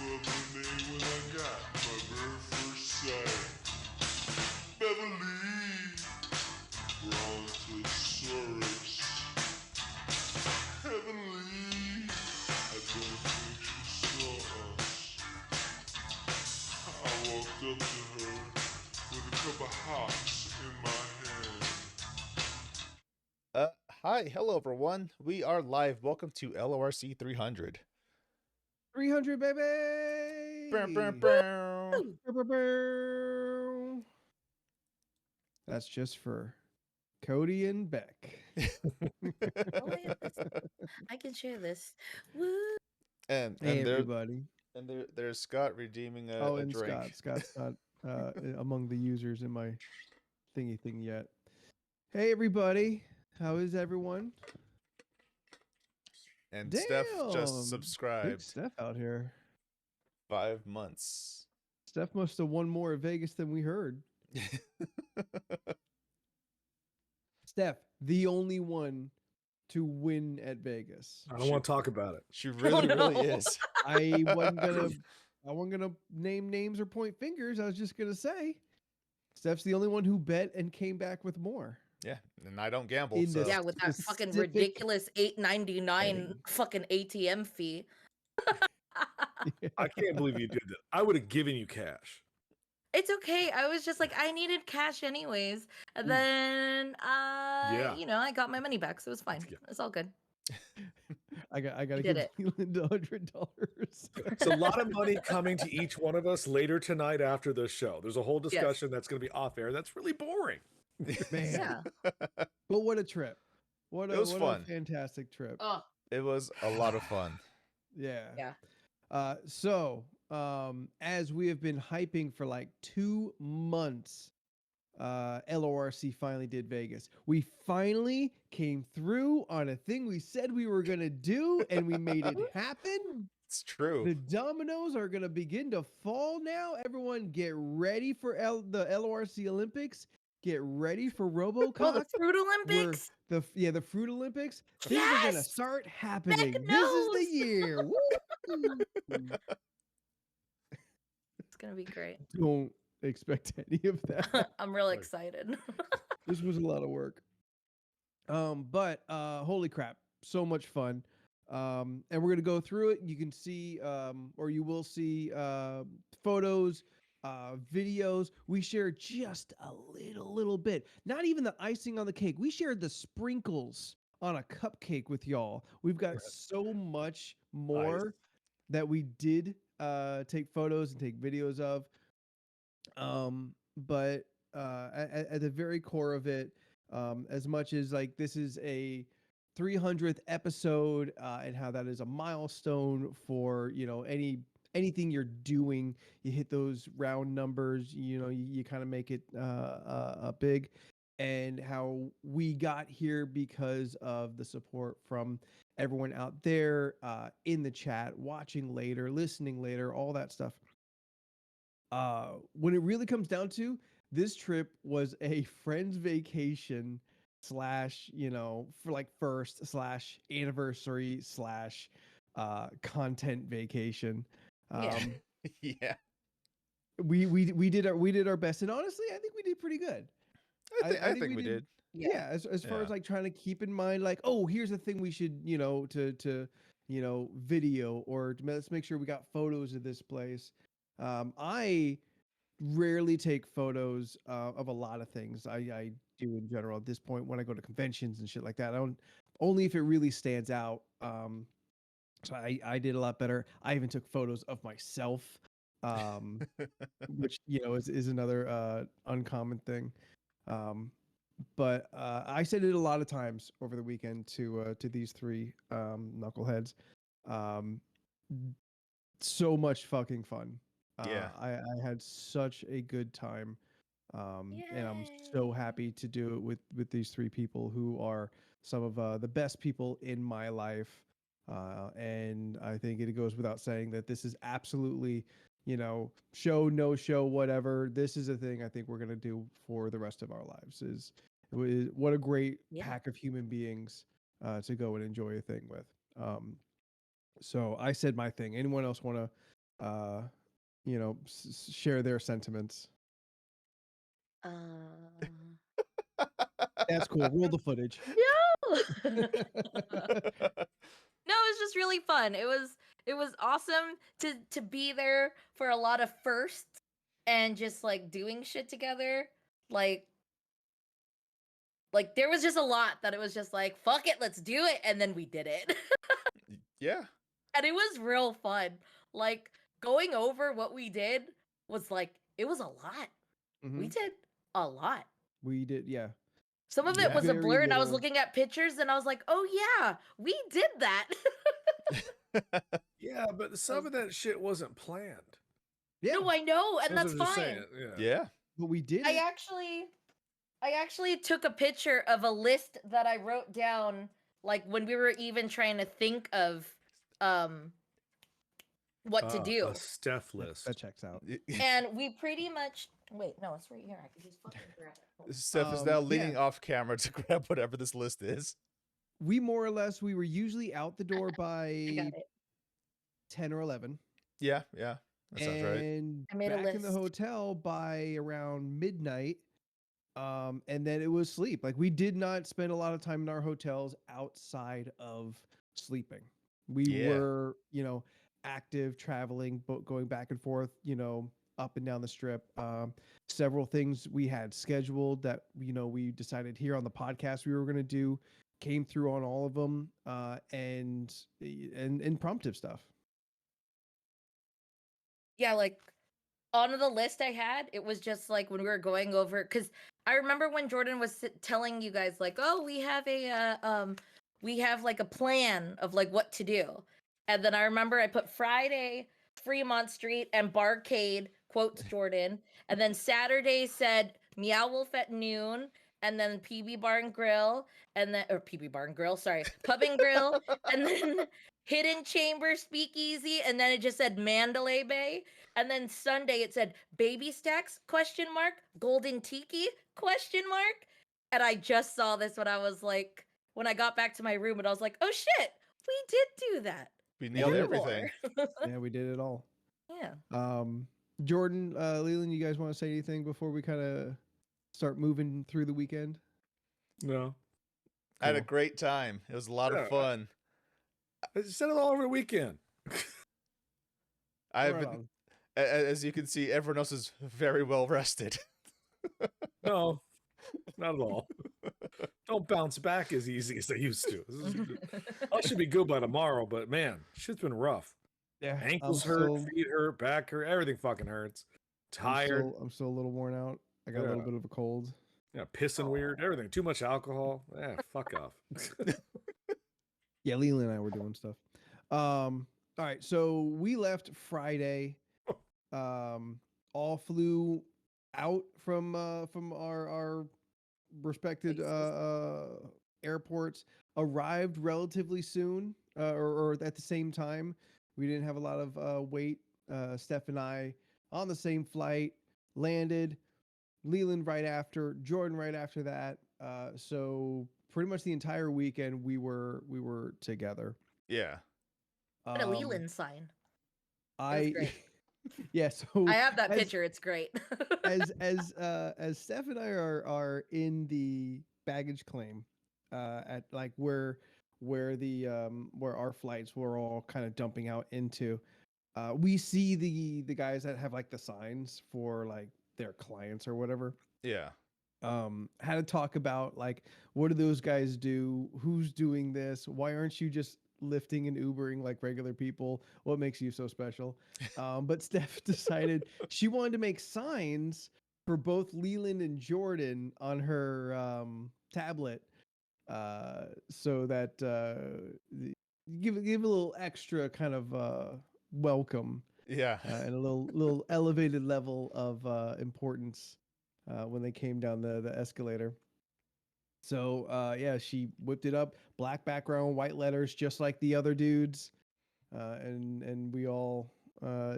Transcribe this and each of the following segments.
Southern name when I got my very first sight. Beverly Brontosaurus. Heavenly, I don't think she saw us. I walked up to her with a cup of hops in my hand. Hi, hello everyone. We are live. Welcome to LoRC 300. 300, baby! Bow, bow, bow. Bow, bow, bow. That's just for Cody and Beck. Oh, wait, I can share this. Woo! and Hey, there everybody. and there's Scott redeeming a And drink. Scott's not among the users in my thingy thing yet. Hey, everybody. How is everyone? And Damn! Steph just Big subscribed. Steph out here. 5 months. Steph must have won more at Vegas than we heard. Steph, the only one to win at Vegas. I don't want to talk about it. She really, no. really is. I wasn't gonna name names or point fingers. I was just gonna say, Steph's the only one who bet and came back with more. Yeah, and I don't gamble. In So. the- Yeah, with that fucking Specific ridiculous $8.99 betting. fucking ATM fee. I can't believe you did that. I would have given you cash. It's okay. I was just like, I needed cash anyways. And then, I got my money back, so it was fine. Yeah. It's all good. I gotta You did give it. Leland $100. It's a lot of money coming to each one of us later tonight after the show. There's a whole discussion that's going to be off air. That's really boring. Man, Yeah. but what a trip! What was fun. a fantastic trip! Oh, It was a lot of fun. Yeah. yeah. So, as we have been hyping for like 2 months, LORC finally did Vegas. We finally came through on a thing we said we were gonna do, and we made it happen. It's true. The dominoes are gonna begin to fall now. Everyone, get ready for the LORC Olympics. Get ready for RoboCop. Oh, the Fruit Olympics? The Fruit Olympics. Things are gonna Yes! start happening. Beck This is the knows! year. Woo! It's going to be great. Don't expect any of that. I'm real excited. This was a lot of work. But holy crap, so much fun. And we're gonna go through it. You can see, or you will see, photos, videos. We shared just a little bit. Not even the icing on the cake. We shared the sprinkles on a cupcake with y'all. We've got so much more that we did take photos and take videos of. But at the very core of it, as much as like this is a 300th episode, and how that is a milestone for anything you're doing, you hit those round numbers, you kind of make it big, and how we got here because of the support from everyone out there, in the chat, watching later, listening later, all that stuff. When it really comes down to, this trip was a friend's vacation / for like first / anniversary / content vacation. Yeah. We did our best, and honestly, I think we did pretty good. I think we did. Yeah, as far as like trying to keep in mind, like, oh, here's the thing we should, to video, or let's make sure we got photos of this place. I rarely take photos of a lot of things. I do in general at this point when I go to conventions and shit like that. I don't, only if it really stands out. So I did a lot better. I even took photos of myself, which is another uncommon thing. But I said it a lot of times over the weekend to these three knuckleheads. So much fucking fun. Yeah. I had such a good time. And I'm so happy to do it with these three people who are some of the best people in my life. And I think it goes without saying that this is absolutely, show, no show, whatever. This is a thing I think we're going to do for the rest of our lives. What a great pack of human beings to go and enjoy a thing with. So I said my thing. Anyone else want to you know, share their sentiments. That's cool. Roll the footage. No. No, it was just really fun. It was awesome to be there for a lot of firsts and just like doing shit together. Like there was just a lot that it was just like, fuck it, let's do it, and then we did it. Yeah. And it was real fun. Like going over what we did was like, it was a lot. We did a lot. We did, yeah. Some of it was a Very blur, and I was little. looking at pictures and I was like, oh yeah, we did that. Yeah, but some of that shit wasn't planned. Yeah. No, I know, and that's what I'm just fine. saying, yeah. Yeah. But we did I it. actually took a picture of a list that I wrote down, like when we were even trying to think of what to do. A Steph list. That checks out. And we pretty much wait, no, it's right here. I can just fucking grab it. Steph is now leaning off camera to grab whatever this list is. We more or less, we were usually out the door by 10 or 11. Yeah, yeah. That sounds right. And I made a back in the list. hotel by around midnight. And then it was sleep. Like we did not spend a lot of time in our hotels outside of sleeping. We were, you know, active, traveling, going back and forth, you know, up and down the strip. Several things we had scheduled that, you know, we decided here on the podcast we were going to do, came through on all of them, and impromptu stuff. Yeah, like on the list I had, it was just like when we were going over, because I remember when Jordan was telling you guys like, oh, we have like a plan of like what to do. And then I remember I put Friday, Fremont Street and Barcade, quotes Jordan. And then Saturday said Meow Wolf at noon. And then PB Bar and Grill. And then, or PB Bar and Grill, sorry, Pub and Grill. And then Hidden Chamber Speakeasy. And then it just said Mandalay Bay. And then Sunday it said Baby Stacks, ? Golden Tiki, ? And I just saw this when I was like, when I got back to my room and I was like, oh shit, we did do that. We nailed everything. Yeah, we did it all. Yeah. Jordan, Leland, you guys want to say anything before we kind of start moving through the weekend? No. I had a great time. It was a lot of fun. I said it all over the weekend. I've been, as you can see, everyone else is very well rested. No, not at all. Don't bounce back as easy as they used to. I should be good by tomorrow, but man, shit's been rough. Yeah, ankles hurt, feet hurt, back hurt, everything fucking hurts. Tired. I'm still a little worn out. I got a little bit of a cold. Yeah, pissing weird, everything. Too much alcohol. Yeah, fuck off. Yeah, Leland and I were doing stuff. All right, so we left Friday. All flew out from our respected airports. Arrived relatively soon, or at the same time. We didn't have a lot of wait. Steph and I on the same flight landed. Leland right after, Jordan right after that. So pretty much the entire weekend we were together. Yeah. What a Leland sign. Yeah, so I have that picture. It's great. as Steph and I are in the baggage claim, at like where our flights were all kind of dumping out into, we see the guys that have like the signs for like their clients or whatever. Yeah. Had to talk about like, what do those guys do? Who's doing this? Why aren't you just lifting and Ubering like regular people? What makes you so special? But Steph decided she wanted to make signs for both Leland and Jordan on her tablet, so that give a little extra kind of welcome. Yeah. And a little elevated level of importance when they came down the escalator. So yeah, she whipped it up, black background, white letters, just like the other dudes, and we all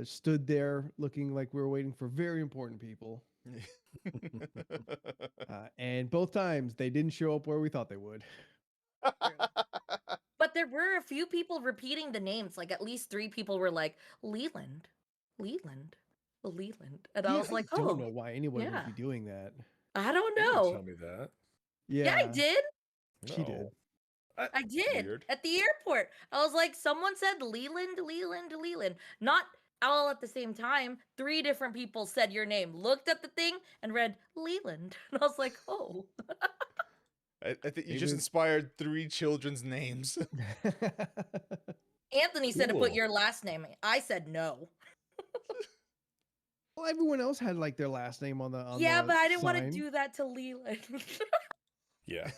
stood there looking like we were waiting for very important people. And both times they didn't show up where we thought they would. But there were a few people repeating the names. Like at least 3 people were like, Leland, Leland. Leland. And Yeah, I was like, I oh, don't know why anyone yeah. would be doing that. I don't You didn't know. tell me that. Yeah, I did. She did. No. I did Weird. at the airport. I was like, someone said Leland, Leland, Leland. Not all at the same time. 3 different people said your name. Looked at the thing and read Leland. And I was like, oh. I think you Maybe just it- inspired 3 children's names. Anthony said to put Cool. your last name. I said no. Well, everyone else had like their last name on the Yeah, the but I didn't want to sign. do that to Leland. Yeah.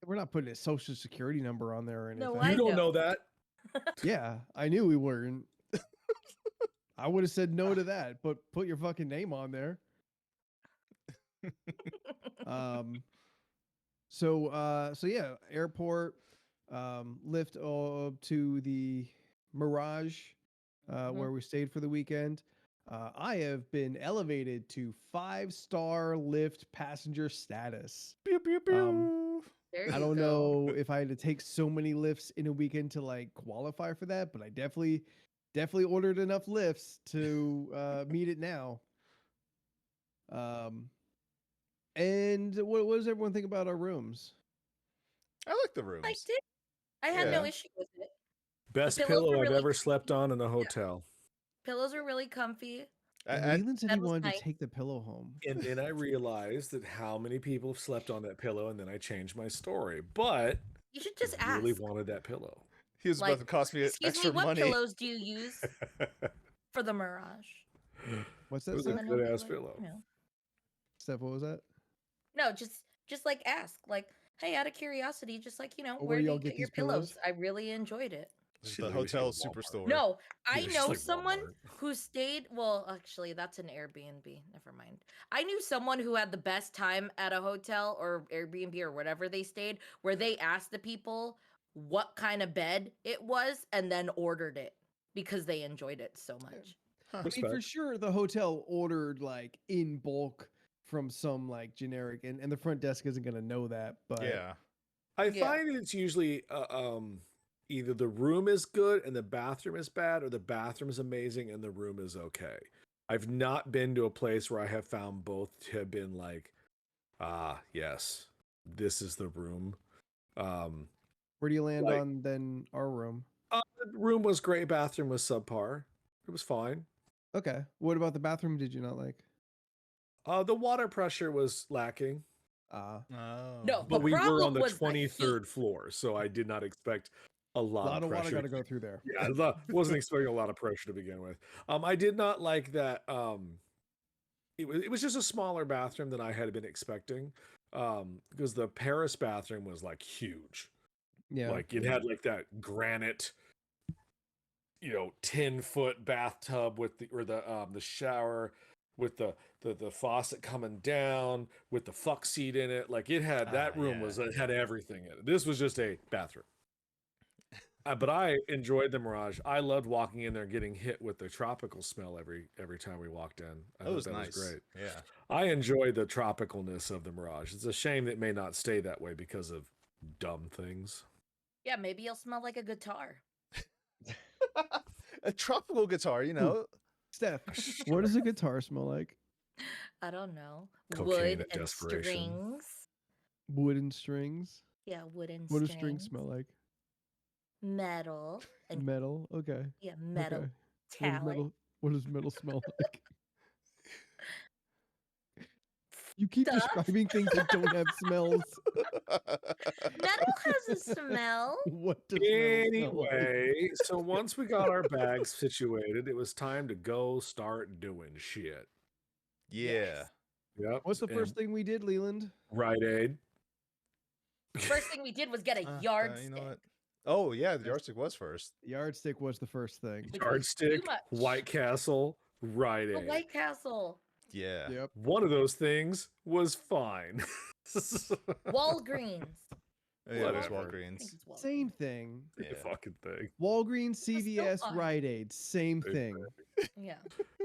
We're not putting a social security number on there or anything. No, You I don't know. know that. Yeah, I knew we weren't. I would have said no to that, but put your fucking name on there. So yeah, airport, lift up to the Mirage, where we stayed for the weekend. I have been elevated to 5-star lift passenger status. Pew, pew, pew. There I you don't go. know if I had to take so many lifts in a weekend to like qualify for that, but I definitely ordered enough lifts to meet it now. And what does everyone think about our rooms? I like the rooms. I did. I had no Yeah. issue with it. Best pillows pillow were I've really ever slept comfy. on in a hotel. Pillows were really comfy. I- Leland said he That was wanted nice. to take the pillow home. And then I realized that how many people have slept on that pillow, and then I changed my story. But You should just I ask. really wanted that pillow. he was Like, about to cost me excuse extra me, what money. pillows do you use for the Mirage? What's It that, was a Steph? And then he'll be good-ass like, pillow. you know. Steph, what was that? No, just like ask. Like, hey, out of curiosity, just like, Where where do do y'all you get get your these pillows? pillows? I really enjoyed it. It's She the literally hotel said Walmart. superstore. No, I It's know like someone Walmart. who stayed. Well, actually, that's an Airbnb. Never mind. I knew someone who had the best time at a hotel or Airbnb or whatever they stayed, where they asked the people what kind of bed it was and then ordered it because they enjoyed it so much. Huh. I mean, for Respect. sure, the hotel ordered like in bulk from some like generic, and the front desk isn't gonna know that. But Yeah. I Yeah. find it's usually either the room is good and the bathroom is bad, or the bathroom is amazing and the room is okay. I've not been to a place where I have found both to have been like, yes, this is the room. where do you land Like- on then our room? The room was great, bathroom was subpar. It was fine. Okay. What about the bathroom? Did you not like? The water pressure was lacking, Ah, Oh. No, but The we were on problem the was the heat. 23rd floor, so I did not expect a a lot, lot of water pressure. got to go through there. Yeah, wasn't expecting a lot of pressure to begin with. I did not like that. It was just a smaller bathroom than I had been expecting. Because the Paris bathroom was like huge. Yeah. Like it had like that granite, 10-foot bathtub with the shower with the faucet coming down with the fuck seat in it. Like it had that room it had everything in it. This was just a bathroom. But I enjoyed the Mirage. I loved walking in there, getting hit with the tropical smell every time we walked in. I That thought was that nice. was great. Yeah. I enjoyed the tropicalness of the Mirage. It's a shame that it may not stay that way because of dumb things. Yeah, maybe you'll smell like a guitar. A tropical guitar, you know. Steph, what does a guitar smell like? I don't know. Cocaine Wood at and desperation. strings. Wooden strings. Yeah, wooden What do strings. strings smell like? Metal and Metal. Okay. metal Okay. talent. What does metal smell like? You keep Stuff. describing things that don't have smells. Metal has a smell. What does metal smell like? Anyway, so once we got our bags situated, it was time to go start doing shit. Yeah. Yep. What's the first thing we did, Leland? Rite Aid. First thing we did was get a You yardstick. know what? Oh yeah, the yardstick was first. Yardstick was the first thing. Which was Yardstick, too much. White Castle, Rite The Aid. White Castle. Yeah. Yep. One of those things was fine. Walgreens. Yeah, it was Whatever. I Walgreens. think it's Walgreens. Same thing. The Yeah. fucking thing. Walgreens, still CVS, fine. Rite Aid, same Same thing. Yeah.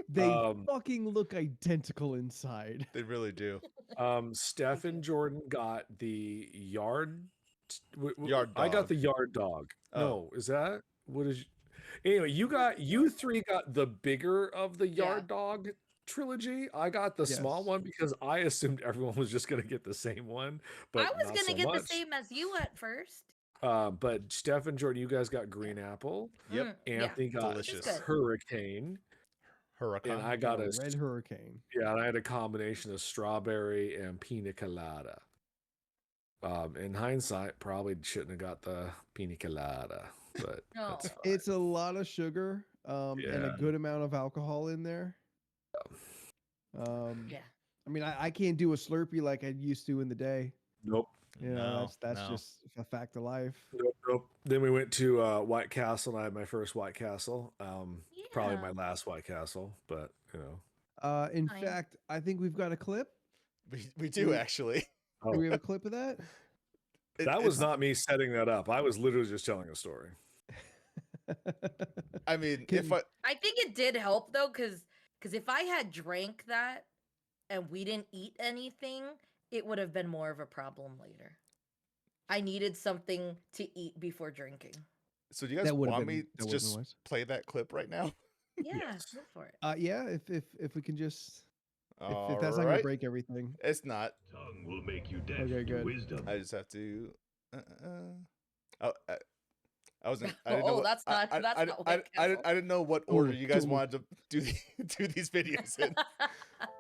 They Um, fucking look identical inside. They really do. Steph and Jordan got the yard. Yard I got dog. the yard dog. Oh. No, is that what is? Anyway, you three got the bigger of the Yeah. Yard Dog trilogy. I got the small Yes. one because I assumed everyone was just gonna get the same one, but I was not gonna so get much. the same as you at first. But Steph and Jordan, you guys got green apple. Yep. Anthony got Delicious. Good. hurricane, Huracan. and I Got got a a red hurricane. yeah, and I had a combination of strawberry and pina colada. In hindsight, probably shouldn't have got the pina colada, but that's No. fine. It's a lot of sugar and a Yeah. good amount of alcohol in there. Yeah. I mean, I can't do a Slurpee like I used to in the day. Nope. You know, No, that's no. just a fact of life. Nope. Then we went to White Castle, and I had my first White Castle. Probably my Yeah. last White Castle, but you know. In Fine. fact, I think we've got a clip. We do actually. Oh, Do we have a clip of that? that was not me setting that up. I was literally just telling a story. I mean, Can- if I I think it did help though, because if I had drank that and we didn't eat anything, it would have been more of a problem later. I needed something to eat before drinking. so do you guys That would've want been- me that to would've been just wise. play that clip right now? Yeah, Yes. go for it. Yeah, if we can just if that's not gonna Alright. break everything. It's not. Tongue will make you deaf Okay, to good. wisdom. I just have to. Oh, I wasn't. I didn't know. Oh, what- that's not- I, that's I, not I, White I, Castle. I didn't know what Oh, order you guys totally. wanted to do do these videos in.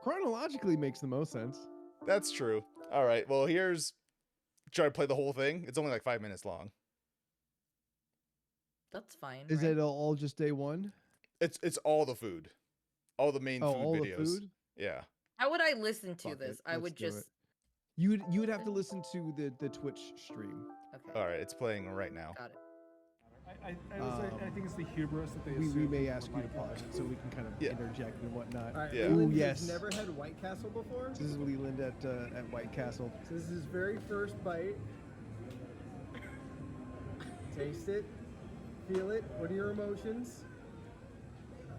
Chronologically makes the most sense. That's true. All right. Well, here's try to play the whole thing. It's only like 5 minutes long. That's fine. Is right? it all just day one? It's all the food, all the main Oh, food all videos. the food. Yeah. How would I listen to Fuck this? it, I let's would do it. just. You would have to listen to the Twitch stream. Okay. All right. It's playing right now. Got it. I think it's the hubris that they We assume may we're ask you to White pause Castle. it so we can kind of Yeah. interject and whatnot. All right, Yeah. Leland Ooh, has yes. never had White Castle before. This is Leland at White Castle. So this is his very first bite. Taste it. Feel it. What are your emotions?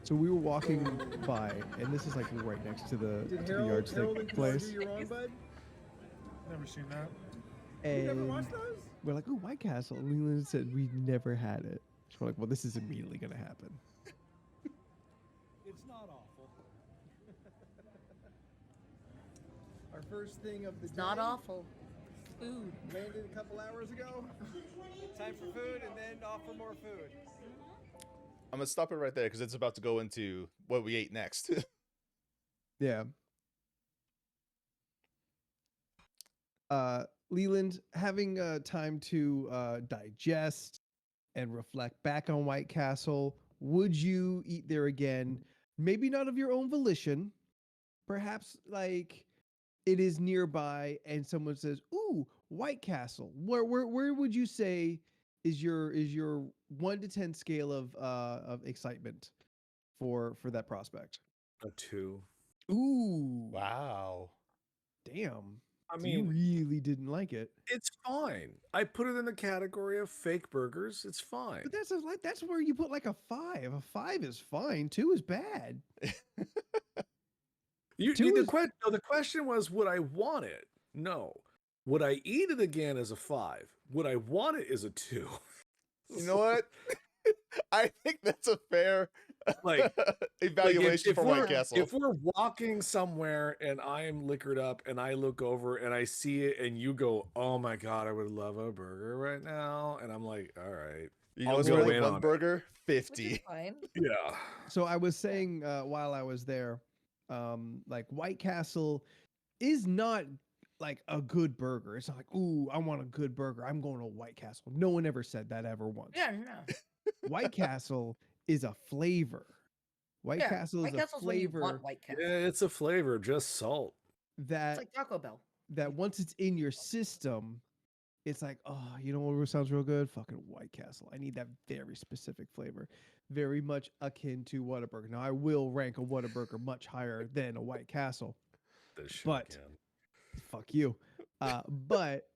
So we were walking by, and this is like right next to the Did to the Harold yardstick and Kumar place. do you wrong, bud? Never seen that. You never And watched those? we're like, "Oh, White Castle." And Leland said, "We've never had it." So we're like, "Well, this is immediately going to happen." It's not awful. Our first thing of the It's day not awful. Food. landed a couple hours ago. Time for food, and then off for more food. I'm gonna stop it right there because it's about to go into what we ate next. Yeah. Leland, having time to digest and reflect back on White Castle, would you eat there again? Maybe not of your own volition. Perhaps like it is nearby and someone says, "Ooh, White Castle." Where would you say is your 1 to 10 scale of excitement for that prospect? A 2. Ooh. Wow. Damn. I So you mean, really didn't like it. it's fine. I put it in the category of fake burgers. It's fine. But that's where you put like a 5. A 5 is fine. 2 is bad. Two is- The question was, would I want it? No. Would I eat it again as a 5? Would I want it as a 2? You know what? I think that's a fair Like, evaluation for White we're, Castle. if we're walking somewhere and I'm liquored up and I look over and I see it and you go, "Oh my god, I would love a burger right now," and I'm like, "All right, you I'll know, go like in one on it. burger, Which is 50. fine. yeah." So I was saying while I was there, like White Castle is not like a good burger. It's not like, "Ooh, I want a good burger. I'm going to White Castle." No one ever said that ever once. Yeah, no. White Castle is a flavor. White Yeah, Castle is White a Castle's when you flavor want White Castle. Yeah, it's a flavor, just salt. that It's like Taco Bell. that once it's in your system, it's like, oh, you know what sounds real good? Fucking White Castle. I need that very specific flavor. Very much akin to Whataburger. Now, I will rank a Whataburger much higher than a White Castle. This shit But- again. Fuck you. But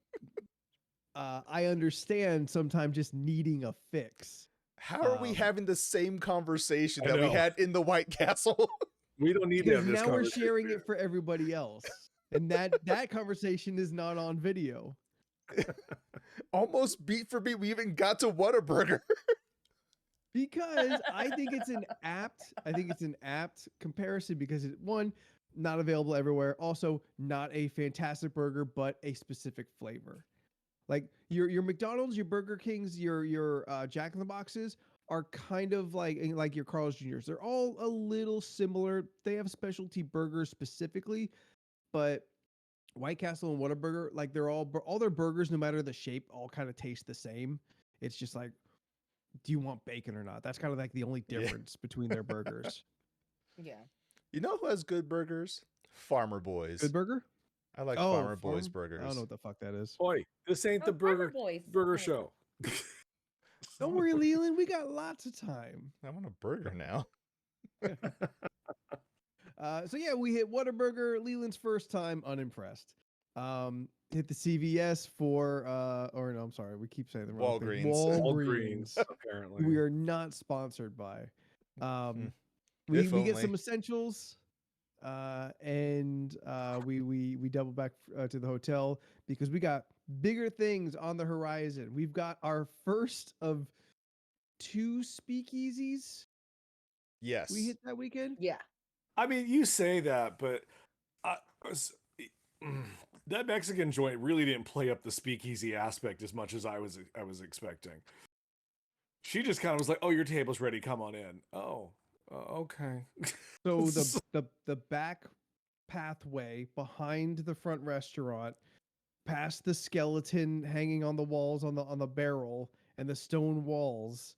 I understand sometimes just needing a fix. How are we Um, having the same conversation I that we know. had in the White Castle? We don't need to Because have this now we're sharing conversation. it for everybody else. And that conversation is not on video. Almost beat for beat. We even got to Whataburger. because I think it's an apt comparison because one, not available everywhere. Also, not a fantastic burger, but a specific flavor. Like your McDonald's, your Burger Kings, your Jack in the Boxes are kind of like your Carl's Jr.'s. They're all a little similar. They have specialty burgers specifically, but White Castle and Whataburger, like they're all their burgers, no matter the shape, all kind of taste the same. It's just like, do you want bacon or not? That's kind of like the only Yeah. difference between their burgers. Yeah. You know who has good burgers? Farmer Boys. Good burger? I like Oh, Farmer Boys Farm- burgers. I don't know what the fuck that is. Boy, this ain't the Oh, Farmer burger Boys. show. Don't worry, Leland. We got lots of time. I want a burger now. So yeah, we hit Whataburger. Leland's first time unimpressed. Hit the CVS for or no, I'm sorry, we keep saying the wrong thing. Walgreens. Walgreens. Apparently. We are not sponsored by. Mm. We If get only. some essentials, and we double back to the hotel because we got bigger things on the horizon. We've got our first of 2 speakeasies Yes. we hit that weekend. Yeah. I mean, you say that, but that Mexican joint really didn't play up the speakeasy aspect as much as I was expecting. She just kind of was like, "Oh, your table's ready. Come on in." Oh, okay. So the back pathway behind the front restaurant, past the skeleton hanging on the walls on the barrel and the stone walls,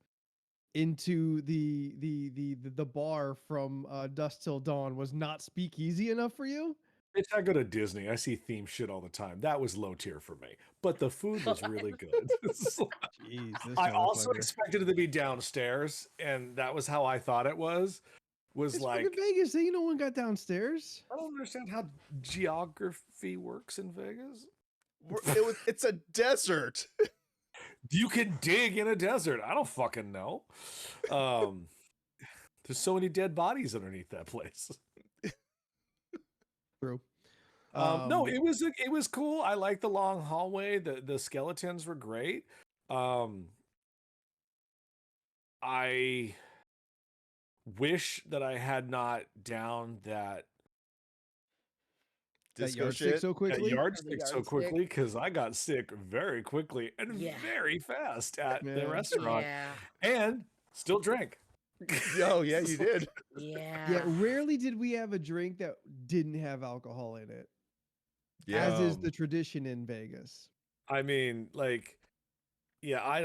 into the bar from Dusk Till Dawn was not speakeasy enough for you? Bitch, I go to Disney. I see theme shit all the time. That was low tier for me, but the food was really good. Jeez, this I also motherfucker. expected it to be downstairs, and that was how I thought it was. Was It's like, fucking Vegas. Ain't no one got downstairs. I don't understand how geography works in Vegas. It's a desert. You can dig in a desert. I don't fucking know. There's so many dead bodies underneath that place. True. No, it was cool. I like the long hallway. The skeletons were great. I wish that I had not downed that Disco yardstick shit. so that quickly. yardstick so yardstick. quickly because I got sick very quickly and Yeah. very fast at Yeah. the restaurant Yeah. and still drank. Oh yeah, you did. Yeah. Yeah, rarely did we have a drink that didn't have alcohol in it, Yeah. as is the tradition in Vegas. I mean, like, yeah,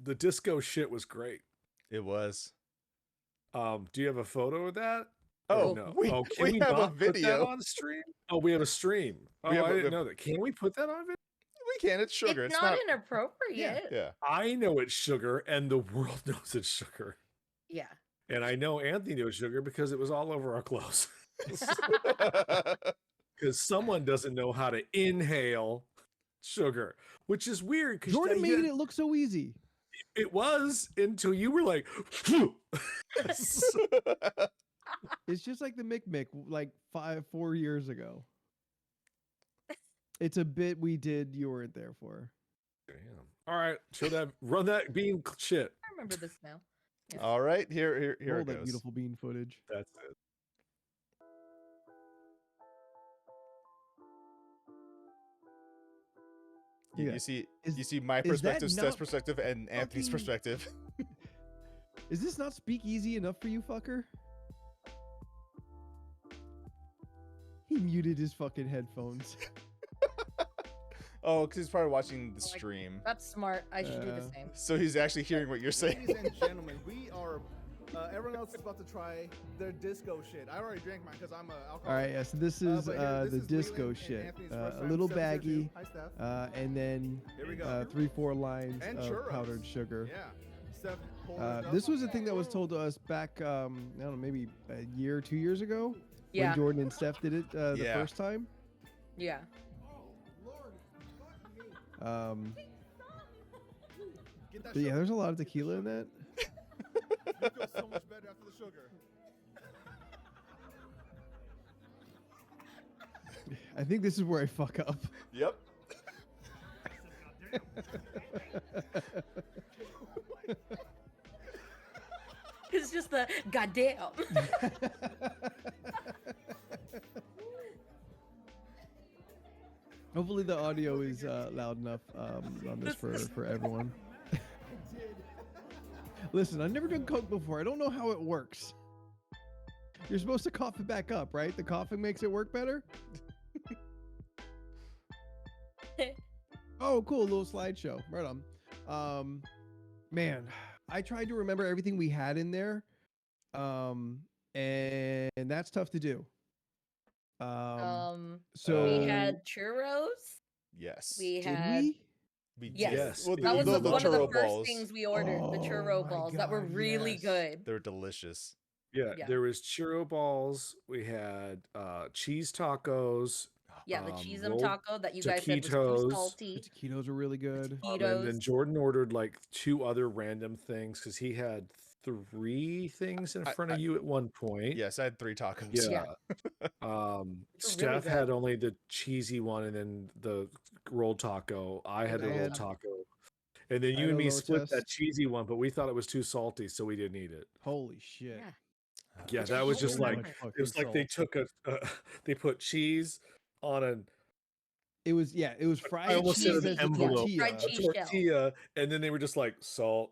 the disco shit was great. It was. Do you have a photo of that? Oh, Or no. we Can have a not put that video. on stream. Oh, we have a stream. Oh, We have I a- didn't know that. Can we put that on video? We can. It's sugar. It's not inappropriate. Yeah. I know it's sugar, and the world knows it's sugar. Yeah. And I know Anthony knows sugar because it was all over our clothes. Because someone doesn't know how to inhale sugar, which is weird. Because Jordan made it look so easy. it was until you were like, It's just like the Mick like 4 years ago. It's a bit we did you weren't there for. damn. All right, show that, run that bean shit. I remember this now. All right, here Roll it that goes. beautiful bean footage. That's it. Yeah. You see, Is- you see my is that perspective, Steph's not perspective, and Anthony's fucking- perspective. Is this not speakeasy enough for you, fucker? He muted his fucking headphones. Oh, because he's probably watching the Like- stream, That's smart. I should do the same. so he's actually hearing what you're saying. Ladies and gentlemen, we are. Everyone else is about to try their disco shit. I already drank mine because I'm a alcoholic. All right, yeah. So this is but here, this the is disco Leland and shit. Anthony's A first time. little Steph's here too. baggy, Hi, Steph. and then Here we go. 3-4 lines And of churros. powdered sugar. Yeah. Steph, pull it up. This was a thing that was told to us back, I don't know, maybe a year, 2 years ago, Yeah. when Jordan and Steph did it the Yeah. first time. Yeah. Get that But yeah, sugar. there's a lot of tequila in that. You feel so much better after the sugar. I think this is where I fuck up. Yep. It's just the goddamn. Hopefully the audio is loud enough on this for everyone. Listen, I've never done coke before. I don't know how it works. You're supposed to cough it back up, right? The coughing makes it work better? Oh, cool. A little slideshow. Right on. Man, I tried to remember everything we had in there. And that's tough to do. So we had churros. Yes. We did had. we? Yes. Well, That was the one of the churro first balls. things we ordered. The Oh churro my balls that were God, really yes. good. They're delicious. Yeah, Yeah. there was churro balls. We had cheese tacos. Yeah, the cheese rolled taco that you guys said was too taquitos. The salty. taquitos are really good. And Taquitos. then Jordan ordered like 2 other random things because he had 3 things in front of you at one point. Yes, I had 3 tacos. Yeah. really Steph good. had only the cheesy one and then the rolled taco. I had And the I rolled had- taco. And then I you had and a me split that Lotus. cheesy one, but we thought it was too salty, so we didn't eat it. Holy shit. Yeah. Yeah, Which that is was so just So like much different. it was fucking like they salt. took they put cheese on a It was fried almost said cheese an as a envelope. tortilla. Fried a cheese shell. tortilla, and then they were just like salt.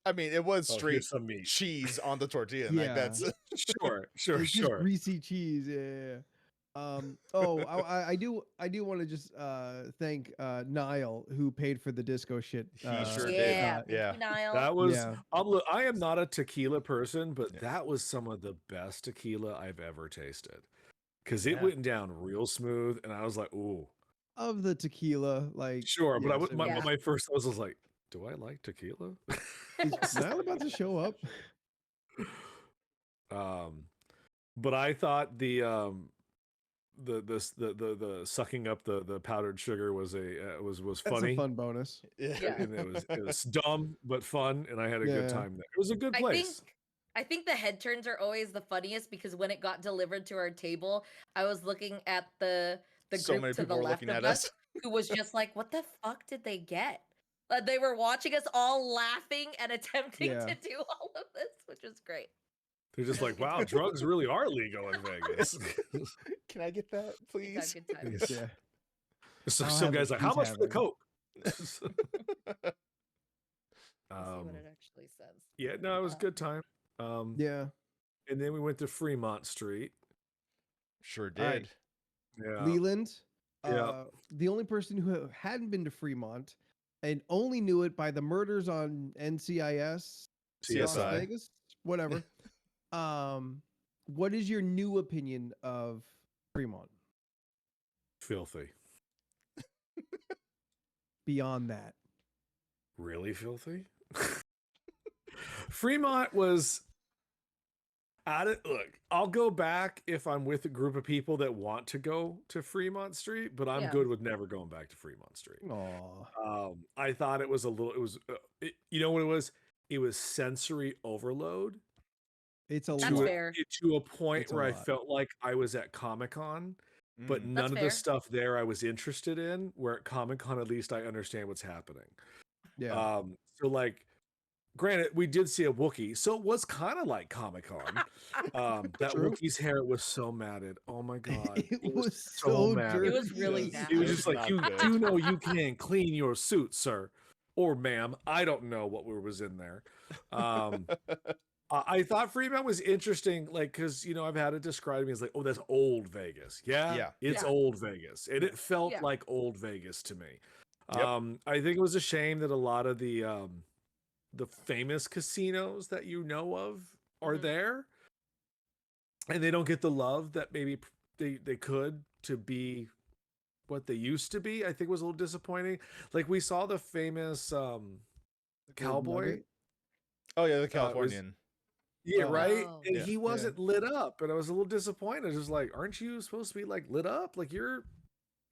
I mean, it was Oh, straight here's some meat. cheese on the tortilla. And Yeah. like that's Sure, It's just sure. greasy cheese. Yeah. I do want to just thank Niall who paid for the disco shit. He sure did. Yeah. uh, Thank Yeah. you, Niall. That was Yeah. I am not a tequila person, but Yeah. that was some of the best tequila I've ever tasted. Because it Yeah. went down real smooth, and I was like, "Ooh, Of the tequila, like sure." But yes, it Yeah. was- my first thought was like, "Do I like tequila?" is Niall about to show up? But I thought the sucking up the powdered sugar was was That's funny. a fun bonus. Yeah. And it was dumb but fun, and I had a good Yeah. time there. It was a good place. I think the head turns are always the funniest because when it got delivered to our table, I was looking at the So group many to the people were left looking of at us us. who was just like, "What the fuck did they get?" They were watching us all laughing and attempting Yeah. to do all of this, which was great. They're just like, "Wow, drugs really are legal in Vegas." Can I get that, We had please? good times. Yeah. So I'll some have it, guys like, "How please much for the have it." Coke?" Let's see what it actually says. Yeah, no, it was a good time. Yeah. And then we went to Fremont Street. Sure Alright. did. Yeah, Leland, Yeah. the only person who hadn't been to Fremont and only knew it by the murders on NCIS, Las CSI. Vegas, whatever. What is your new opinion of Fremont filthy, beyond that? really filthy. Fremont was. Look, I'll go back if I'm with a group of people that want to go to Fremont Street, but I'm Yeah. good with never going back to Fremont Street. Aw. I thought it was a little. It was, you know what it was? It was sensory overload It's a That's lot. fair. to a point It's a where I lot. felt like I was at Comic-Con, but Mm. none That's of fair. the stuff there I was interested in. Where at Comic-Con, at least I understand what's happening. Yeah. So like, granted, we did see a Wookiee, so it was kind of like Comic-Con. That True. Wookiee's hair was so matted. Oh my god, It was so matted. It was really Yes. bad. It was It just was like, not you good. do know you can clean your suit, sir, or ma'am. I don't know what was in there. I thought Fremont was interesting, like, because I've had it described to me as like, oh, that's old Vegas. Yeah, Yeah. it's Yeah. old Vegas, and it felt Yeah. like old Vegas to me. Yep. I think it was a shame that a lot of the famous casinos that you know of are Mhm. there, and they don't get the love that maybe they could to be what they used to be. I think was a little disappointing. Like we saw the famous cowboy. Nugget? Oh yeah, the was- Californian. Yeah, Oh. right. Oh. And Yeah. he wasn't lit up, and I was a little disappointed. I was just like, aren't you supposed to be like lit up? Like you're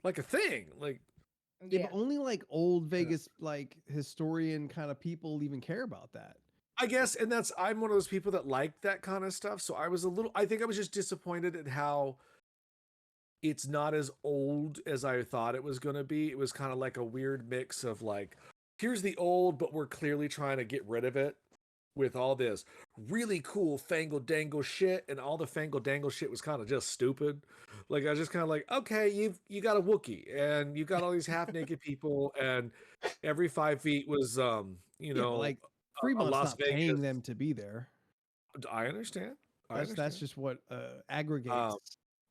like a thing. Like Yeah, Yeah. but only like old Vegas, like historian kind of people even care about that. I guess, and I'm one of those people that like that kind of stuff. So I think I was just disappointed at how it's not as old as I thought it was going to be. It was kind of like a weird mix of like here's the old, but we're clearly trying to get rid of it with all this really cool fangle dangle shit, and all the fangle dangle shit was kind of just stupid. Like I was just kind of like, okay, you got a Wookiee and you got all these half naked people, and every 5 feet was Yeah, but, like a Fremont's Las not paying Vegas. them to be there. I understand. That's just what aggregates.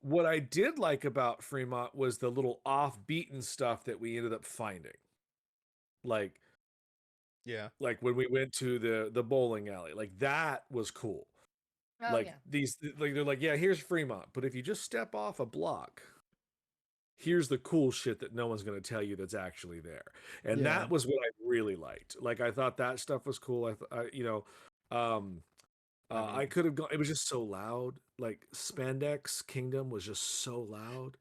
What I did like about Fremont was the little off-beaten stuff that we ended up finding. Like Yeah. when we went to the bowling alley. Like that was cool. Oh Like yeah. they're like, yeah, here's Fremont, but if you just step off a block, here's the cool shit that no one's going to tell you that's actually there. And Yeah. that was what I really liked. Like I thought that stuff was cool. I could have gone. It was just so loud. Like Spandex Kingdom was just so loud,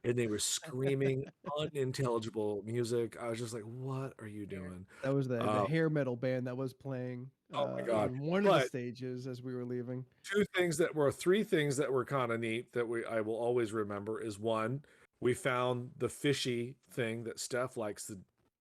and they were screaming unintelligible music. I was just like, "What are you doing?" That was the hair metal band that was playing Oh my God. on one of the But- stages as we were leaving. three things that were kind of neat that I will always remember is one, we found the fishy thing that Steph likes.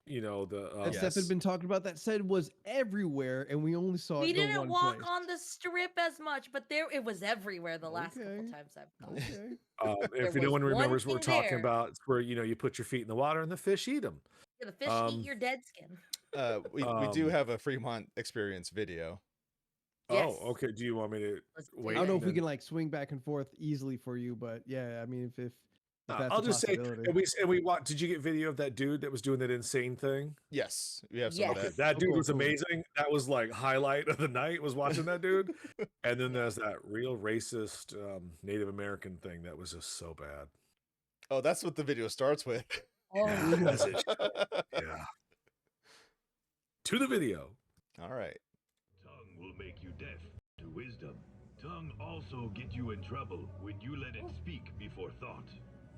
That Steph had been talking about that said was everywhere, and we only saw We it go didn't one walk place. on the strip as much, but it was everywhere the last couple Okay. times I've gone. Okay. If There no was one remembers one what we're thing talking there. about, it's where you put your feet in the water and the fish eat them. Yeah, the fish eat your dead skin. We do have a Fremont experience video. Yes. Oh, okay. Do you want me to Let's do wait? I don't know and if we then- can like swing back and forth easily for you, but yeah, I mean, if that's I'll a just say, possibility. and we watched. Did you get video of that dude that was doing that insane thing? Yes, we have some of Yes. that. That dude cool, was cool. amazing. That was like highlight of the night was watching that dude. And then there's that real racist Native American thing that was just so bad. Oh, that's what the video starts with. Oh, That's it. Yeah. To the video. All right. Tongue will make you deaf to wisdom. Tongue also get you in trouble when you let it speak before thought.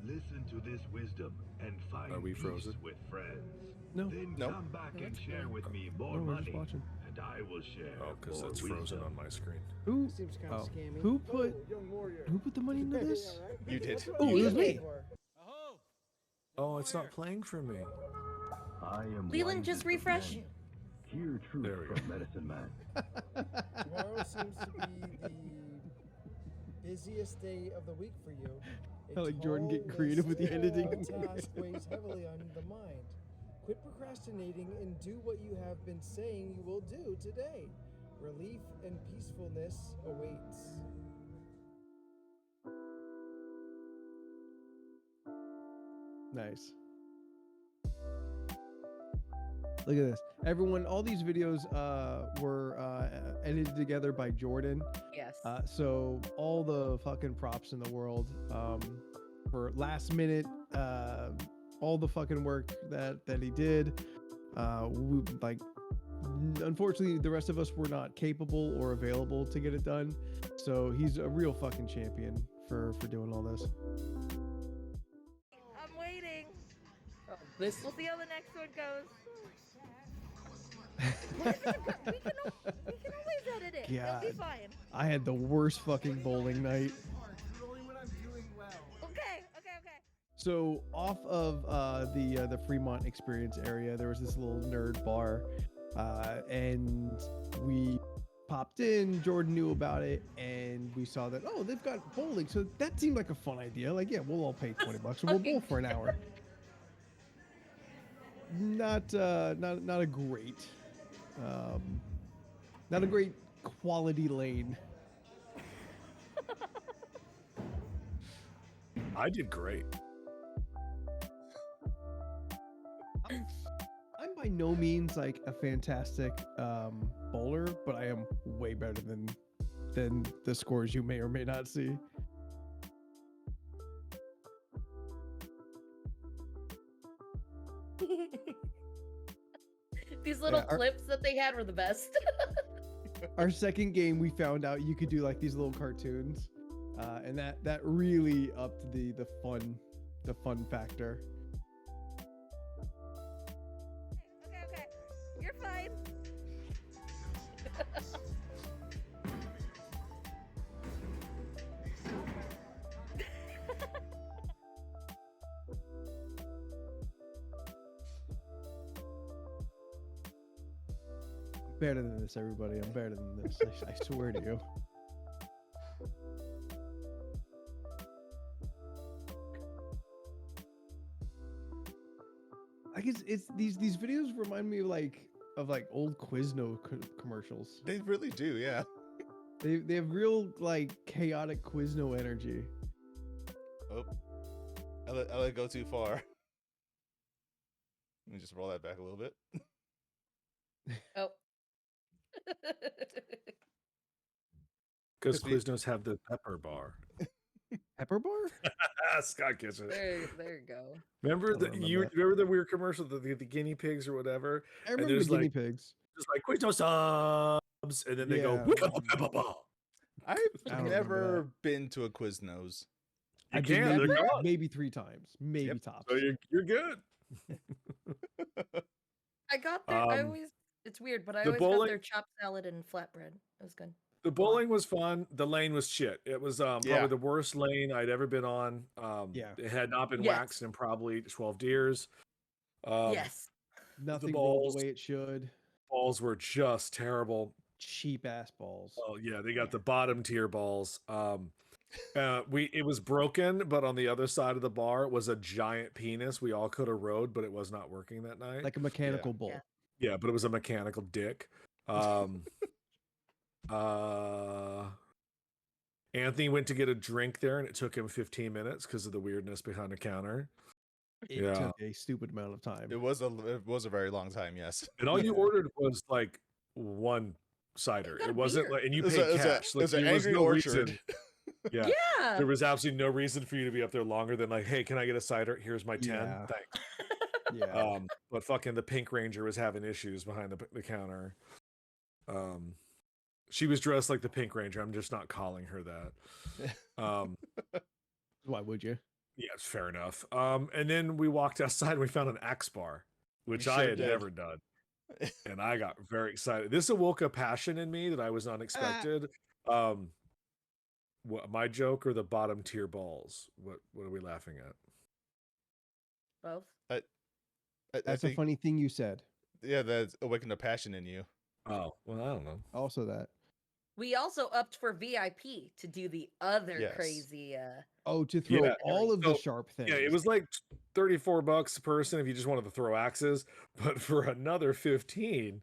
Listen to this wisdom and find Are we peace frozen? with friends. No. Then Nope. come back and that's share fine. with me more No, we're just money, watching. and I will share Oh, because more it's frozen wisdom. on my screen. Who? Seems kind of Oh. scammy. Who put Young warrior. the money into this? You did. Oh, it was me. me. Oh, it's not playing for me. I am Leland, just refresh. Hear truth There we go. from Medicine Man. Tomorrow seems to be the busiest day of the week for you. I like Jordan tall getting creative with the list editing. of task weighs heavily on the mind. Quit procrastinating and do what you have been saying you will do today. Relief and peacefulness awaits. Nice. Look at this. Everyone, all these videos were edited together by Jordan. Yes. So all the fucking props in the world for last minute, all the fucking work that he did. Unfortunately, the rest of us were not capable or available to get it done. So he's a real fucking champion for doing all this. I'm waiting. Oh, We'll see how the next one goes. we can always edit it. It'll be God. fine. I had the worst fucking bowling night. Only when I'm doing well. Okay. So off of the Fremont Experience area, there was this little nerd bar, and we popped in. Jordan knew about it, and we saw that they've got bowling. So that seemed like a fun idea. Like, yeah, we'll all pay $20 and we'll bowl for an hour. Not a great, not a great quality lane. I did great. I'm by no means like a fantastic bowler, but I am way better than the scores you may or may not see. These little Yeah, clips that they had were the best. Our second game, we found out you could do like these little cartoons, and that really upped the fun factor. Okay. You're fine. better than this, everybody. I'm better than this. I swear to you. I guess it's these videos remind me of like old Quizno commercials. They really do, yeah. They have real like chaotic Quizno energy. Oh, I let it go too far. Let me just roll that back a little bit. Oh. Because Because we- Quiznos have the pepper bar. Pepper bar? Scott gets it. There you go. Remember I don't the remember that. remember the weird commercial, the guinea pigs or whatever? I remember the there's, guinea like, pigs. Just like Quiznos subs, and then they go. Yeah. "Wicca-ba-ba-ba-ba." I've I don't remember never been to a Quiznos. I've You been can. They're maybe, gone. maybe 3 times, maybe Yep. tops. So you're good. I got there. I Um, always. It's weird, but I the always got bowling- their chopped salad and flatbread. It was good. The bowling was fun. The lane was shit. It was Yeah. probably the worst lane I'd ever been on. Yeah. It had not been Yes. waxed in probably 12 years. Yes. Nothing rolled balls- the way it should. Balls were just terrible. Cheap ass balls. Oh yeah, they got the bottom tier balls. It was broken, but on the other side of the bar was a giant penis. We all could have rode, but it was not working that night. Like a mechanical bull. Yeah. Yeah, but it was a mechanical dick. Anthony went to get a drink there, and it took him 15 minutes because of the weirdness behind the counter. It Yeah. took a stupid amount of time. It was a very long time, yes. And all you ordered was like one cider. got It a wasn't beer. like, and you It was paid a- it was a- cash. it Like, was an there was Angry no Orchard. reason. Yeah. Yeah. There was absolutely no reason for you to be up there longer than like, hey, can I get a cider? Here's my 10. Yeah. Thanks. Yeah. But fucking the Pink Ranger was having issues behind the counter. She was dressed like the Pink Ranger. I'm just not calling her that. Why would you? Yeah, it's fair enough. And then we walked outside and we found an axe bar, which We I sure had did. never done. And I got very excited. This awoke a passion in me that I was unexpected. What, my joke or the bottom tier balls? What are we laughing at? Both. I That's a think, funny thing you said. yeah, that's awakened a passion in you. Oh, well, I don't know. Also that. We also upped for VIP to do the other Yes. crazy. Oh, to throw Yeah, all of the so, sharp things. Yeah, it was like $34 a person if you just wanted to throw axes, but for another 15,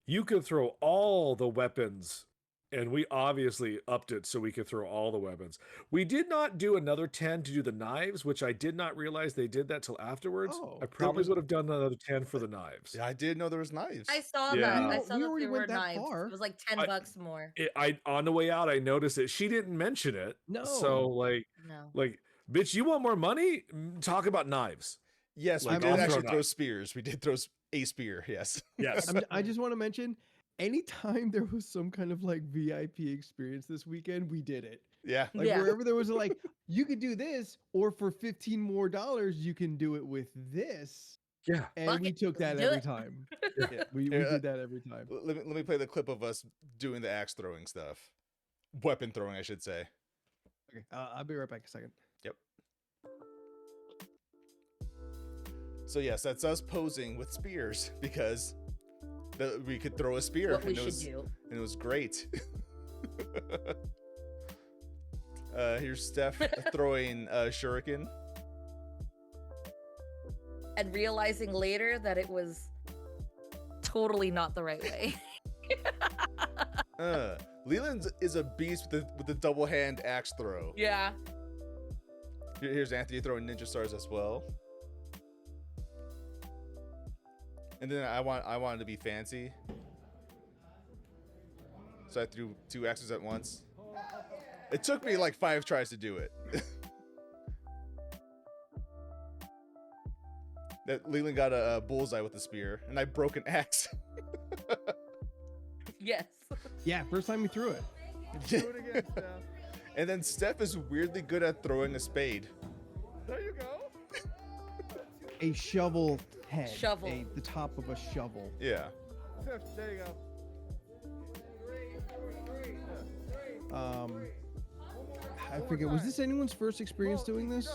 you could throw all the weapons, and we obviously upped it so we could throw all the weapons. We did not do another 10 to do the knives, which I did not realize they did that till afterwards. Oh, I probably was- would have done another 10 for the knives. Yeah, I didn't know there was knives. I saw Yeah. that. I We saw that already there were went that knives. far. It was like I- $10 more. I on the way out, I noticed it. She didn't mention it. No. So like, No. bitch, you want more money? Talk about knives. Yes, we Like, did I'll throw actually throw knives. spears. We did throw a spear, yes. Yes. I just want to mention, anytime there was some kind of like VIP experience this weekend, we did it. Yeah. Like Yeah. wherever there was like, you could do this, or for $15 more, you can do it with this. Yeah. And Fuck we it, took that let's do every it. time. Yeah. We Here, did that every time. Let me play the clip of us doing the axe throwing stuff. Weapon throwing, I should say. Okay, I'll be right back a second. Yep. So yes, that's us posing with spears because we could throw a spear. What we and it should was, do. And it was great. Here's Steph throwing shuriken. And realizing later that it was totally not the right way. Leland is a beast with the double hand axe throw. Yeah. Here's Anthony throwing ninja stars as well. And then I wanted to be fancy, so I threw 2 axes at once. It took me like 5 tries to do it. That Leland got a bullseye with the spear, and I broke an axe. Yes. Yeah, first time we threw it. Do it again, Steph. And then Steph is weirdly good at throwing a spade. There you go. A shovel head. Shovel. The top of a shovel. Yeah. Steph, there you go. I forget. Was this anyone's first experience doing this?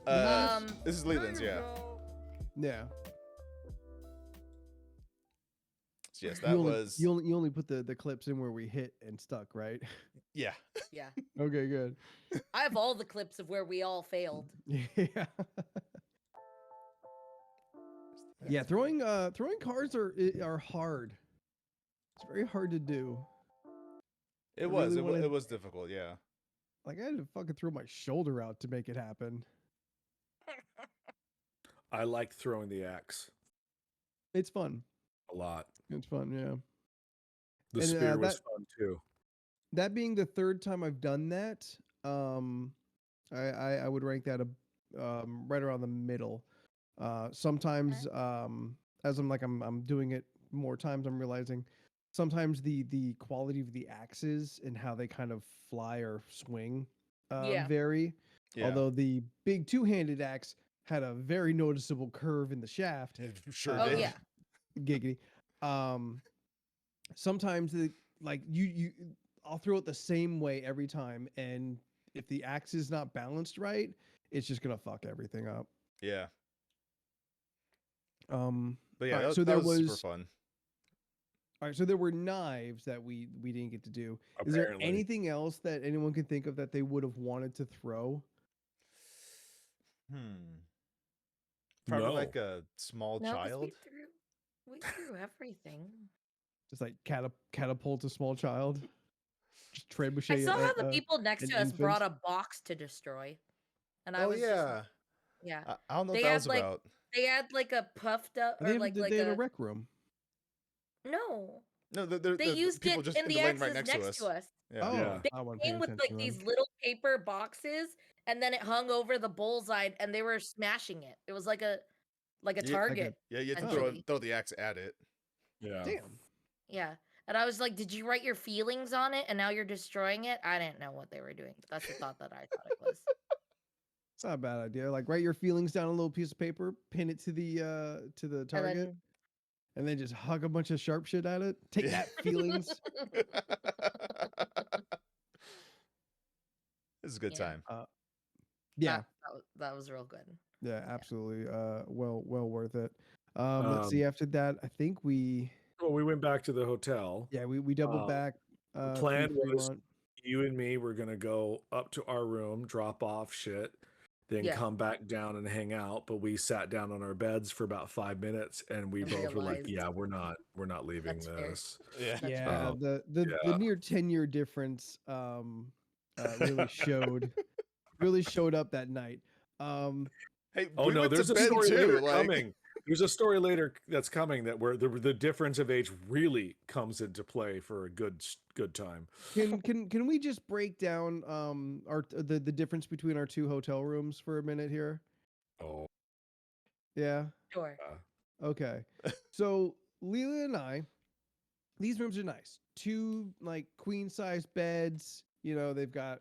This is Leland's, yeah. Yeah. So yes, You that only, was you only put the clips in where we hit and stuck, right? yeah. Yeah. Okay, good. I have all the clips of where we all failed. Yeah. Yeah, throwing cards are hard. It's very hard to do. It I was really it, wanted- it was difficult, yeah. Like I had to fucking throw my shoulder out to make it happen. I like throwing the axe It's fun. a lot. It's fun, yeah. The And, spear was that- fun too. That being the third time I've done that, I would rank that right around the middle. Sometimes as I'm doing it more times, I'm realizing sometimes the quality of the axes and how they kind of fly or swing Yeah. vary. Yeah. Although the big two-handed axe had a very noticeable curve in the shaft. It sure Oh did. yeah. Giggity. Sometimes I'll throw it the same way every time, and if the axe is not balanced right, it's just gonna fuck everything up. Yeah. But But yeah, alright, that, so that there was super was fun. all right. So there were knives that we didn't get to do. Is there Apparently. anything else that anyone can think of that they would have wanted to throw? Probably No. like a small No, 'cause child. we threw everything. Just like catapult a small child. Just trebuchet. I saw how the a- people next an to us infant? brought a box to destroy, and I Oh was just yeah. like, yeah. I don't know what They that had, was like- about. They had like a puffed up They or had, like they had a rec room. no. No, They used people it just in the lane axes next to us. Yeah. Oh, Yeah. I wasn't paying Came with attention like then. these little paper boxes, and then it hung over the bullseye, and they were smashing it. It was like a Yeah, target. Yeah, you have to essentially. throw the axe at it. Yeah. Damn. Yeah. And I was like, did you write your feelings on it and now you're destroying it? I didn't know what they were doing, but that's the thought that I thought it was. It's not a bad idea. Like write your feelings down on a little piece of paper, pin it to the target, and then just hug a bunch of sharp shit at it. Take that feelings. It's a good Yeah. time. Yeah, That was real good. yeah, absolutely. Well worth it. Let's see. Um, After that, I think we Well, we went back to the hotel. we doubled back. The plan through was Fremont. you and me were gonna go up to our room, drop off shit, then Yeah. come back down and hang out. But we sat down on our beds for about 5 minutes, and we And both were like, realized- "Yeah, we're not leaving That's fair. this." Yeah. That's Yeah, right. the Yeah. near 10-year difference really showed up that night. Hey, Oh we no, went to there's a bed story too, later like- coming. There's a story later that's coming that where the difference of age really comes into play for a good time. Can we just break down the difference between our two hotel rooms for a minute here? Oh, Yeah. Sure. Okay. So Leela and I, these rooms are nice. Two like queen size beds. You know, they've got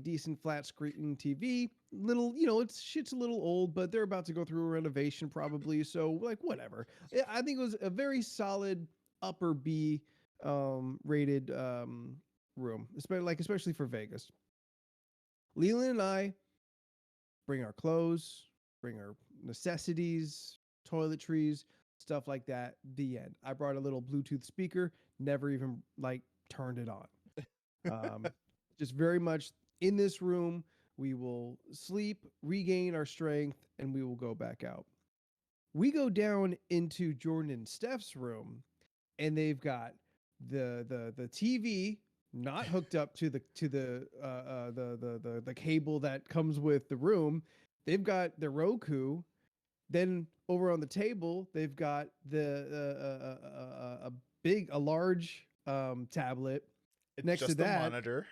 decent flat screen TV. Little, shit's a little old, but they're about to go through a renovation probably. So like whatever. I think it was a very solid upper B rated room, especially for Vegas. Leland and I bring our clothes, bring our necessities, toiletries, stuff like that. The end. I brought a little Bluetooth speaker, never even like turned it on. Just very much in this room. We will sleep, regain our strength, and we will go back out. We go down into Jordan and Steph's room, and they've got the TV not hooked up to the cable that comes with the room. They've got the Roku. Then over on the table, they've got a large tablet. It's Next to just that, a monitor.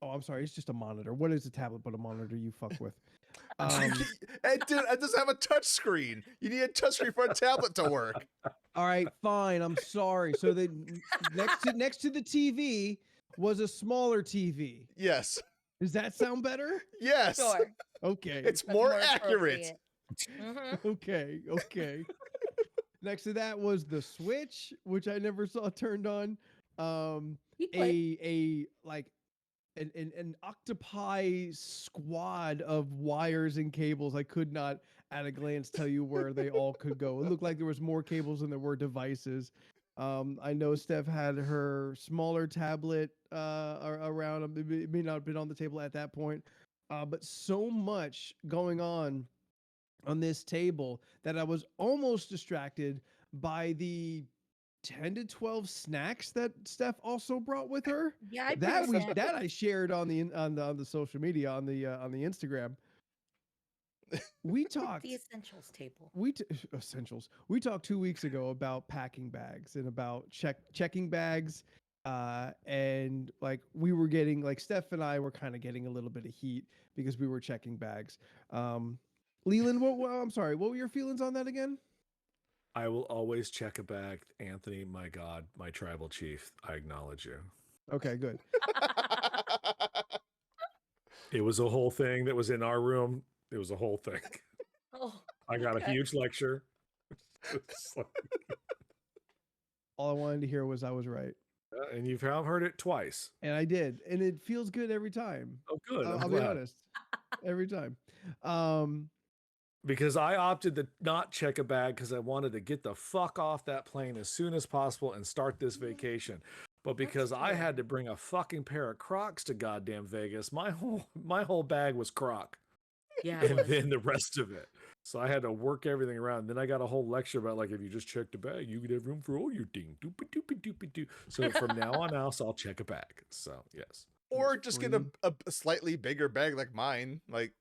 Oh, I'm sorry. It's just a monitor. What is a tablet but a monitor? You fuck with. It doesn't have a touch screen. You need a touch screen for a tablet to work. All right, fine. I'm sorry. So the next to the TV was a smaller TV. Yes. Does that sound better? Yes. Sure. Okay. It's That's more accurate. appropriate. Mhm. Okay. Next to that was the Switch, which I never saw turned on. He played. An octopi squad of wires and cables. I could not at a glance tell you where they all could go. It looked like there was more cables than there were devices. I know Steph had her smaller tablet around. It may not have been on the table at that point, but so much going on this table that I was almost distracted by the 10 to 12 snacks that Steph also brought with her. Yeah, I That bring snacks. that I shared on the social media on the Instagram. We talked The essentials table. essentials. We talked 2 weeks ago about packing bags and about checking bags. And like we were getting like Steph and I were kind of getting a little bit of heat because we were checking bags. Leland, I'm sorry, what were your feelings on that again? I will always check a bag. Anthony, my God, my tribal chief, I acknowledge you. Okay, good. It was a whole thing that was in our room. It was a whole thing. Oh, I got a okay. huge lecture. It's like, All I wanted to hear was I was right. and you've heard it twice. And I did. And it feels good every time. Oh, good. I'll be honest. Every time. Because I opted to not check a bag because I wanted to get the fuck off that plane as soon as possible and start this vacation. But because I had to bring a fucking pair of Crocs to goddamn Vegas, my whole bag was Croc. Yeah. And then the rest of it. So I had to work everything around. And then I got a whole lecture about like if you just checked a bag, you could have room for all your ding. Doopy doopy doopy doo. So from now on out, I'll check a bag. So yes. Or just get a slightly bigger bag like mine. Like,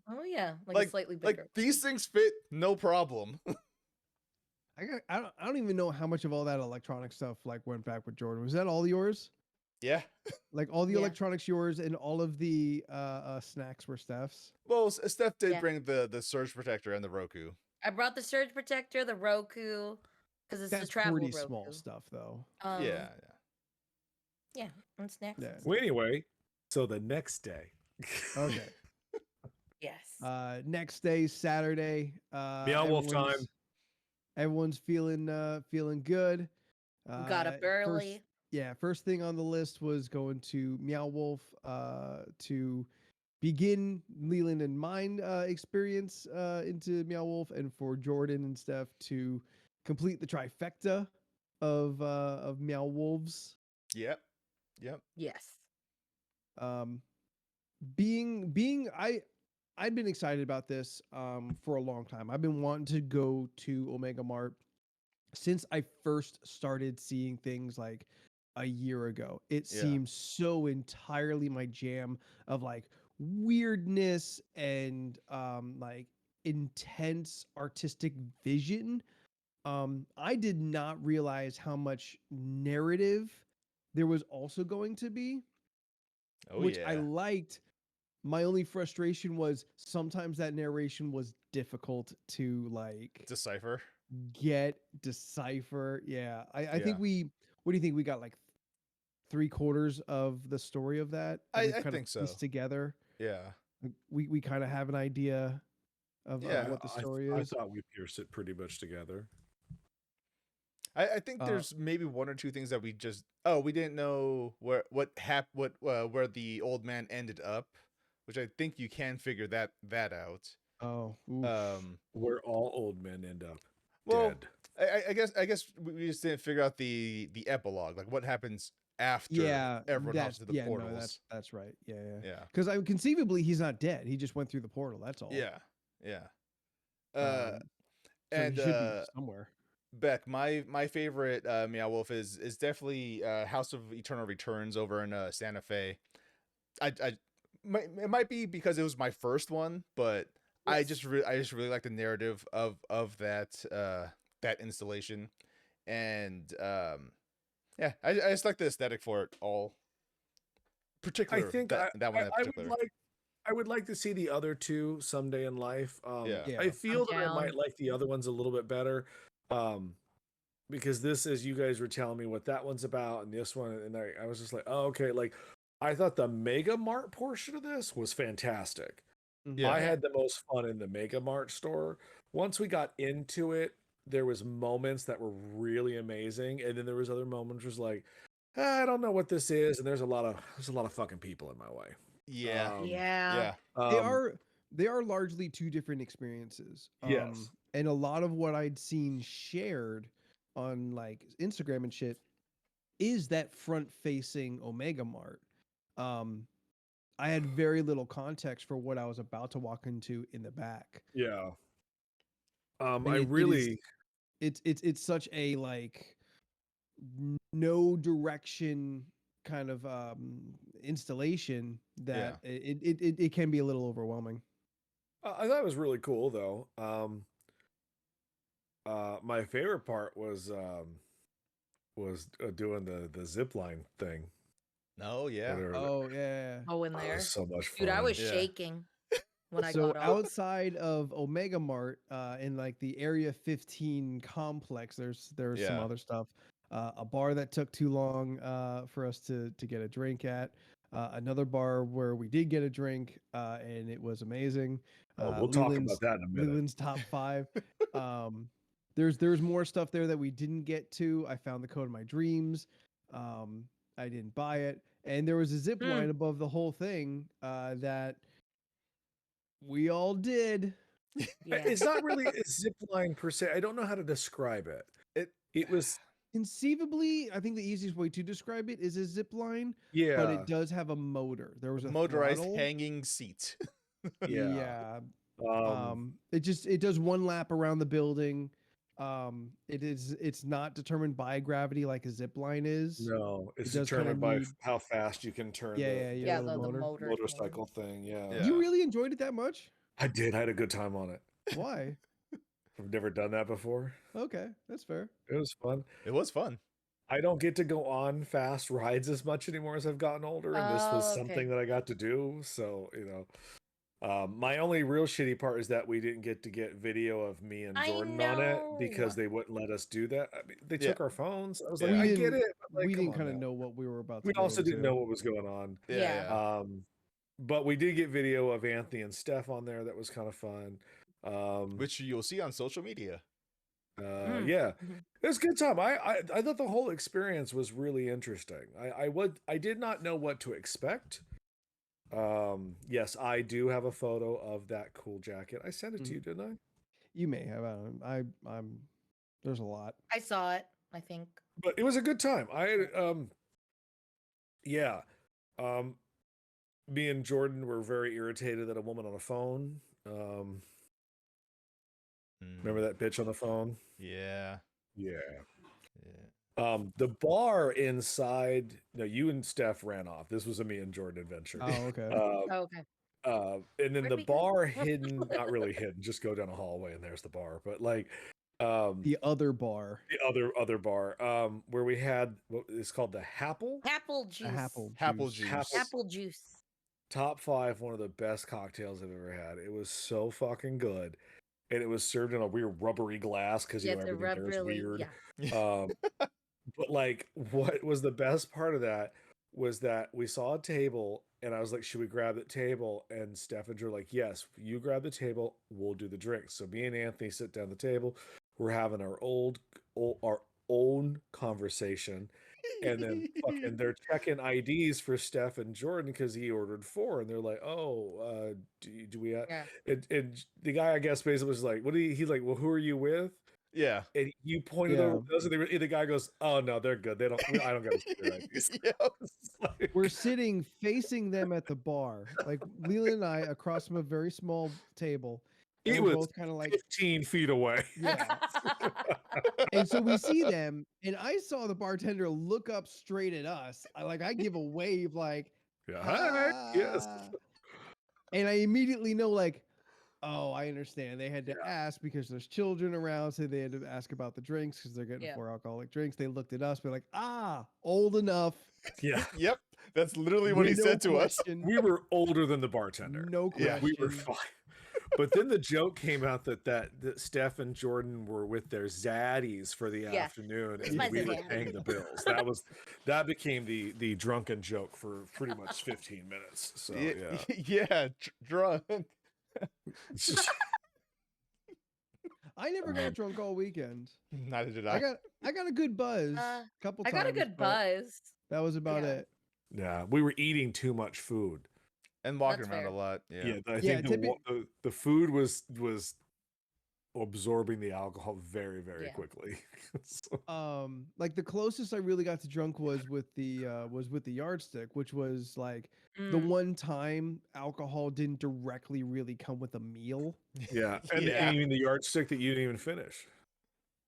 Oh yeah, like slightly bigger. Like these things fit no problem. I don't even know how much of all that electronic stuff like went back with Jordan. Was that all yours? Yeah. Like all the Yeah. electronics yours and all of the snacks were Steph's? Well, Steph did Yeah. bring the surge protector and the Roku. I brought the surge protector, the Roku, because it's That's the travel pretty Roku. small stuff though. Yeah. Yeah, and snacks. Yeah. and stuff. Well, anyway, so the next day. Okay. Yes. Next day, Saturday. Meow Wolf time. Everyone's feeling good. We got up early. First thing on the list was going to Meow Wolf to begin Leland and mine experience into Meow Wolf, and for Jordan and Steph to complete the trifecta of Meow Wolves. Yep. Yes. I'd been excited about this for a long time. I've been wanting to go to Omega Mart since I first started seeing things like a year ago. It seems so entirely my jam of like weirdness and like intense artistic vision. I did not realize how much narrative there was also going to be, which I liked. My only frustration was sometimes that narration was difficult to like decipher. Yeah. I think what do you think? We got like 3/4 of the story of that? I think so. Together. Yeah. We kind of have an idea of what the story I is. thought we pierced it pretty much together. I think there's maybe one or two things that we didn't know where the old man ended up, which I think you can figure that out. Oh, oof. Where all old men end up dead. dead. I guess we just didn't figure out the epilogue, like what happens after everyone hops to the portals. No, that's right. Yeah. Because conceivably he's not dead. He just went through the portal. That's all. Yeah. So and he should be somewhere. Beck, my favorite Meow Wolf is definitely House of Eternal Returns over in Santa Fe. It might be because it was my first one, but I just really like the narrative of that installation, and I just like the aesthetic for it all. Particularly, I think that one in particular. I would like to see the other two someday in life. Yeah. I feel that I down. might like the other ones a little bit better. Because this, as you guys were telling me what that one's about and this one, and I was just like, oh, okay. Like, I thought the Mega Mart portion of this was fantastic. Yeah. I had the most fun in the Mega Mart store. Once we got into it, there was moments that were really amazing, and then there was other moments where it was like, I don't know what this is, and there's a lot of fucking people in my way. Yeah. They are largely two different experiences. Yes. And a lot of what I'd seen shared on like Instagram and shit is that front facing Omega Mart. I had very little context for what I was about to walk into in the back. Yeah. And I it is really it's such a like no direction kind of installation that it can be a little overwhelming. I thought it was really cool though. My favorite part was doing the zip line thing. Oh yeah. Oh yeah. Oh, in That there. was so much fun. Dude, I was Yeah. shaking when I So got off. outside of Omega Mart, in like the Area 15 complex, there's some Yeah. other stuff. A bar that took too long for us to get a drink at. Another bar where we did get a drink, and it was amazing. We'll talk about that in a minute. Leland's top 5. There's more stuff there that we didn't get to. I found the code of my dreams. I didn't buy it, and there was a zip line above the whole thing that we all did. Yeah. It's not really a zip line per se. I don't know how to describe it. It was Conceivably, I think the easiest way to describe it is a zip line, yeah. but it does have a motor. There was a motorized throttle. hanging seat. Yeah. Yeah. It does one lap around the building. It's not determined by gravity like a zip line is. No, it's does kinda determined by need- how fast you can turn Yeah, Yeah, little the motor. motor motorcycle thing. Yeah. Yeah. You really enjoyed it that much? I did. I had a good time on it. Why? I've never done that before. Okay, that's fair. It was fun. It was fun. I don't get to go on fast rides as much anymore as I've gotten older, and this was Oh, okay. something that I got to do. So, my only real shitty part is that we didn't get to get video of me and I Jordan on it know. because they wouldn't let us do that. I mean, they Yeah. took our phones. I was Yeah. like, We I get didn't- it. But like, we come didn't on kind of now. know what we were about to We get also didn't into. know what was going on. Yeah. But we did get video of Anthony and Steph on there. That was kind of fun. Which you'll see on social media. Yeah, it was a good time. I thought the whole experience was really interesting. I did not know what to expect. Yes, I do have a photo of that cool jacket. I sent it to you, didn't I? You may have. I'm. There's a lot. I saw it, I think. But it was a good time. Me and Jordan were very irritated at a woman on a phone. Remember that bitch on the phone? Yeah. Yeah. Yeah. The bar inside. No, you and Steph ran off. This was a me and Jordan adventure. Oh, okay. Oh, okay. And then Where'd the we go? bar hidden, not really hidden, just go down a hallway and there's the bar. But like, The other bar. the other bar, where we had what is called the Happle. Apple juice. Apple juice. Apple juice. Top 5, one of the best cocktails I've ever had. It was so fucking good, and it was served in a weird rubbery glass because Yeah, you know the everything there is rubbery. weird. Yeah. But like, what was the best part of that was that we saw a table, and I was like, "Should we grab that table?" And Steph and Drew were like, "Yes, you grab the table, we'll do the drinks." So me and Anthony sit down at the table. We're having our own conversation, and then fucking they're checking IDs for Steph and Jordan because he ordered 4, and they're like, "Oh, do we?" Yeah. And the guy, I guess, basically was like, "What do you?" He's like, "Well, who are you with?" Yeah. And you pointed over those, and the guy goes, "Oh no, they're good. They don't. I don't got to see their IDs." Yep. We're sitting facing them at the bar, like Leland and I, across from a very small table. and It we're was both kind of like, 15 feet away. yeah. And so we see them, and I saw the bartender look up straight at us. I give a wave, like, Yeah. Hi. Yes. "Ah." And I immediately know, like, oh, I understand. They had to ask because there's children around, so they had to ask about the drinks because they're getting 4 alcoholic drinks. They looked at us, we're like, old enough. Yeah. Yep. That's literally what he No said to us. question. We were older than the bartender. No question. Yeah, We were fine. But then the joke came out that Steph and Jordan were with their zaddies for the afternoon, It's and my we were zaddy. paying the bills. That became the drunken joke for pretty much 15 minutes. So yeah. Yeah. Drunk. I never got drunk all weekend. Neither did I got a good buzz. Couple I times. got a good but buzz. That was about Yeah. it. Yeah, we were eating too much food. And walking That's around fair. a lot. Yeah. Yeah, I Yeah, think the food was absorbing the alcohol very, very Yeah. quickly. So- Like the closest I really got to drunk was with the yardstick, which was like the Mm. one time alcohol didn't directly really come with a meal. yeah, and Yeah. even the yardstick that you didn't even finish.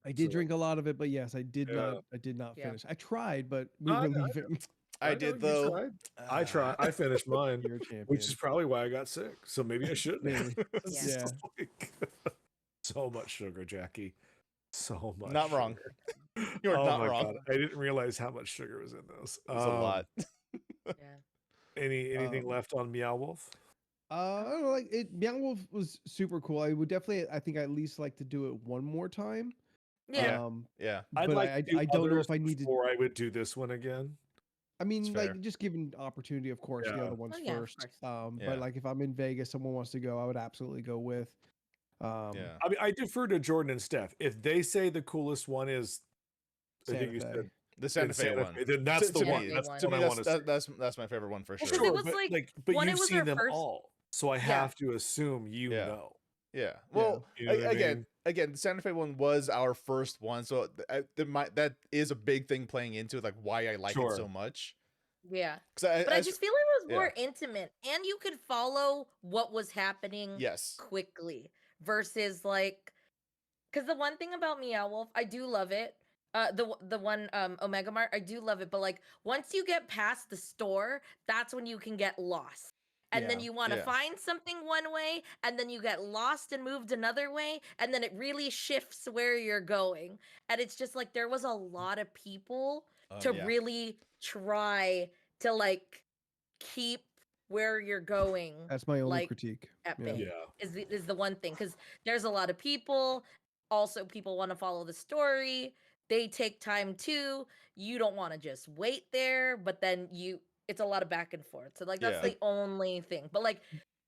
I did So, drink a lot of it, but yes, I did Yeah. not. I did not Yeah. finish. I tried, but we No, I were know, leaving. I know did you though. tried. I tried. I finished mine, You're a champion. which is probably why I got sick. So maybe I shouldn't. Maybe. It's Yeah. just like- so much sugar, Jackie. So much. Not wrong. sugar. You're Oh not my wrong. God. I didn't realize how much sugar was in those. It was a lot. Yeah. Anything left on Meow Wolf? I don't know, like it. Meow Wolf was super cool. I would definitely. I think I at least like to do it one more time. Yeah. Yeah. I'd But like I to do don't know others if I need to. before I would do this one again. I mean, fair. like just given opportunity, of course, the Yeah. other ones Oh, yeah, of first. course. Yeah. But like if I'm in Vegas, someone wants to go, I would absolutely go with. Yeah. I mean, I defer to Jordan and Steph. If they say the coolest one is, I think you Santa said Fe. The Santa Fe one. then that's To the me, one. Fe That's one. the To one me, I want to see. that's my favorite one for Well, sure. 'cause it was but when it you've was seen our them first- all, so I have to assume you Yeah. know. Yeah. Well, You know what I again, mean? again, the Santa Fe one was our first one, so that is a big thing playing into it, like why I like it Sure. so much. Yeah. Because But I just feel it was yeah. more intimate, and you could follow what was happening Yes. quickly versus like, because the one thing about Meow Wolf, I do love it. The one Omega Mart, I do love it, but like once you get past the store, that's when you can get lost. And then Yeah. you want to Yeah. find something one way, and then you get lost and moved another way, and then it really shifts where you're going. And it's just like there was a lot of people to Yeah. really try to like keep where you're going That's my only like, critique. at Yeah. bay Yeah. is the one thing, because there's a lot of people. Also, people want to follow the story. They take time too. You don't want to just wait there, but then it's a lot of back and forth. So like that's Yeah. the only thing. But like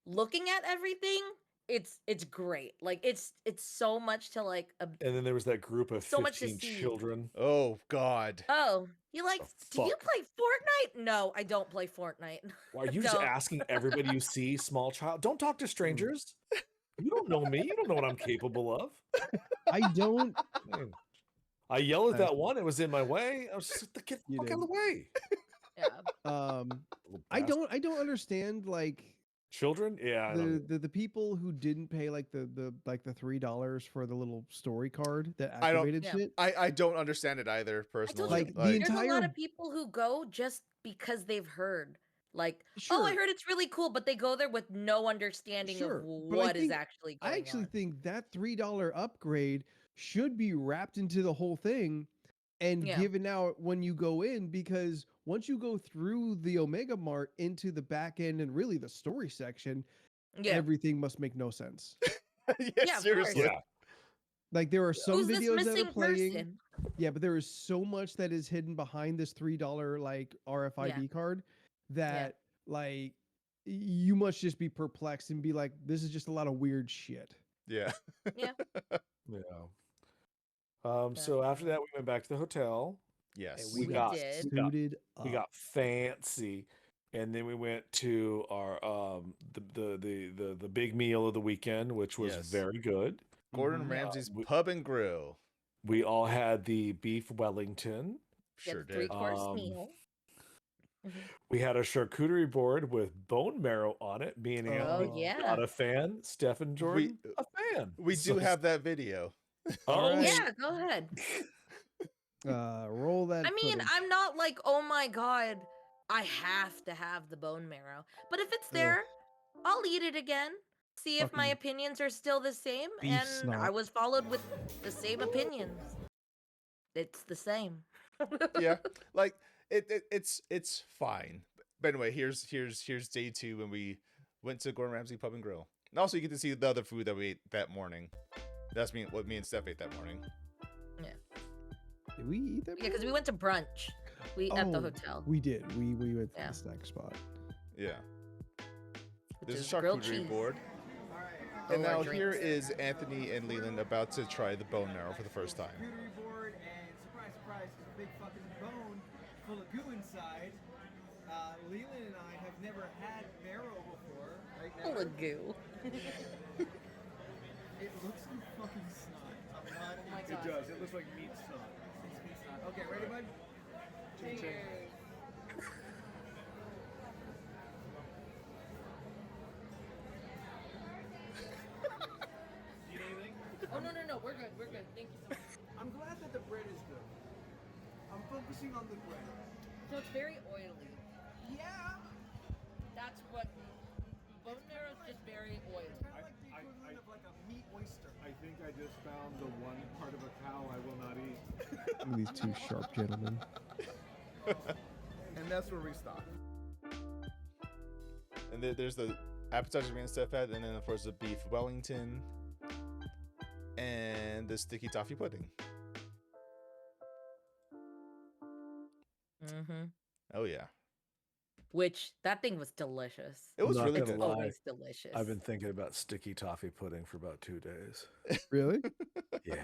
looking at everything, it's great. Like it's so much to like And then there was that group of So much to 15 see. children. Oh God. Oh, you like do you fuck? play Fortnite? No, I don't play Fortnite. Why are you just Don't. asking everybody you see, small child? Don't talk to strangers. You don't know me. You don't know what I'm capable of. I don't. Man. I yelled at that one. It was in my way. I was just like, get the You fuck out of did. the way. Yeah. Little I bastard. don't understand like Children? Yeah. I don't the people who didn't pay like the $3 for the little story card that I don't- activated Yeah. shit. I don't understand it either I personally. told you, Like, the there's a lot entire- of people who go just because they've heard. Like, oh, Sure. I heard it's really cool, but they go there with no understanding Sure, of but I what is think- actually going I actually on. think that $3 upgrade should be wrapped into the whole thing and Yeah. given out when you go in, because once you go through the Omega Mart into the back end and really the story section, Yeah. everything must make no sense. Yeah, Yeah, of seriously. Yeah. Like there are some Who's this videos that missing are playing. person? Yeah, but there is so much that is hidden behind this $3 like RFID card that like you must just be perplexed and be like, this is just a lot of weird shit. Yeah. Yeah. So after that, we went back to the hotel. Yes. We We got did. Suited we up. got fancy, and then we went to our the big meal of the weekend, which was Yes. very good. Gordon Mhm. Ramsay's we- Pub and Grill. We all had the beef Wellington. Sure Get a did. 3-course meal. We had a charcuterie board with bone marrow on it. Me and Oh, Anthony, yeah. not a fan. Steph and Jordan, a fan. We So- do have that video. Oh, Alright. Yeah, go ahead. Roll that. I mean, footage. I'm not like, oh my god, I have to have the bone marrow. But if it's there, I'll eat it again. See if my Fucking opinions are still the same. beef And I snot. was followed with the same opinions. It's the same. Yeah. Like it's fine. But anyway, here's day 2 when we went to Gordon Ramsay Pub and Grill. And also you get to see the other food that we ate that morning. That's what me and Steph ate that morning. Did we eat that? Yeah, because we went to brunch. We at the Oh, hotel. We did. We went to Yeah. the snack spot. Yeah. which There's is a grilled charcuterie cheese. board. Oh, And our now here drinks. is Anthony and Leland about to try the bone marrow for the first time. Charcuterie board, and surprise, surprise, there's a big fucking bone full of goo inside. Leland and I have never had marrow before. Right? Full Never. of goo. It looks fucking snot. I'm not. Oh my It God. does. It looks like meat snot. It's meat snot. Okay, ready, bud? Cheers. Need anything? Oh no, we're good. We're good. Thank you so much. I'm glad that the bread is good. I'm focusing on the bread. So it's very oily. Yeah. That's what bone marrow is, just very oily. It's kind of like the equivalent of like a meat oyster. I think I just found the one part of a cow I will not eat. Look at these two sharp gentlemen. And that's where we stop. And there's the appetizer and stuff at, and then of course the beef Wellington and the sticky toffee pudding. Mm-hmm. Oh yeah, Which that thing was delicious. it was Not really gonna good. lie. Always delicious. I've been thinking about sticky toffee pudding for about 2 days. Really? Yeah,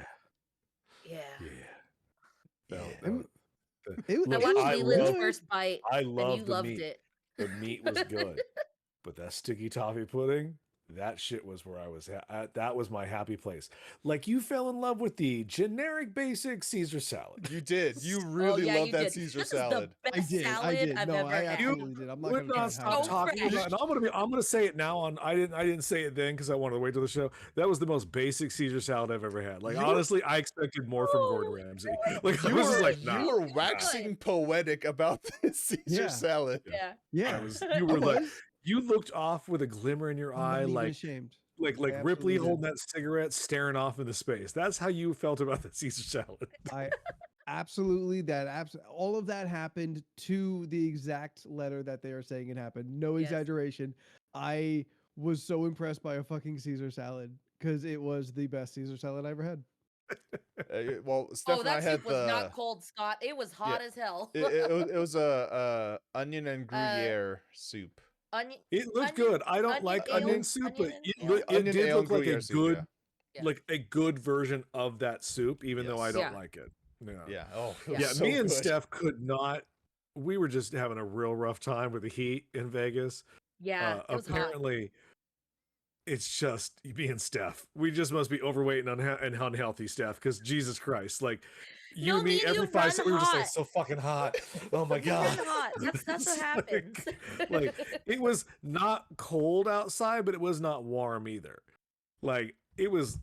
Yeah. yeah. Yeah. No, I mean, the- It, I Look, watched I Leland's love- first bite, I and love you the loved meat. it. The meat was good, but that sticky toffee pudding, that shit was where I was. That was my happy place. Like you fell in love with the generic, basic Caesar salad. You did. You Oh, really yeah, loved you that did. Caesar This salad. is the best I salad did. I've No, ever I had. absolutely did. I'm not Let's gonna try not to stop hide So talking fresh. about. And I'm gonna say it now. I didn't say it then because I wanted to wait till the show. That was the most basic Caesar salad I've ever had. Like You were- honestly, I expected more from Gordon Ramsay. Like I You was were just like, nah. you were waxing poetic about this Caesar Yeah. salad. Yeah. Yeah. I was. You were like, was. you looked off with a glimmer in your I'm eye, not even like ashamed. like I Ripley absolutely did. holding that cigarette, staring off into space. That's how you felt about the Caesar salad. I absolutely all of that happened to the exact letter that they are saying it happened. No Yes. exaggeration. I was so impressed by a fucking Caesar salad because it was the best Caesar salad I ever had. Well, Steph Oh, and I that had soup was the. not cold, Scott. It was hot as hell. It was a onion and Gruyere soup. Onion. It looked Onion- good. I don't onion like ale- onion soup, but onion it, and- it Onion did ale look like a Gruyere soup, good, yeah. like a good version of that soup, even though I Yes. don't Yeah. like it. Yeah. Yeah. Oh, it Yeah. was Yeah, so me and good. Steph could not. We were just having a real rough time with the heat in Vegas. Yeah, it was hot. Apparently, it's just me and Steph. We just must be overweight and, and unhealthy, Steph. Because Jesus Christ, like you No, and me me and every you 5 run seconds, we were just like hot. so fucking hot. Oh my We god, run hot. That's what It's happens. like it was not cold outside, but it was not warm either. Like it was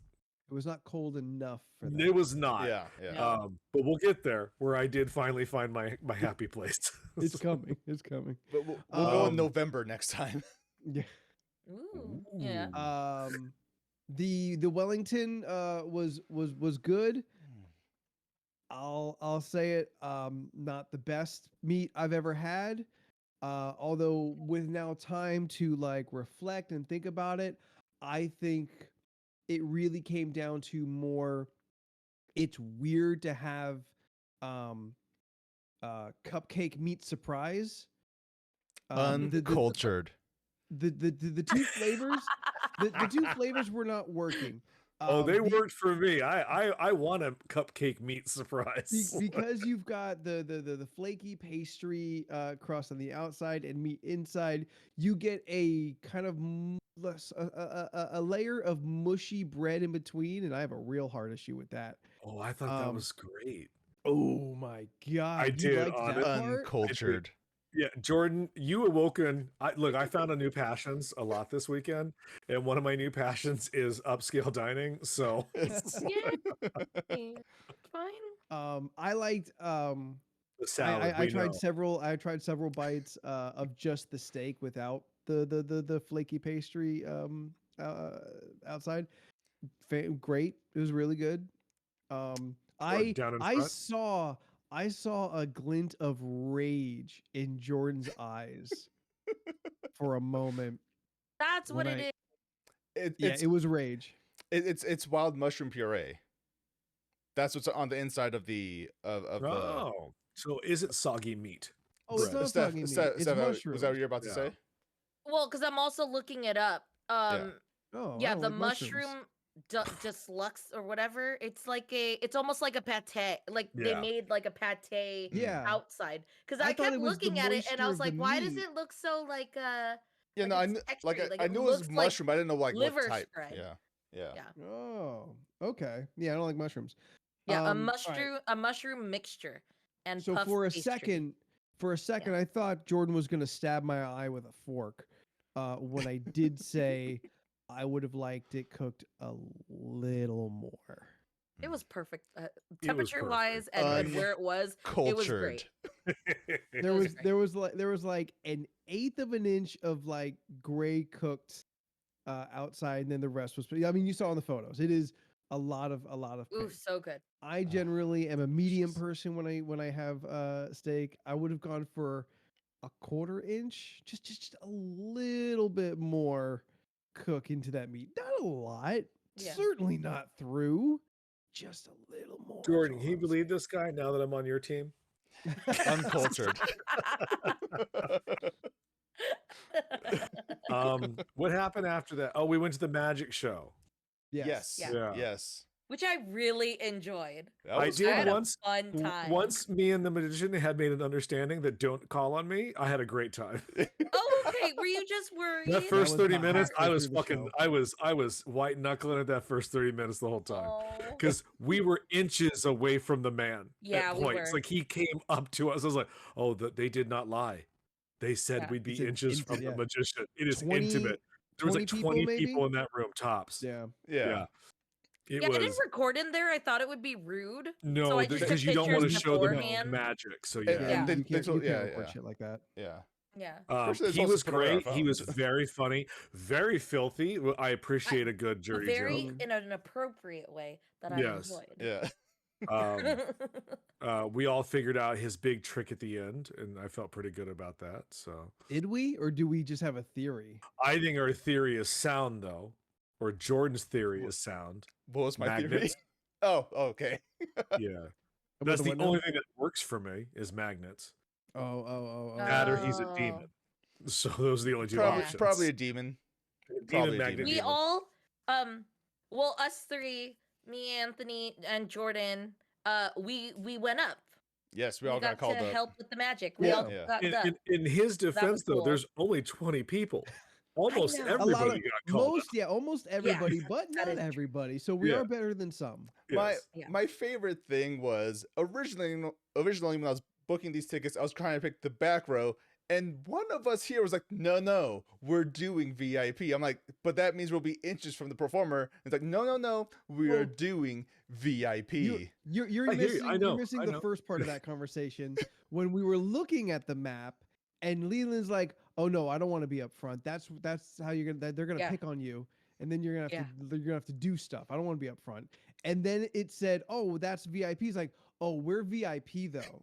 not cold enough for that. It was not. Yeah, yeah. No. But we'll get there where I did finally find my happy place. It's coming. It's coming. But we'll go in Um, November next time. Yeah. Ooh, yeah. The Wellington was good. I'll say it. Not the best meat I've ever had. Although with now time to like reflect and think about it, I think it really came down to more. It's weird to have cupcake meat surprise. Uncultured. The two flavors, the two flavors were not working. Oh, they The- worked for me. I want a cupcake meat surprise. because you've got the flaky pastry crust on the outside and meat inside. You get a kind of a layer of mushy bread in between, and I have a real hard issue with that. Oh, I thought that was great. Oh my god! I you did, liked honest- that part? Uncultured. Yeah, Jordan, you awoken. Look, I found a new passions a lot this weekend, and one of my new passions is upscale dining. So Yeah. Fine. I liked the salad. I tried several. I tried several bites of just the steak without the flaky pastry outside. Great. It was really good. Down in front? I saw a glint of rage in Jordan's eyes for a moment. That's what When it is. Yeah, it was rage. It's wild mushroom puree. That's what's on the inside of the Oh, so is it soggy meat? Oh, it's Bread. not Steph, soggy meat. Steph, It's Steph, mushroom. was that what you're about to Yeah. say? Well, because I'm also looking it up. Oh, I Yeah, don't the like mushrooms. mushroom just lux or whatever. It's almost like a pate. Like they Yeah. made like a pate Yeah. outside. Because I I thought kept it was the looking at it and I moisture was of the like, why does meat. it look so like Yeah, like no, I it's knew, textured, I it knew it was looks like mushroom. I didn't know like what liver type. spread. Yeah, Yeah. Yeah. Oh, okay. Yeah, I don't like mushrooms. Yeah, all right. a mushroom mixture and So puff for a pastry. second, I thought Jordan was gonna stab my eye with a fork. When I did say I would have liked it cooked a little more. It was perfect. It was Temperature wise perfect. and where it was Cultured. great. There was was great. there was like an eighth of an inch of like gray cooked outside, and then the rest was. I mean, you saw in the photos. It is a lot of Ooh, pink. so good. I generally am a medium person when I have steak. I would have gone for a quarter inch, just a little bit more cook into that meat. Not a lot, Yeah. certainly not through, just a little more. is Jordan, all can you I'm believe this guy now that I'm on your team? Uncultured. What happened after that? Oh, we went to the magic show. saying. Yes. Yeah. Yes. Which I really enjoyed. That I was did I had fun. once. a fun time. Once me and the magician had made an understanding that don't call on me. I had a great time. Oh, okay. Were you just worried? That first was 30 not minutes, I halfway was through the fucking, show. I was white knuckling at that first 30 minutes the whole time. Oh. Because we were inches away from the man Yeah, at we points. were. Like he came up to us. I was like, oh, they did not lie. They said Yeah. we'd be It's an inches from yeah. the magician. It is 20 intimate. There was like 20 20 people, people maybe? in that room, tops. Yeah. Yeah. It Yeah, I didn't was record in there. I thought it would be rude. So no, I just took because you don't want to pictures show the beforehand. magic. So And- yeah. Yeah, and you they can't, told- you can't yeah, record yeah. shit like that. Yeah. Yeah. Especially it's He also was put on our great. He was phones. very funny, very filthy. I appreciate a good dirty Very joke. in an appropriate way that I Yes. enjoyed. Yeah. We all figured out his big trick at the end, and I felt pretty good about that. So Did we, or do we just have a theory? I think our theory is sound, though, or Jordan's theory is sound. What was my theory? Magnets. Oh, okay. Yeah, About that's the what now? only thing that works for me is magnets. Oh. That or he's a Oh. demon. So those are the only two Probably, options. probably a demon. demon probably a magnet. demon. We demon. all well, us three, me, Anthony, and Jordan, we went up. Yes, we all got got called to up. help with the magic. We Yeah. all Yeah. got In, up. in his defense, though, cool. there's only 20 people. Almost know. everybody a lot of got called. almost everybody, but that not is true. everybody. So we Yeah. are better than some. Yes. My favorite thing was originally when I was booking these tickets, I was trying to pick the back row, and one of us here was like, "No, we're doing VIP." I'm like, "But that means we'll be inches from the performer." It's like, "No, we are Well, doing VIP." You're I hear you. missing, I know, you're missing I the know. first part of that conversation when we were looking at the map, and Leland's like, "Oh no, I don't want to be up front. That's how you're gonna. They're gonna Yeah. pick on you, and then you're gonna have Yeah. to you're gonna have to do stuff. I don't want to be up front." And then it said, "Oh, that's VIP." It's like, "Oh, we're VIP though."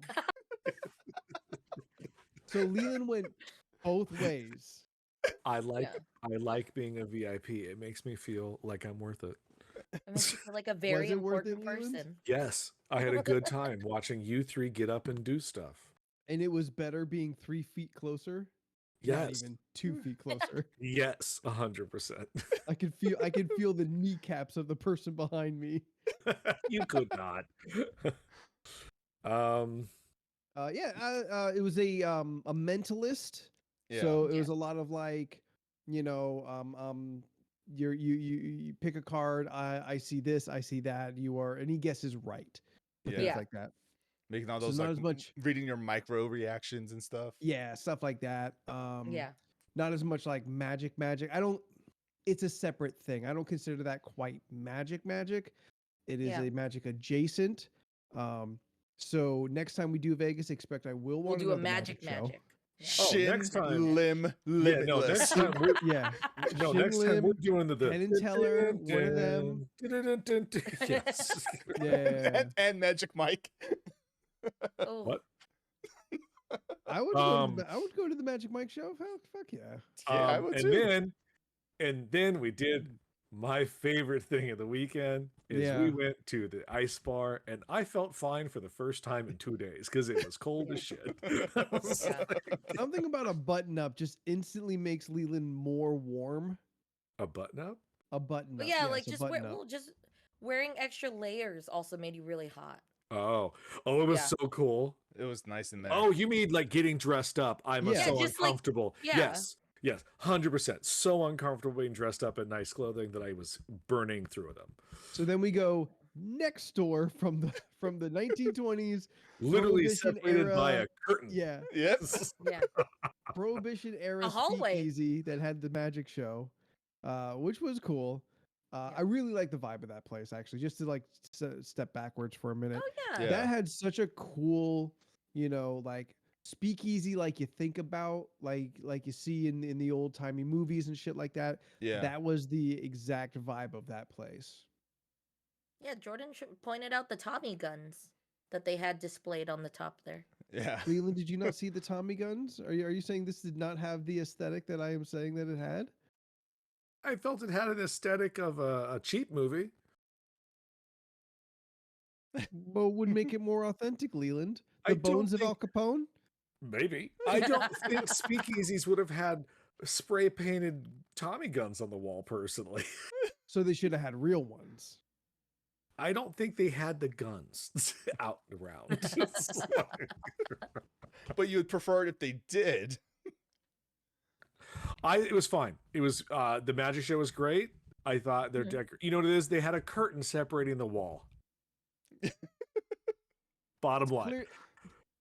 So Leland went both ways. I like being a VIP. It makes me feel like I'm worth it. It makes you feel like a very it worth important it, Leland? person. Yes, I had a good time watching you three get up and do stuff. And it was better being 3 feet closer. Not Yes, even 2 feet closer. yes, 100%. I could feel the kneecaps of the person behind me. You could not. It was a mentalist. Yeah. So it was a lot of like, you pick a card. I see this, I see that. You are, and he guesses right. Yeah. Things Yeah. like that. Making all So those not like as much- reading your micro reactions and stuff. Yeah, stuff like that. Yeah. Not as much like magic. It's a separate thing. I don't consider that quite magic. It is Yeah. a magic adjacent. So next time we do Vegas, expect I will We'll want do a another magic. show. Yeah. Oh, Shin, next time- limb, Yeah, limitless. no, next time we're Yeah. no, Shin next time we're Lim, doing the Penn and Teller, one of them. Yes. Yeah. and Magic Mike. Oh. What? I would go to the Magic Mike show. Fuck yeah. Yeah, I would and too. then we did my favorite thing of the weekend is Yeah. we went to the ice bar, and I felt fine for the first time in 2 days because it was cold as shit. I was Yeah. like, Something about a button up just instantly makes Leland more warm. a button up? A button But up. yeah, yes, like a just button up. just wearing extra layers also made you really hot. Oh, it was Yeah. so cool. It was nice in there. Oh, you mean like getting dressed up? I'm Yeah. so Yeah, just like- uncomfortable. yeah. Yes. Yes, 100%. So uncomfortable being dressed up in nice clothing that I was burning through them. So then we go next door from the 1920s, Literally Prohibition separated by era. a curtain. Yeah, Yep. Yeah. Prohibition era A hallway. speakeasy that had the magic show, which was cool. I really like the vibe of that place, actually. Just to like step backwards for a minute, Oh yeah. Yeah. that had such a cool, like speakeasy, like you think about, like you see in the old timey movies and shit like that. Yeah. That was the exact vibe of that place. Yeah, Jordan pointed out the Tommy guns that they had displayed on the top there. Yeah. Leland, did you not see the Tommy guns? Are you saying this did not have the aesthetic that I am saying that it had? I felt it had an aesthetic of a cheap movie. Well, would make it more authentic, Leland. The I don't bones of think- Al Capone? Maybe. I don't think speakeasies would have had spray painted Tommy guns on the wall, personally. So they should have had real ones. I don't think they had the guns out and around. But you would prefer it if they did. It was fine. It was the magic show was great. I thought their you know what it is? They had a curtain separating the wall. Bottom line. Clear,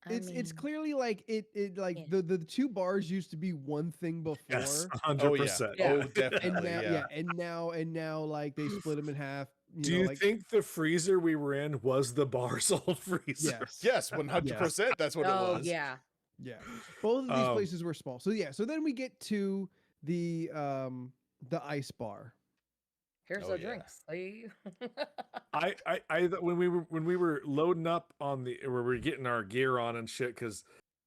it's mean, clearly like it like Yeah. the two bars used to be one thing before. Yes, Oh 100%. yeah. Oh And definitely. now, and now like they split them in half. Do you think the freezer we were in was the Barsoul freezer? Yes. Yes, 100%. That's what it oh was. yeah. Yeah. Both of these Um, places were small. So yeah. So then we get to the ice bar. Here's Oh, the yeah. drinks. Ay. When we were loading up on where we were getting our gear on and shit, because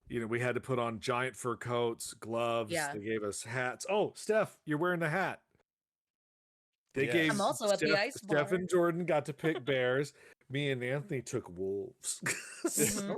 we had to put on giant fur coats, gloves. Yeah. They gave us hats. Oh, Steph, you're wearing a hat. They Yes. gave I'm also at the ice Steph bar. and Jordan got to pick bears. Me and Anthony took wolves. Mhm.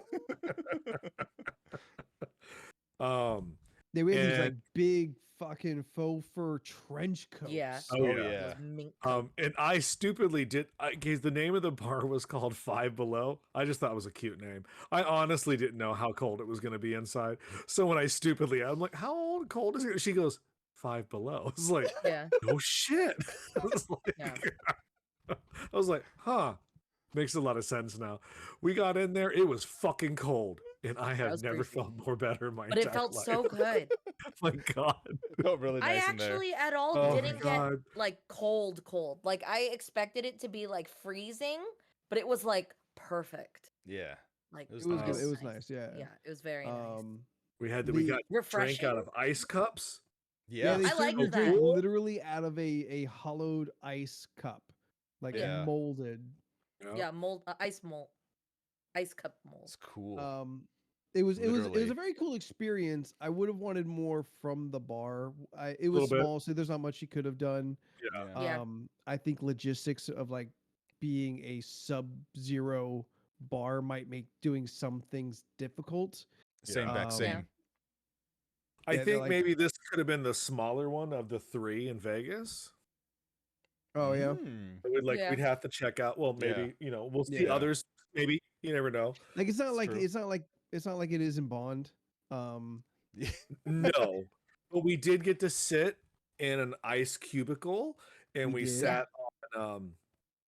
They wear these like And- big fucking faux fur trench coats. Yeah. Oh, Oh, yeah. yeah. Those mink And I stupidly did, because the name of the bar was called Five Below. I just thought it was a cute name. I honestly didn't know how cold it was going to be inside. So when I'm like, how cold is it? She goes, 5 below. It's like, Yeah. oh shit. I was like, Yeah. I was like, huh. Makes a lot of sense now. We got in there, it was fucking cold. And I have was never pretty felt more better in my But entire it felt life. so good. My God. It felt really I nice in there. actually at all Oh my didn't get God. like cold. Like I expected it to be like freezing, but it was like perfect. Yeah. Like It was It was nice. good. It was nice. Yeah. Yeah, it was very nice. We got drink Refreshing. out of ice cups. Yeah, Yeah. they I like serve you drink that. literally out of a hollowed ice cup, like Yeah. molded. Yeah, ice cup mold. It's cool. It was a Literally. very cool experience. I would have wanted more from the bar. It Little was bit. small, so there's not much you could have done. Yeah. Yeah. I think logistics of like being a sub-zero bar might make doing some things difficult. Same back, Um, same. Yeah. I Yeah, they're think like- maybe this could have been the smaller one of the 3 in Vegas. Oh yeah. Mm. Yeah. We'd have to check out. Well, maybe we'll see Yeah. others. Maybe you never know. Like it's not It's like true. it's not like it is in Bond. No, but we did get to sit in an ice cubicle, and We we did. sat on.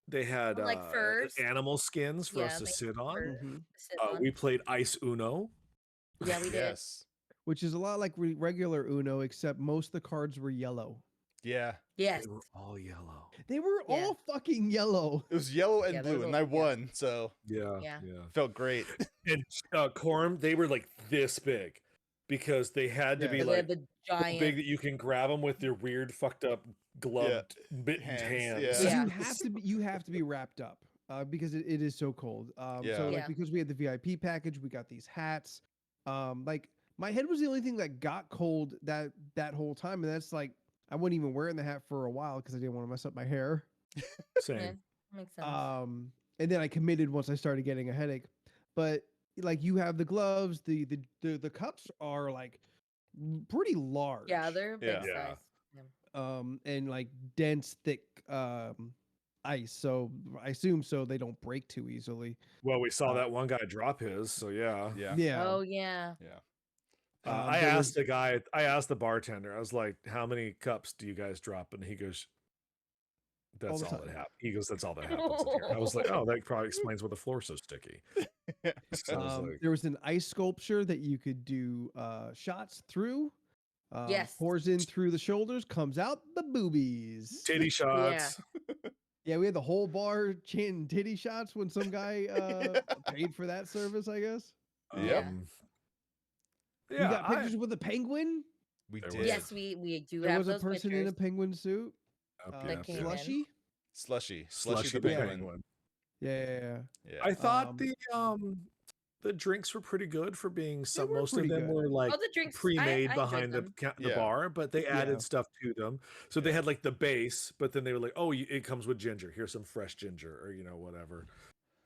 They had Like furs. animal skins for us Yeah, to they sit on. fur Mhm. to sit on. We played Ice Uno. Yeah, we did. Yes. Which is a lot like regular Uno, except most of the cards were yellow. Yeah. Yes. They were all yellow. They were Yeah. all fucking yellow. It was yellow and Yeah, blue, those and are- I yeah. won, so Yeah, Yeah. felt great. And Corm, they were like this big because they had to Yeah. be They like had the so giant. big that you can grab them with your weird fucked up gloved mittened Hands, hands. So Yeah. you have to be wrapped up because it is so cold. Yeah. So like Yeah. because we had the VIP package, we got these hats. Like my head was the only thing that got cold that whole time, and that's like I wasn't even wearing the hat for a while because I didn't want to mess up my hair. Same. Yeah, makes sense. And then I committed once I started getting a headache. But like you have the gloves, the cups are like pretty large. Yeah, they're big Yeah. Yeah. size. Yeah. And like dense, thick ice. So I assume so they don't break too easily. Well, we saw that one guy drop his, so yeah. Yeah. Yeah. Oh yeah. I there asked the bartender, I was like, how many cups do you guys drop? And he goes, that's the all time. that happens. He goes, that's all that happens in here. I was like, oh, that probably explains why the floor's so sticky. So I was like, There was an ice sculpture that you could do shots through. Yes. Pours in through the shoulders, comes out the boobies. titty shots. Yeah, we had the whole bar chanting titty shots when some guy paid for that service, I guess. Yeah. We got pictures with a penguin. We There did. was- Yes, we do There have was a those person pictures. in a penguin suit. That came in. Slushy. Slushy the penguin. Yeah. Yeah. I thought Um, the drinks were pretty good for being some. were Most of pretty them good. were like the drinks, pre-made I behind enjoyed them. the Yeah. bar, but they added Yeah. stuff to them. So they had like the base, but then they were like, "Oh, it comes with ginger. Here's some fresh ginger, or whatever."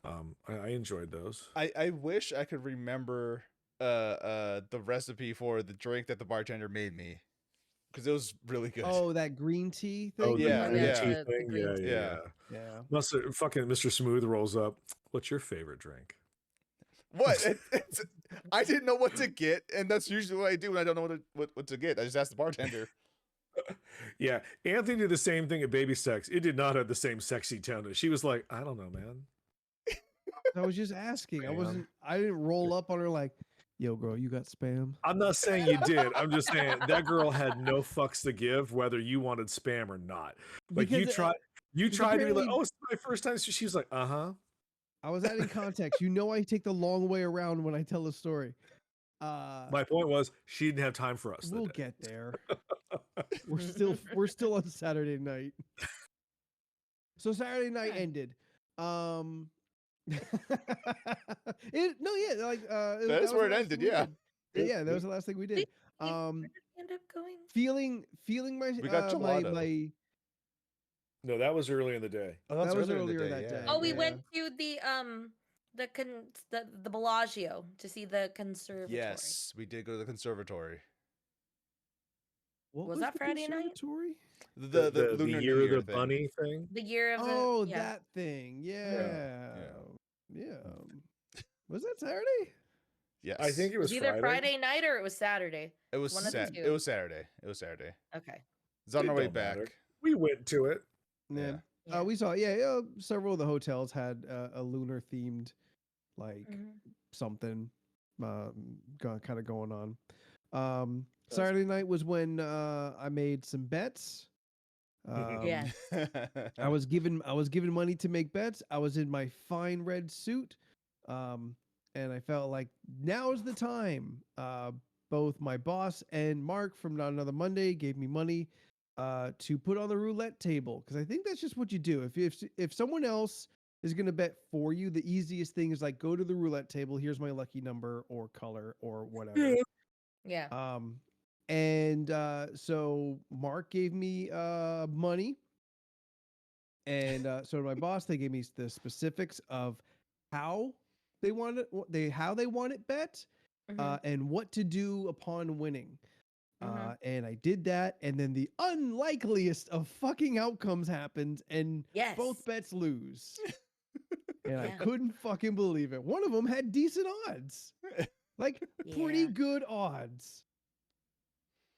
I enjoyed those. I wish I could remember the recipe for the drink that the bartender made me, because it was really good. Oh, that green tea thing. Oh, the Yeah, green yeah. tea The thing. green tea. Yeah. Yeah. Fucking Mr. Smooth rolls up. What's your favorite drink? What? I didn't know what to get, and that's usually what I do when I don't know what to get. I just ask the bartender. Yeah, Anthony did the same thing at Baby Sex. It did not have the same sexy tone. She was like, I don't know, man. I was just asking. Spam. I didn't roll up on her like, yo, girl, you got spam? I'm not saying you did. I'm just saying that girl had no fucks to give whether you wanted spam or not. Like Because, you tried to be like, apparently- oh, it's my first time. So she's like, uh-huh. I was adding context. You know, I take the long way around when I tell a story. My point was she didn't have time for us. that We'll day. get there. We're still on Saturday night. So Saturday night ended. That's where it ended, yeah. Yeah, that was the last thing we did. Where did we end up going? Feeling my We got gelato. my No, that was early in the day. Oh, That was in the earlier that day. Oh, we Yeah. went to the Bellagio to see the conservatory. Yes, we did go to the conservatory. what Was that the Friday night? conservatory? The Lunar year New of the Year thing. bunny thing. The year of the Oh, yeah. that thing. Yeah. Was that Saturday? Yes, I think it It was was either Friday night or it was Saturday. it was one of the Sat- two. It was Saturday. It was Saturday. Okay. It's on It our way don't back. matter. We went to it. Yeah. Yeah. We saw. Several of the hotels had a lunar themed, like Mhm. something, kind of going on. Saturday night was when I made some bets. Yeah. I was given money to make bets. I was in my fine red suit, and I felt like now is the time. Both my boss and Mark from Not Another Monday gave me money to put on the roulette table, because I think that's just what you do. If someone else is gonna bet for you, the easiest thing is like, go to the roulette table. Here's my lucky number or color or whatever. Yeah. And so Mark gave me money, and so did my boss. They gave me the specifics of how they want it bet, Mhm. and what to do upon winning. Mhm. And I did that, and then the unlikeliest of fucking outcomes happened, and Yes. both bets lose. And I Yeah. couldn't fucking believe it. One of them had decent odds, like pretty Yeah. good odds.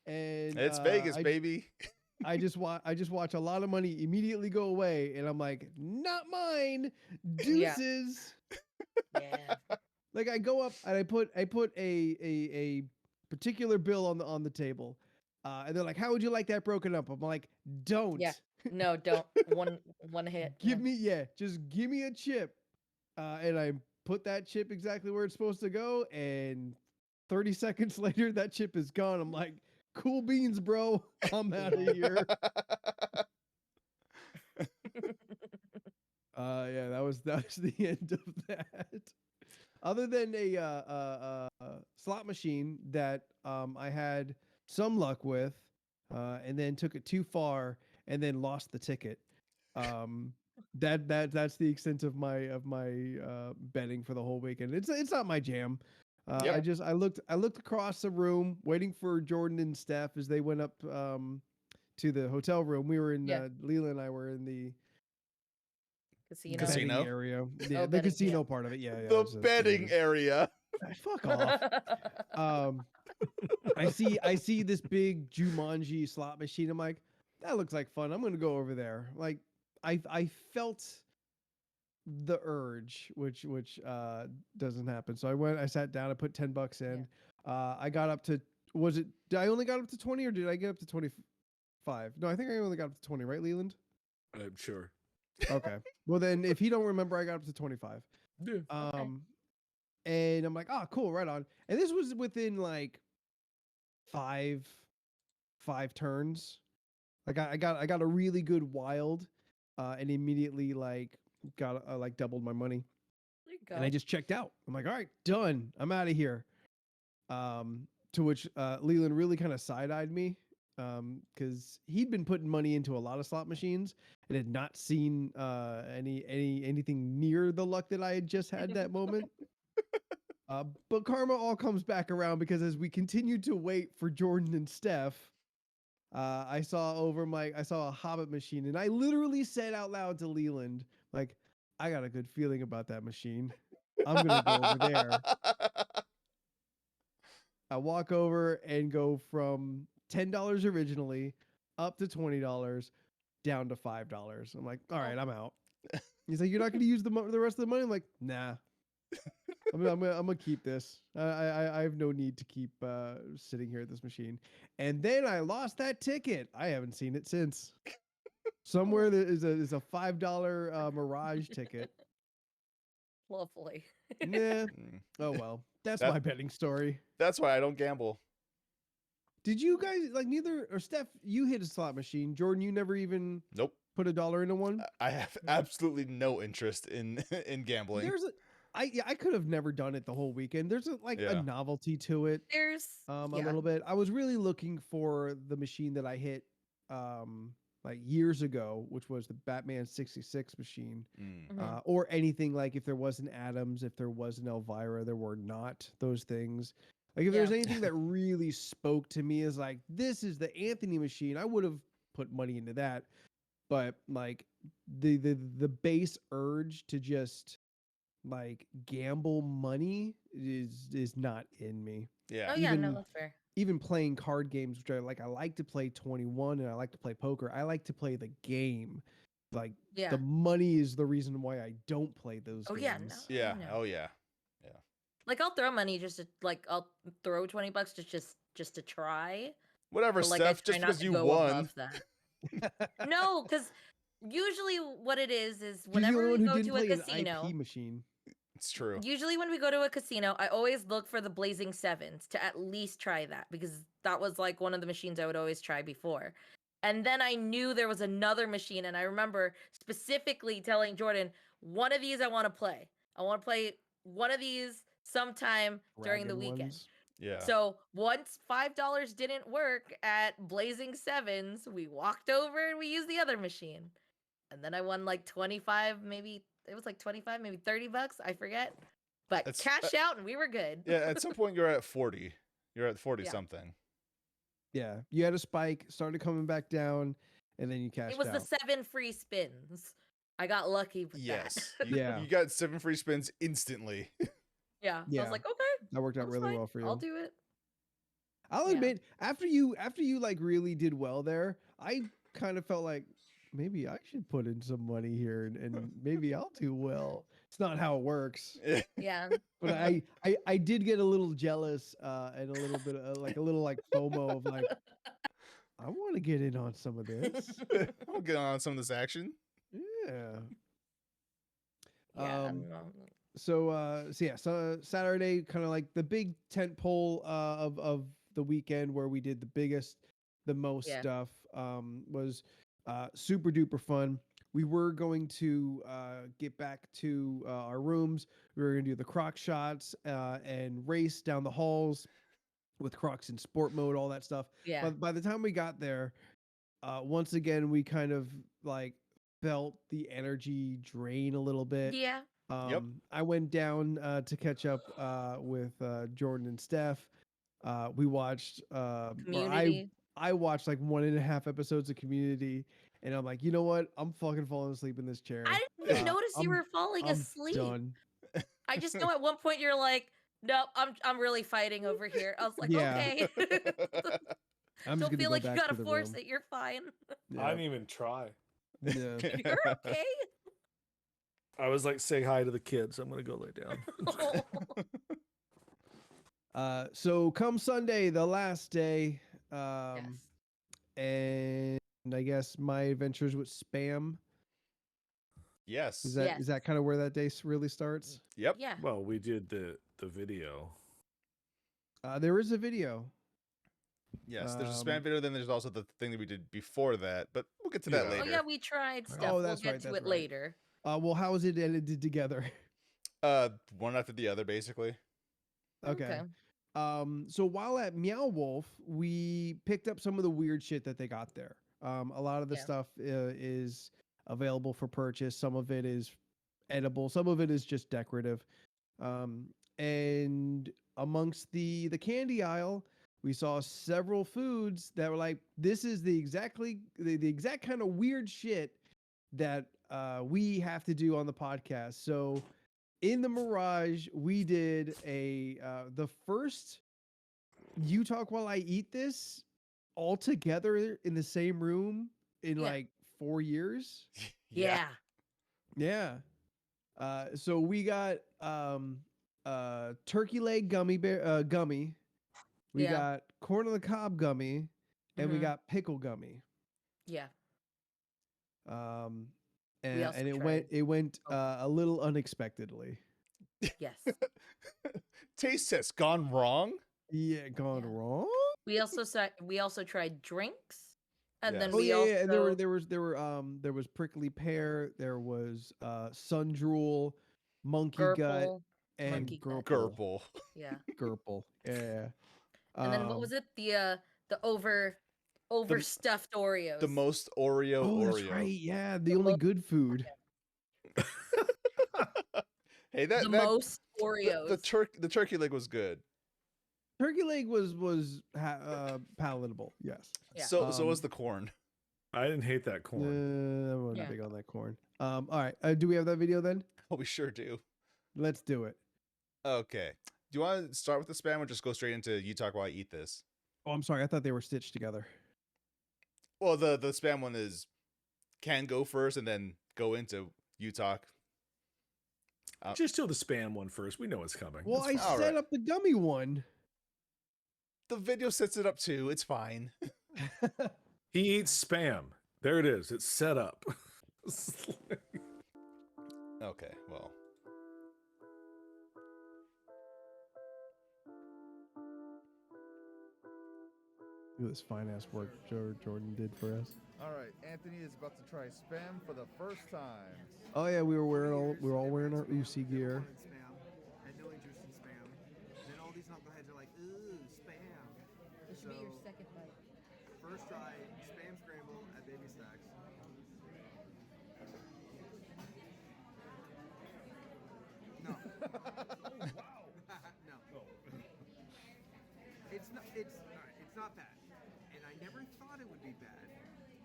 And It's Vegas, I baby. just watch a lot of money immediately go away, and I'm like, not mine, deuces. Yeah. Like, I go up and I put a particular bill on the table, and they're like, how would you like that broken up? I'm like, don't. Yeah. No, don't. One hit. Just give me a chip, and I put that chip exactly where it's supposed to go, and 30 seconds later that chip is gone. I'm like, cool beans, bro. I'm out of here. That was the end of that. Other than a slot machine that I had some luck with, and then took it too far and then lost the ticket. That's the extent of my betting for the whole weekend. It's not my jam. Yeah. I looked across the room waiting for Jordan and Steph as they went up to the hotel room. We were in Leela and I were in the Casino. betting area. Yeah, the betting, casino part of it. Yeah. The betting area. Fuck off. I see this big Jumanji slot machine. I'm like, that looks like fun. I'm gonna go over there. Like, I felt the urge, which doesn't happen. So I sat down, I put $10 in. I got up to, did I only got up to 20 or did I get up to 25? No, I think I only got up to 20, right, Leland? I'm sure. Okay. Well then, if he don't remember, I got up to 25. Yeah. And I'm like, oh, cool, right on. And this was within like five turns. Like I got a really good wild, and immediately like got like doubled my money. There you go. And I just checked out. I'm like, all right, done. I'm out of here. To which Leland really kind of side-eyed me, because he'd been putting money into a lot of slot machines and had not seen anything near the luck that I had just had that moment. But karma all comes back around because as we continued to wait for Jordan and Steph, I saw a Hobbit machine, and I literally said out loud to Leland, like, I got a good feeling about that machine. I'm gonna go over there. I walk over and go from $10 originally up to $20, down to $5. I'm like, all right, I'm out. He's like, you're not gonna use the rest of the money? I'm like, nah. I'm gonna keep this. I have no need to keep sitting here at this machine. And then I lost that ticket. I haven't seen it since. Somewhere there is a $5 Mirage ticket. Lovely. Nah. Oh well. That's my betting story. That's why I don't gamble. Did you guys like neither or Steph? You hit a slot machine. Jordan, you never even Nope. put $1 into one. I have absolutely no interest in gambling. I could have never done it the whole weekend. There's a novelty to it. There's A little bit. I was really looking for the machine that I hit like years ago, which was the Batman 66 machine. Or anything like if there was an Adams, if there was an Elvira, there were not those things. Like if there's anything that really spoke to me as like, this is the Anthony machine, I would have put money into that. But like the base urge to just like gamble money is not in me. Yeah. Oh yeah, no, that's fair. Even playing card games, which I like to play 21 and I like to play poker. I like to play the game. Like the money is the reason why I don't play those games. Yeah, no. Yeah. No. Oh yeah. Like I'll throw money just to I'll throw $20 just to try. Whatever, but, like, Steph, just because you won. No, because usually what it is You're the whenever only we one who go didn't to a play casino. an IP machine. It's true. Usually when we go to a casino, I always look for the Blazing Sevens to at least try that because that was like one of the machines I would always try before. And then I knew there was another machine, and I remember specifically telling Jordan, one of these I want to play. I want to play one of these sometime during the weekend. Yeah. So once $5 didn't work at Blazing Sevens, we walked over and we used the other machine. And then I won like 25, maybe it was like 25, maybe $30. I forget. But cashed out and we were good. Yeah. At some point you're at 40. You're at 40 something. Yeah. You had a spike, started coming back down, and then you cashed out. It was the 7 free spins. I got lucky with that. You got 7 free spins instantly. Yeah. I was like, okay. That worked out really well for you. I'll do it. I'll admit, after you like really did well there, I kind of felt like maybe I should put in some money here and maybe I'll do well. It's not how it works. Yeah. But I did get a little jealous and a little bit of, like a little like FOMO of like, I want to get in on some of this. I'll get on some of this action. Yeah. Yeah. So Saturday, kind of like the big tent pole of the weekend where we did the most stuff, was super duper fun. We were going to get back to our rooms. We were going to do the Croc shots and race down the halls with Crocs in sport mode, all that stuff. Yeah. But by the time we got there, once again, we kind of like felt the energy drain a little bit. Yeah. I went down to catch up with Jordan and Steph. We watched Community. I watched like 1.5 episodes of Community, and I'm like, you know what? I'm fucking falling asleep in this chair. I didn't even notice you were falling I'm asleep. done. I just know at one point you're like, No, I'm really fighting over here. I was like, Yeah. okay. I'm just Don't gonna feel go like you back gotta to the force room. it. You're fine. I didn't even try. Yeah. You're okay. I was like, say hi to the kids. I'm gonna go lay down. So come Sunday, the last day, Yes. and I guess my adventures with spam. Yes. Is that kind of where that day really starts? Yep. Yeah. Well, we did the video. There is a video. Yes. There's a spam Um, video. Then there's also the thing that we did before that, but we'll get to that Yeah. later. Oh yeah, we tried stuff. Oh, We'll that's get right, to that's it right. later. well, how is it edited together? One after the other, basically. Okay. So while at Meow Wolf, we picked up some of the weird shit that they got there. A lot of the Yeah. stuff is available for purchase. Some of it is edible. Some of it is just decorative. And amongst the candy aisle, we saw several foods that were like, this is the exact kind of weird shit that we have to do on the podcast. So in the Mirage, we did the first You Talk While I Eat This all together in the same room in Yeah. like 4 years. Yeah. Yeah. So we got turkey leg gummy. We Yeah. got corn on the cob gummy, and we Mhm. got pickle gummy. Yeah. Um, We also and tried- it went Oh. a little unexpectedly. Yes. Taste test gone wrong. Yeah, gone Yeah. wrong. We also tried drinks, and then Yes. Oh we yeah, also yeah. And there was prickly pear, there was sun drool, monkey gut, Gurple, and monkey gut. Gurple. Yeah. Gurple. Yeah. And then what was it? The overstuffed Oreos. The most Oreo Oh, Oreo. that's right. Yeah, the The only most- good food. Hey, the most Oreos. the turkey leg was good. Turkey leg was palatable. Yes. Yeah. So was Um, the corn. I didn't hate that corn. I wasn't Yeah. big on that corn. All right. Do we have that video then? Oh, we sure do. Let's do it. Okay. Do you want to start with the spam or just go straight into You Talk While I Eat This? Oh, I'm sorry. I thought they were stitched together. Well, the spam one can go first and then go into You Talk. Just do the spam one first. We know it's coming. Well, I All set right. up the gummy one. The video sets it up too. It's fine. He eats spam. There it is. It's set up. Okay, well. Look at this fine ass work Jordan did for us. All right, Anthony is about to try spam for the first time. Oh yeah, we were all wearing our UC gear. Spam. Had no interest in spam. Then all these knuckleheads are like, ooh, spam. It should be your second bite. First try spam scramble at Baby Stacks. No. Wow. No. It's not. It's all right, it's not bad, and I never thought it would be bad.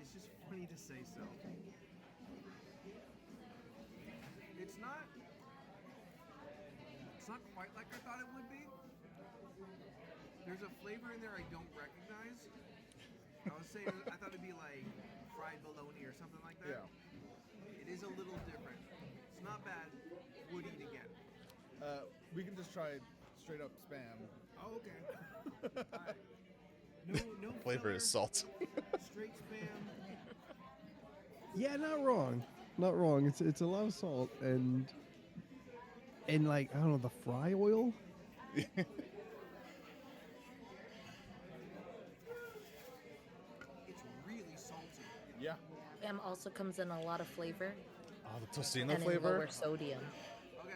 It's just funny to say so. It's not. It's not quite like I thought it would be. There's a flavor in there I don't recognize. I was saying I thought it'd be like fried bologna or something like that. Yeah. It is a little different. It's not bad. Would eat again. We can just try straight up spam. Oh, okay. Alright. No Flavor is filler, salt. straight spam. Yeah, not wrong. Not wrong. It's a lot of salt and like I don't know, the fry oil. It's really salty. Yeah. Spam also comes in a lot of flavor Oh, the tocino and in flavor. lower sodium. Okay.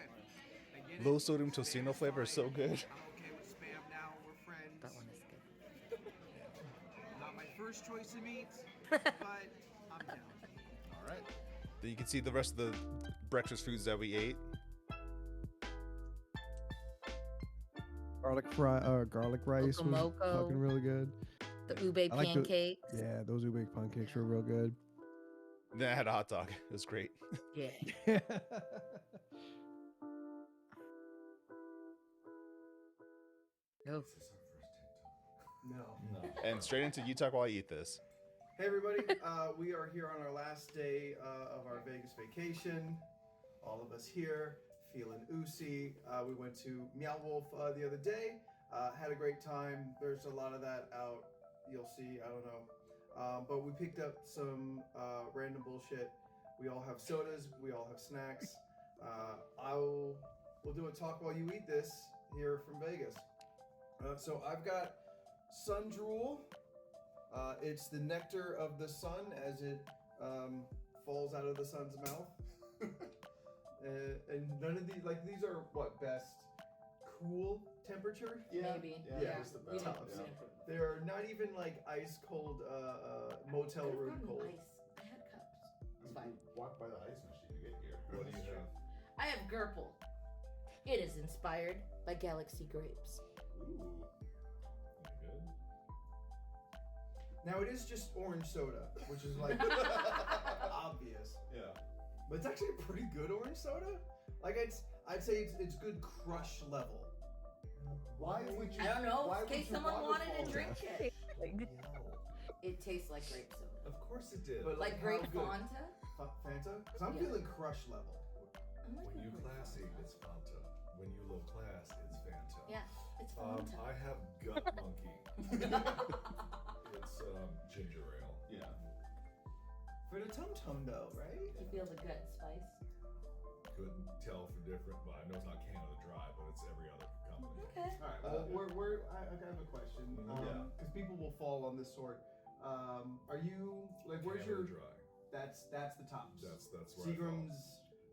I get it. Low sodium tocino flavor is so good. I'm okay with spam now. We're friends. That one is good. Not my first choice of meats, but I'm down. All right. Then you can see the rest of the breakfast foods that we ate. Garlic rice was Moco. fucking really good. The ube I like the- pancakes. Yeah, those ube pancakes were real good. Then I had a hot dog. It was great. Yeah. No. Is this our first TikTok? No. And straight into you talk while I eat this. Hey everybody, we are here on our last day of our Vegas vacation. All of us here, feeling oozy. We went to Meow Wolf the other day. Had a great time. There's a lot of that out. You'll see. I don't know. But we picked up some random bullshit. We all have sodas. We all have snacks. We'll do a talk while you eat this here from Vegas. So I've got Sun Drool. It's the nectar of the sun as it falls out of the sun's mouth. And none of these, like, these are what, best cool temperature? Maybe. Yeah, it's the we best. didn't- Yeah. we didn't put it. They're not even like ice cold motel Could've room gotten cold. ice. I had cups. It's fine. Walk by the ice machine to get here. What do you have? I have Gurple. It is inspired by Galaxy grapes. Ooh. Good. Now it is just orange soda, which is like obvious, Yeah. but it's actually a pretty good orange soda. Like I'd say it's good crush level. Why would you? I don't know. Why In case would you someone wanted waterfall to drink that? it. Yo, It tastes like grape soda. of course it did. But Like how grape good? Fanta? Fanta? Because I'm Yeah. feeling crush level. I'm like When a you grape classy, Fanta. it's Fanta. When you low class, it's Fanta. Yeah, it's Fanta. I have Gut Monkey. It's ginger ale. Yeah. For the tum tum though, right? You feel the gut spice? Couldn't tell for different, but I know it's not Canada Dry, but it's every other company. Okay. All right. Well, I have a question. Yeah. Because people will fall on this sort. Are you like? Where's Canada your? Dry? That's the tops. That's where Seagram's.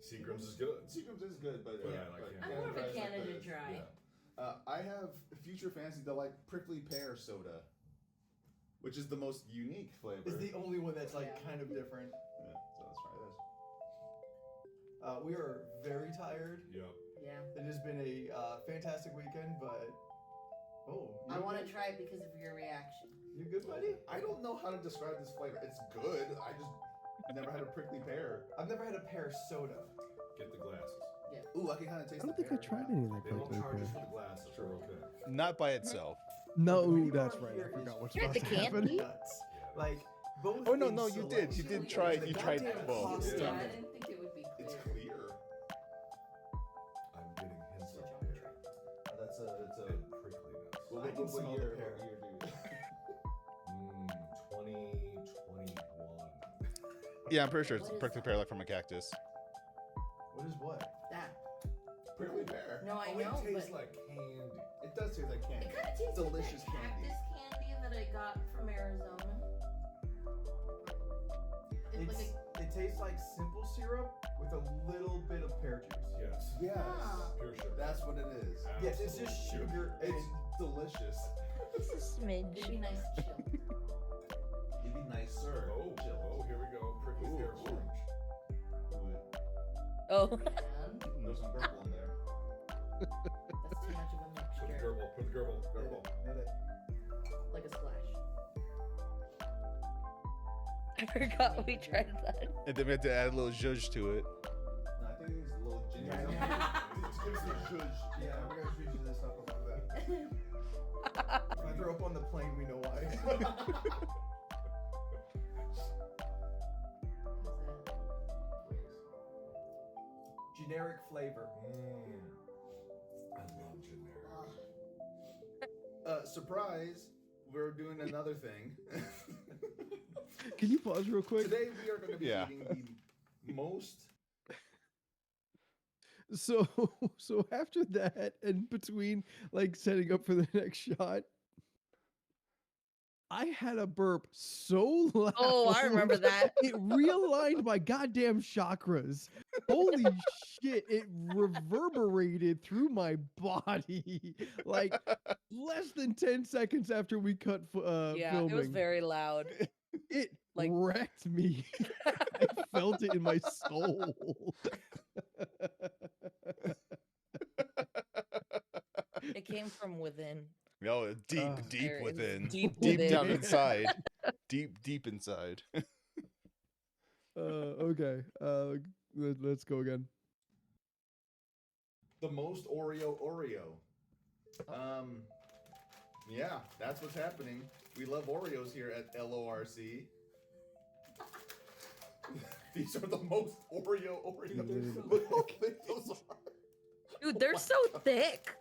Seagram's is good. Seagram's is good, but Yeah, I like I'm more of a Dry's like Canada the- Dry. Yeah. I have Future Fancy, the like prickly pear soda, which is the most unique flavor. Is the only one that's like Yeah. kind of different. Yeah, so let's try this. We are very tired. Yep. Yeah. It has been a fantastic weekend, but I want to try it because of your reaction. You good, buddy? I don't know how to describe this flavor. It's good. I just never had a prickly pear. I've never had a pear soda. Get the glasses. Ooh, I can kind of taste. I don't the think I pear. tried any of that They don't prickly charge us pear. for the glasses. True. We're okay. Not by itself. No, The ooh, bar that's right. here I forgot is what's You're about the to happen. candy? Nuts. Like both. Oh no, in no, you did. You selection did try. and the You tried goddamn both. cost Yeah, of I it. didn't think it would be It's clear. clear. I'm getting hints of Switch on pear That's a. It's a. and prickliness. I can smell the pear. What year do you? 2021. Yeah, I'm pretty sure it's What is prickly that? pear, like from a cactus. What is what? That. Prickly pear. No, I Oh, know, it tastes but like candy. It does taste like candy. it kind of tastes delicious like that candy. cactus candy that I got from Arizona. It's like It tastes like simple syrup with a little bit of pear juice. Yes. Yes. Ah. Pure sugar. That's what it is. Yes, it's just Absolute sugar and It's delicious. a smidge. It'd be nice chill. It'd be nicer. Oh, here we go. Prickly Ooh. pear orange. Oh. There's some purple in there. That's too much of a Put the mixture. gerbil. Put the gerbil. Gerbil. Like a splash. I forgot we tried that. And then we had to add a little zhuzh to it. No, I think it's a little ginger. Just give us a zhuzh. Yeah, we're gonna switch this up about that. If I throw up on the plane, we know why. Generic flavor. I love generic. Surprise! We're doing another thing. Can you pause real quick? Today we are going to be Yeah. eating the most. So after that, and between like setting up for the next shot, I had a burp so loud. Oh, I remember that. It realigned my goddamn chakras. Holy shit! It reverberated through my body like less than 10 seconds after we cut Yeah, filming. it was very loud. It like- wrecked me. I felt it in my soul. It came from within. No, deep, deep There is within. deep Deep down within. inside. Deep inside. Okay. Let's go again. The most Oreo. Yeah, that's what's happening. We love Oreos here at LoRC. These are the most Oreo Oreos. Look how thick those are. Dude, they're so thick.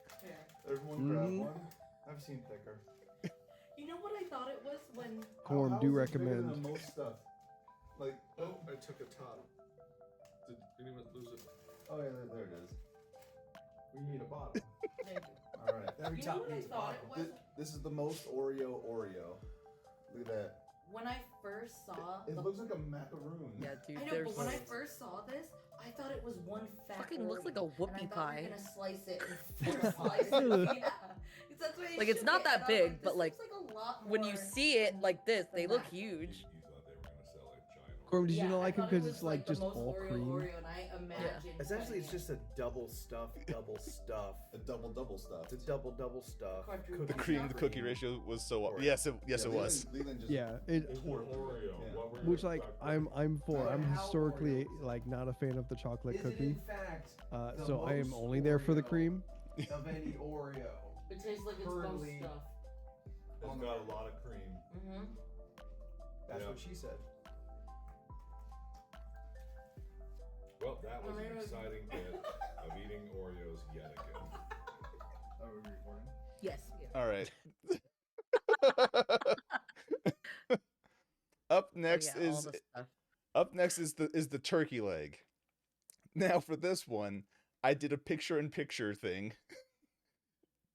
Everyone grab one. I've seen thicker. You know what I thought it was when Corm, How do is it bigger recommend. than most stuff. Like, Oh, I took a top. Did anyone lose it? oh yeah, there it is. We need a bottom. All right. Every You know top what I needs a thought bottom. it was? This is the most Oreo. Look at that. When I first saw It the looks like a macaroon. Yeah, dude. I know, but when I first saw this, I thought it was one fat. Fucking looks like a Oreo, whoopie and I thought pie. you were gonna slice it in 4 slices. Yeah. That's why Like, it's not that big, but, like, a lot when you more see it like this, they than look that. huge. You thought they were gonna sell a giant. Corm, did you Yeah, not I like it thought because was, it's like the just most all Oreo cream? Oreo, and I imagined Essentially, it's cutting just a double stuff. A double stuff. It's a double stuff. Quadruple The Cookie cream to cookie ratio was so. Yes, it was. Leland just Yeah, it. Or Oreo. Yeah. What were Which your like thoughts? I'm for. I'm How historically Oreos? like not a fan of the chocolate Is it cookie. in fact the So I am most only there for the Oreo cream. of any Oreo? It tastes like it's Currently- most stuff. It's got a lot of cream. Mm-hmm. That's Yeah. what she said. Well, that was Well, an it was- exciting bit of eating Oreos yet again. Are we recording? Yes. All right. Up next Oh, yeah, all is the stuff. the turkey leg. Now for this one, I did a picture-in-picture thing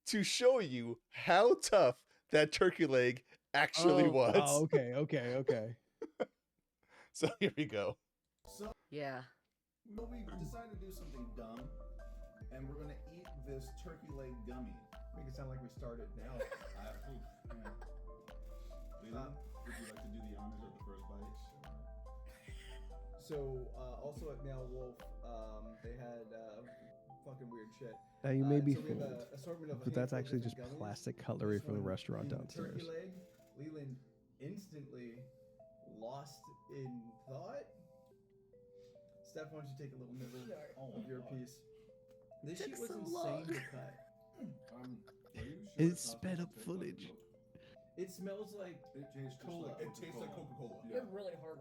to show you how tough that turkey leg actually was. Oh, okay. So here we go. So, Yeah. well, we decided to do something dumb, and we're gonna eat this turkey leg gummy. Make it sound like we started now. Leland, would you like to do the honors of the first bite? So, also at Meow Wolf, they had fucking weird shit. Now you may be so we have fooled, a assortment of a but that's handful of actually just different gummies. plastic cutlery This from the one restaurant being the downstairs. Turkey leg. Leland instantly lost in thought. Steph, why don't you take a little nibble of your piece? This Took shit was so insane long. to cut. Are you sure It it's not sped up supposed to taste like footage. milk? It smells like It tastes just Cola. like It Coca-Cola. tastes like Coca-Cola. Yeah. really hard.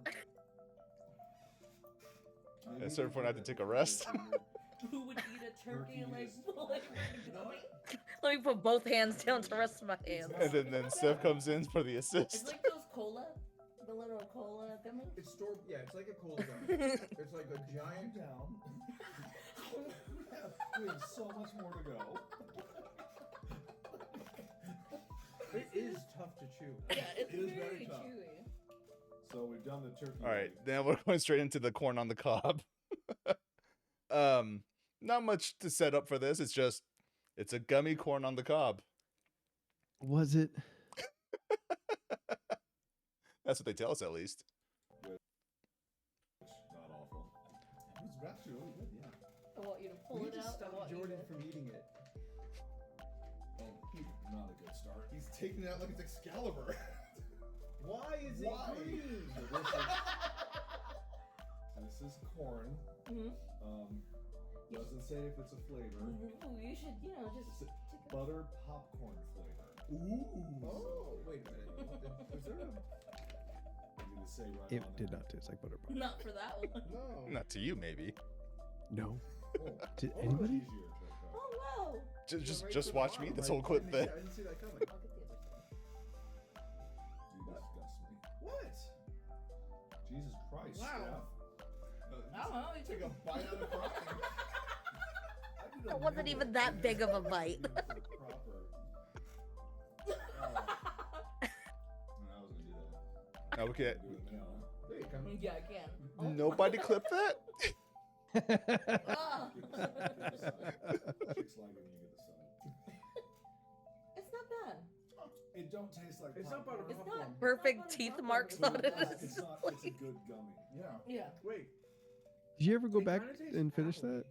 It's certain point I had to take a rest. Who would eat a turkey leg gummy? Let me put both hands down to rest of my hands. And then Steph comes in for the It's assist. like those cola, the little cola gummy. it's store. Yeah, it's like a cola gummy. It's like a giant down. We have so much more to go. It is tough to chew. Yeah, it's It is very very tough. chewy. So we've done the turkey. All right, leg. now we're going straight into the corn on the cob. Not much to set up for this. It's a gummy corn on the cob. Was it? That's what they tell us, at least. Not awful. It was actually really good. Yeah. I want you to pull We it just out. I stopped want you Jordan to... from eating it. Not a good start. He's taking it out like it's Excalibur. Why is it Why? green? This is corn. Mhm. Doesn't say if it's a flavor. Ooh, you should, just It's take a... butter popcorn flavor. Ooh. Oh, wait a minute. Was there a... Did it say right It on did there? not taste like butter pop. Not for that one. No. Not to you, maybe. No. Oh, Did oh, anybody? easier to cut. Oh, wow. Just watch me this whole clip I then. didn't see that coming. I'll get the other side. You disgust me. What? Jesus Christ, Wow. Steph. I don't know. You Take a bite out of crying. It wasn't even that big of a bite. I was gonna do that. Now we can. Do it now. There you come. Yeah, I can. Oh. Nobody clip that. Ah. Chicks like it when you get the side. It's not bad. It don't taste like It's not popcorn. butter It's popcorn. not Perfect teeth marks on it. It's not. It's a good gummy. Yeah. Yeah. Wait. Did you ever go It back kinda tastes and finish apple-y. that?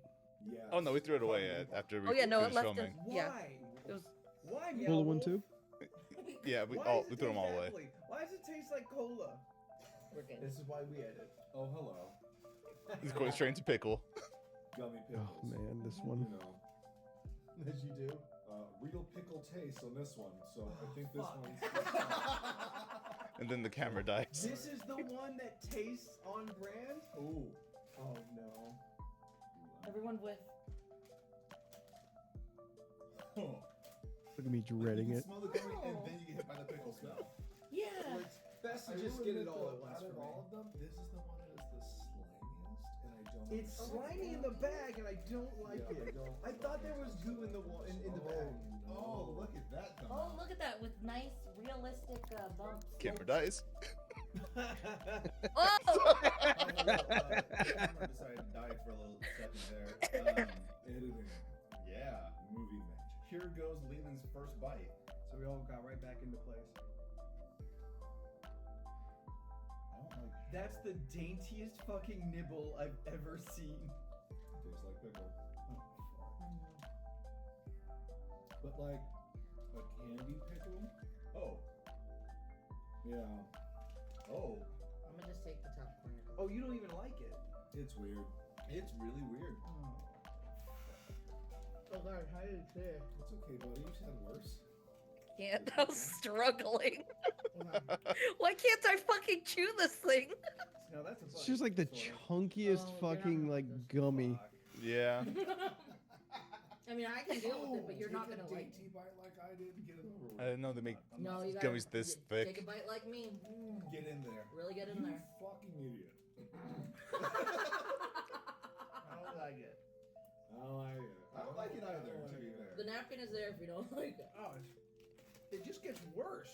Yeah. Oh no, we threw it away after we Oh yeah, no, it finished left us. filming. Yeah, Why? it was. Why? Cola Meow one Wolf? too? Yeah, Why does we it threw them all taste away. apple-y? Why does it taste like cola? We're good. This is why we edit. Oh, hello. He's going straight into pickle. Gummy pickles. Oh man, this one. You know. As you do. real pickle taste on this one. So I think this one's. And then the camera dies. This is the one that tastes on brand? Ooh. Oh no. Everyone with. Oh. Look at me dreading You it. can smell the gummy and then you get hit by the pickle smell. Yeah. Well, it's best to I just will get it admit, all though, at once out for of me. all of them, this is the one that is the slimiest, and I don't. It's slimy in the bag, and I don't like Yeah, it. I I thought there was goo in the in the bag. Oh, look at that. Oh, look at that with nice, realistic bumps. Camera dies. Oh! The camera decided to die for a little second there. Editing. Yeah. Movie magic. Here goes Leland's first bite. So we all got right back into place. I don't like. That's the daintiest fucking nibble I've ever seen. Tastes like pickle. But like a candy pickle. Oh. Yeah. Oh. I'm gonna just take the top corner. Oh, you don't even like it. It's weird. It's really weird. Oh god, how did it taste? It's okay, buddy. You've had worse. Can't. I was struggling. Why can't I fucking chew this thing? No, that's a It's just like the chunkiest fucking like gummy. Yeah. I mean, I can deal with it, but you're Take not a gonna like. dainty bite like I did and get it over with. I didn't know they make No, you gotta gummies this take thick. a bite like me. Get in there. Really get in You there. fucking idiot. I don't like it. I don't like it. I don't like it either, to be fair. The napkin is there if you don't like it. Oh, it just gets worse.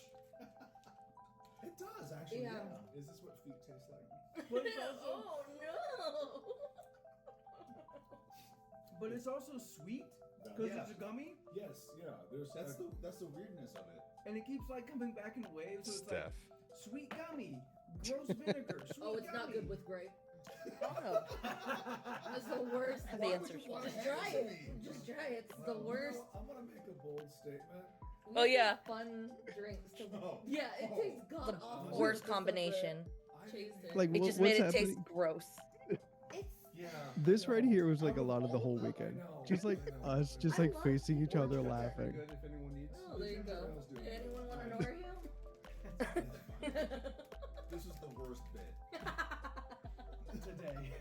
It does, actually. Yeah. Is this what feet taste like? But it's also, Oh no! but it's also sweet because Yeah. it's a gummy, Yes, yeah. There's that's the weirdness of it. and it keeps like coming back in waves. So it's Steph. like sweet gummy, gross vinegar, sweet Oh, it's gummy. not good with grape. Oh, that's the worst. Why The would answer's you wanna just have try it to it. me? Just try it. It's the Well, worst. I'm gonna make a bold statement. We Oh, make yeah. Fun drinks. To... Oh. Yeah, it Oh. tastes god The awful. worst combination. Chase it. Like It what- just what's made it happening? taste gross. It's Yeah. This right here was like a I'm lot of the all whole of them, I weekend. know, Just like I know. us, just I like love facing each other Orange laughing. good if anyone needs. Oh, there you ginger go. ale's doing Did it. anyone want an Fine. Oreo? This is the worst bit. Today.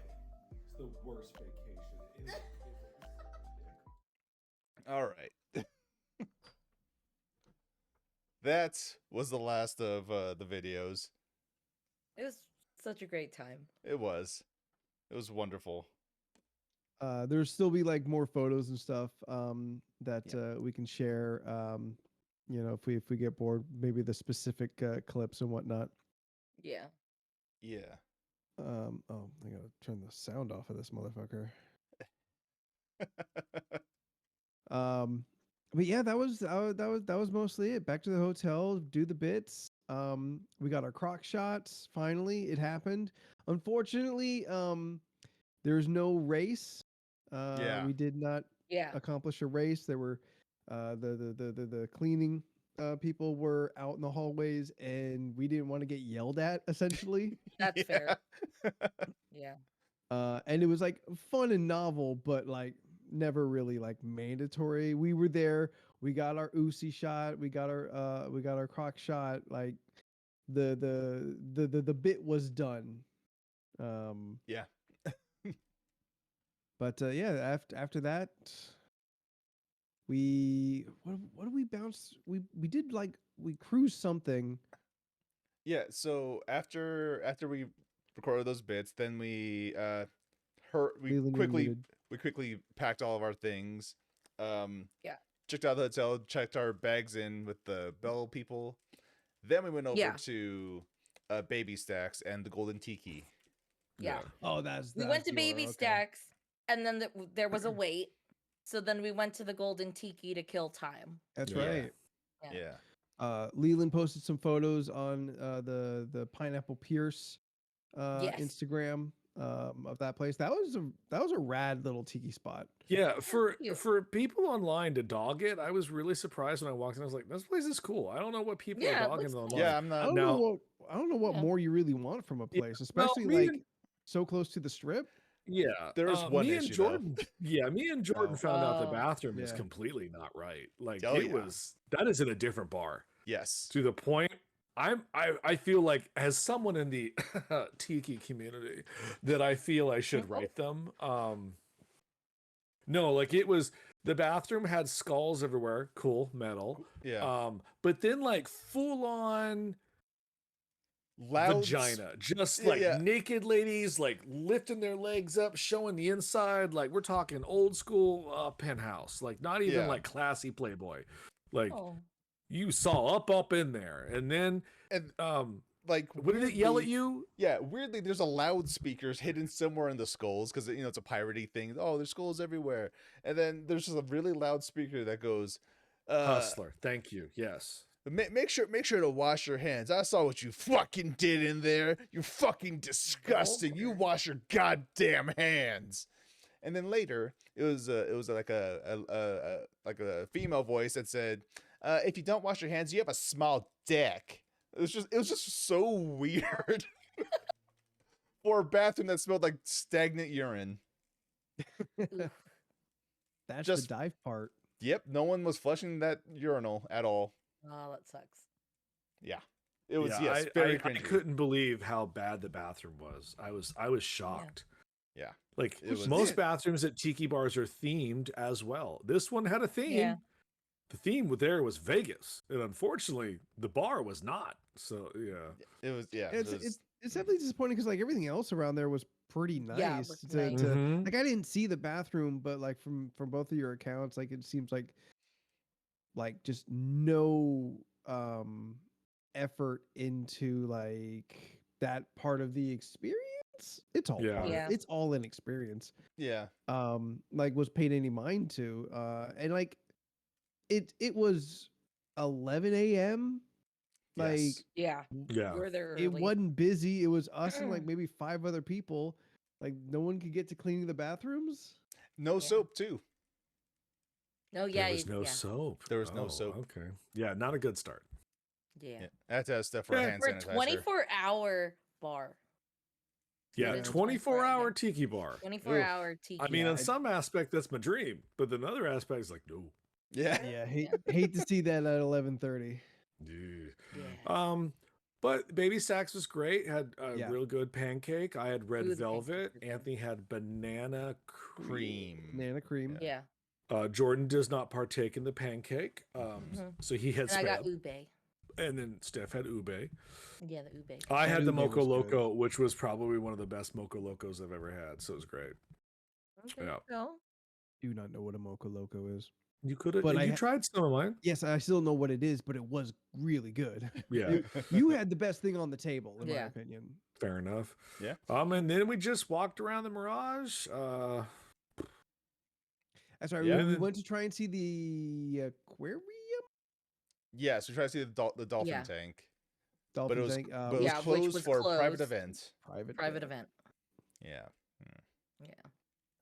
It's the worst vacation. It is. All right. That was the last of the videos. It was such a great time. It was. It was wonderful. There'll still be like more photos and stuff that Yeah. we can share. You know, if we get bored, maybe the specific clips and whatnot. Yeah. Yeah. Oh, I gotta turn the sound off of this motherfucker. But yeah, that was mostly it. Back to the hotel, do the bits. We got our croc shots. Finally, it happened. Unfortunately, there's no race. Yeah. We did not Yeah. accomplish a race. There were the cleaning people were out in the hallways, and we didn't want to get yelled at. Essentially, That's fair. Yeah. and it was like fun and novel, but like never really like mandatory. We were there. We got our Uzi shot. We got our croc shot. Like the bit was done. Yeah. But yeah, after that, we what did we bounce? We did like we cruised something. Yeah, so after we recorded those bits, then we Leland, you're muted. quickly packed all of our things. Yeah. Checked out the hotel, checked our bags in with the Bell people. Then we went over Yeah. to Baby Stacks and the Golden Tiki. Yeah. Oh, that's We went to the Baby order, okay. Stacks, and then there was a wait. So then we went to the Golden Tiki to kill time. That's Yeah. right. Yeah. Leland posted some photos on the Pineapple Pierce Yes. Instagram of that place. That was a rad little tiki spot. Yeah, for cute. people online to dog it, I was really surprised when I walked in. I was like, "This place is cool." I don't know what people Yeah, are it dogging looks cool. online. Yeah, I'm I not. don't know what Yeah. more you really want from a place, well, especially reading- like so close to the strip. Yeah. There was one me and issue, though. Jordan. Yeah, me and Jordan found out the Oh. bathroom is Yeah. completely not right. Like Oh, it yeah. was that is in a different bar. Yes. To the point I feel like as someone in the tiki community that I feel I should write them. No, like it was the bathroom had skulls everywhere, cool, metal. Yeah. But then like full on Loud vagina, just Yeah, like yeah. naked ladies like lifting their legs up, showing the inside. Like we're talking old school penthouse, like not even Yeah. like classy Playboy. Like Oh. you saw up in there, and then And like like, what did it yell at weirdly- you? Yeah, weirdly, there's a loudspeakers hidden somewhere in the skulls because it's a piratey thing. Oh, there's skulls everywhere, and then there's just a really loud speaker that goes, Hustler, thank you. Yes. Make sure to wash your hands. I saw what you fucking did in there. You're fucking disgusting. You wash your goddamn hands." And then later, it was like a female voice that said, "If you don't wash your hands, you have a small dick." It was just so weird for a bathroom that smelled like stagnant urine. That's Just- the dive part. Yep, no one was flushing that urinal at all. Oh, that sucks. Yeah, it was Yeah, very I cringy. couldn't believe how bad the bathroom was. I was shocked. Yeah. Like It was- most bathrooms at tiki bars are themed as well. This one had a theme. Yeah. The theme there was Vegas, and unfortunately, the bar was not. So yeah, It was It's definitely disappointing because like everything else around there was pretty nice. Yeah, it looked to, nice. to- Mhm. like I didn't see the bathroom, but like from both of your accounts, like it seems like just no effort into like that part of the experience. It's all Yeah. part of- Yeah. it's all an experience. yeah. Like was paid any mind to. And like it was 11 a.m. Like Yes. Yeah. yeah. We're there it early. wasn't busy. It was us and like maybe 5 other people. Like no one could get to cleaning the bathrooms. No Yeah. soap too. No, yeah. there was you- no yeah. soap. There was no Oh, soap. Okay. Yeah, not a good start. Yeah. Yeah, I had to have stuff for a Yeah, hand For a sanitizer. 24-hour bar. Yeah, Yeah. 24-hour Yeah. tiki bar. 24-hour tiki. I mean, Yeah, in some aspect, that's my dream, but then other aspects, like, no. Yeah. Yeah, hate to see that at 11:30. Yeah. Yeah. But Baby Stacks was great. Had a Yeah. real good pancake. I had red Ooh, the velvet. pancakes are good. Anthony had banana cream. Banana cream. Yeah. Jordan does not partake in the pancake, Mhm. so he had And I got spam. ube. And then Steph had ube. Yeah, the ube. I That had the ube Mocha was good. Loco, which was probably one of the best Mocha Locos I've ever had. So it was great. Okay, Yeah. so Do not know what a mocha loco is. You could have. But You I ha- tried some of mine. Yes, I still don't know what it is, but it was really good. Yeah. You had the best thing on the table, in my Yeah. opinion. Fair enough. Yeah. And then we just walked around the Mirage. That's right. Yeah. We went to try and see the aquarium. Yeah, so try to see the dolphin Yeah. tank. Dolphin But it was tank, but it was Yeah, which closed was for a private closed. event. private event. Yeah.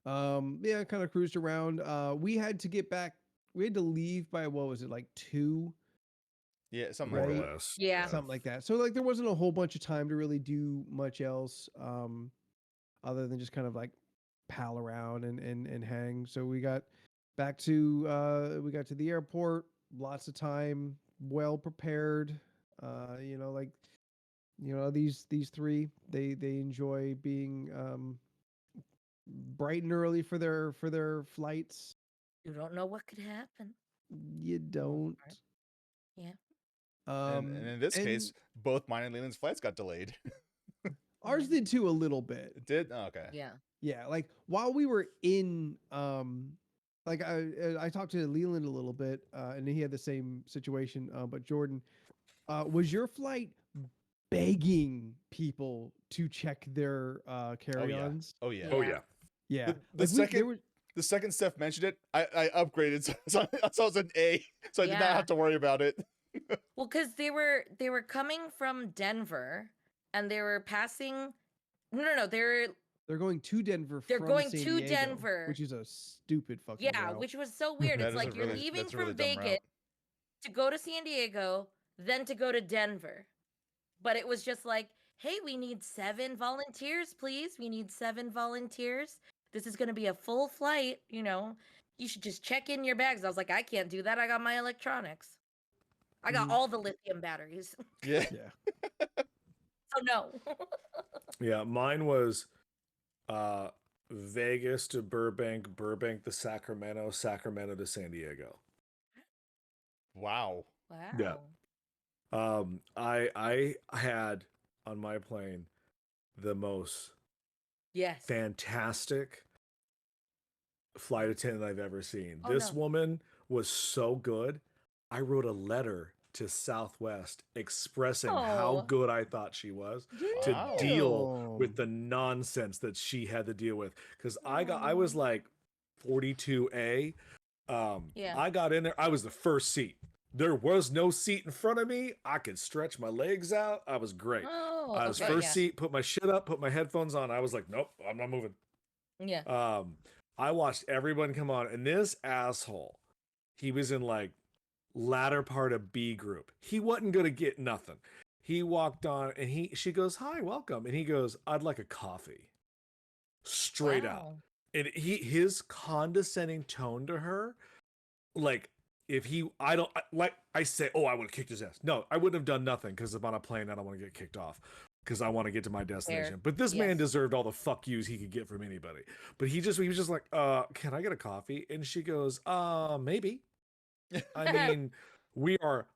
Yeah. Yeah, kind of cruised around. We had to get back. We had to leave by what was it, like 2, Yeah, something More like or that. less. Yeah. something like that. So like there wasn't a whole bunch of time to really do much else, other than just kind of like pal around and hang. So we got back to the airport. Lots of time, well prepared. These three they enjoy being bright and early for their flights. You don't know what could happen. You don't. Right. Yeah. And in this case, both mine and Leland's flights got delayed. Ours did too a little bit. It did? Oh, okay. Yeah. Yeah, like while we were in, like I talked to Leland a little bit, and he had the same situation. But Jordan, was your flight begging people to check their carry-ons? Oh yeah. Oh yeah. Yeah. The second Steph mentioned it, I upgraded, so I was an A, so I did not Yeah. have to worry about it. Well, because they were coming from Denver, and they were passing. No. They're going to Denver. They're from going San to Diego, Denver. which is a stupid fucking yeah, route. which was so weird. That It's is a like you're really- leaving that's a really from dumb Vegas route. to go to San Diego, then to go to Denver. But it was just like hey, we need 7 volunteers, please. We need 7 volunteers. This is going to be a full flight. You know, you should just check in your bags. I was like, I can't do that. I got my electronics. I got all the lithium batteries. Yeah. So no. Yeah, mine was Vegas to Burbank, Burbank to Sacramento, Sacramento to San Diego. Wow. Wow. Yeah. I had on my plane the most fantastic flight attendant I've ever seen. This woman was so good. I wrote a letter to Southwest expressing how good I thought she was to deal with the nonsense that she had to deal with. Because I was like 42A. I got in there. I was the first seat. There was no seat in front of me. I could stretch my legs out. I was great. I was first seat, put my shit up, put my headphones on. I was like, nope, I'm not moving. Yeah. I watched everyone come on, and this asshole, he was in like latter part of B group. He wasn't gonna get nothing. He walked on, and she goes, "Hi, welcome," and he goes, "I'd like a coffee." Straight out, and his condescending tone to her, like. If I say, oh, I would have kicked his ass. No, I wouldn't have done nothing because I'm on a plane. I don't want to get kicked off because I want to get to my destination. Fair. But this man deserved all the fuck yous he could get from anybody. But he was just like, can I get a coffee? And she goes, maybe. I mean, we are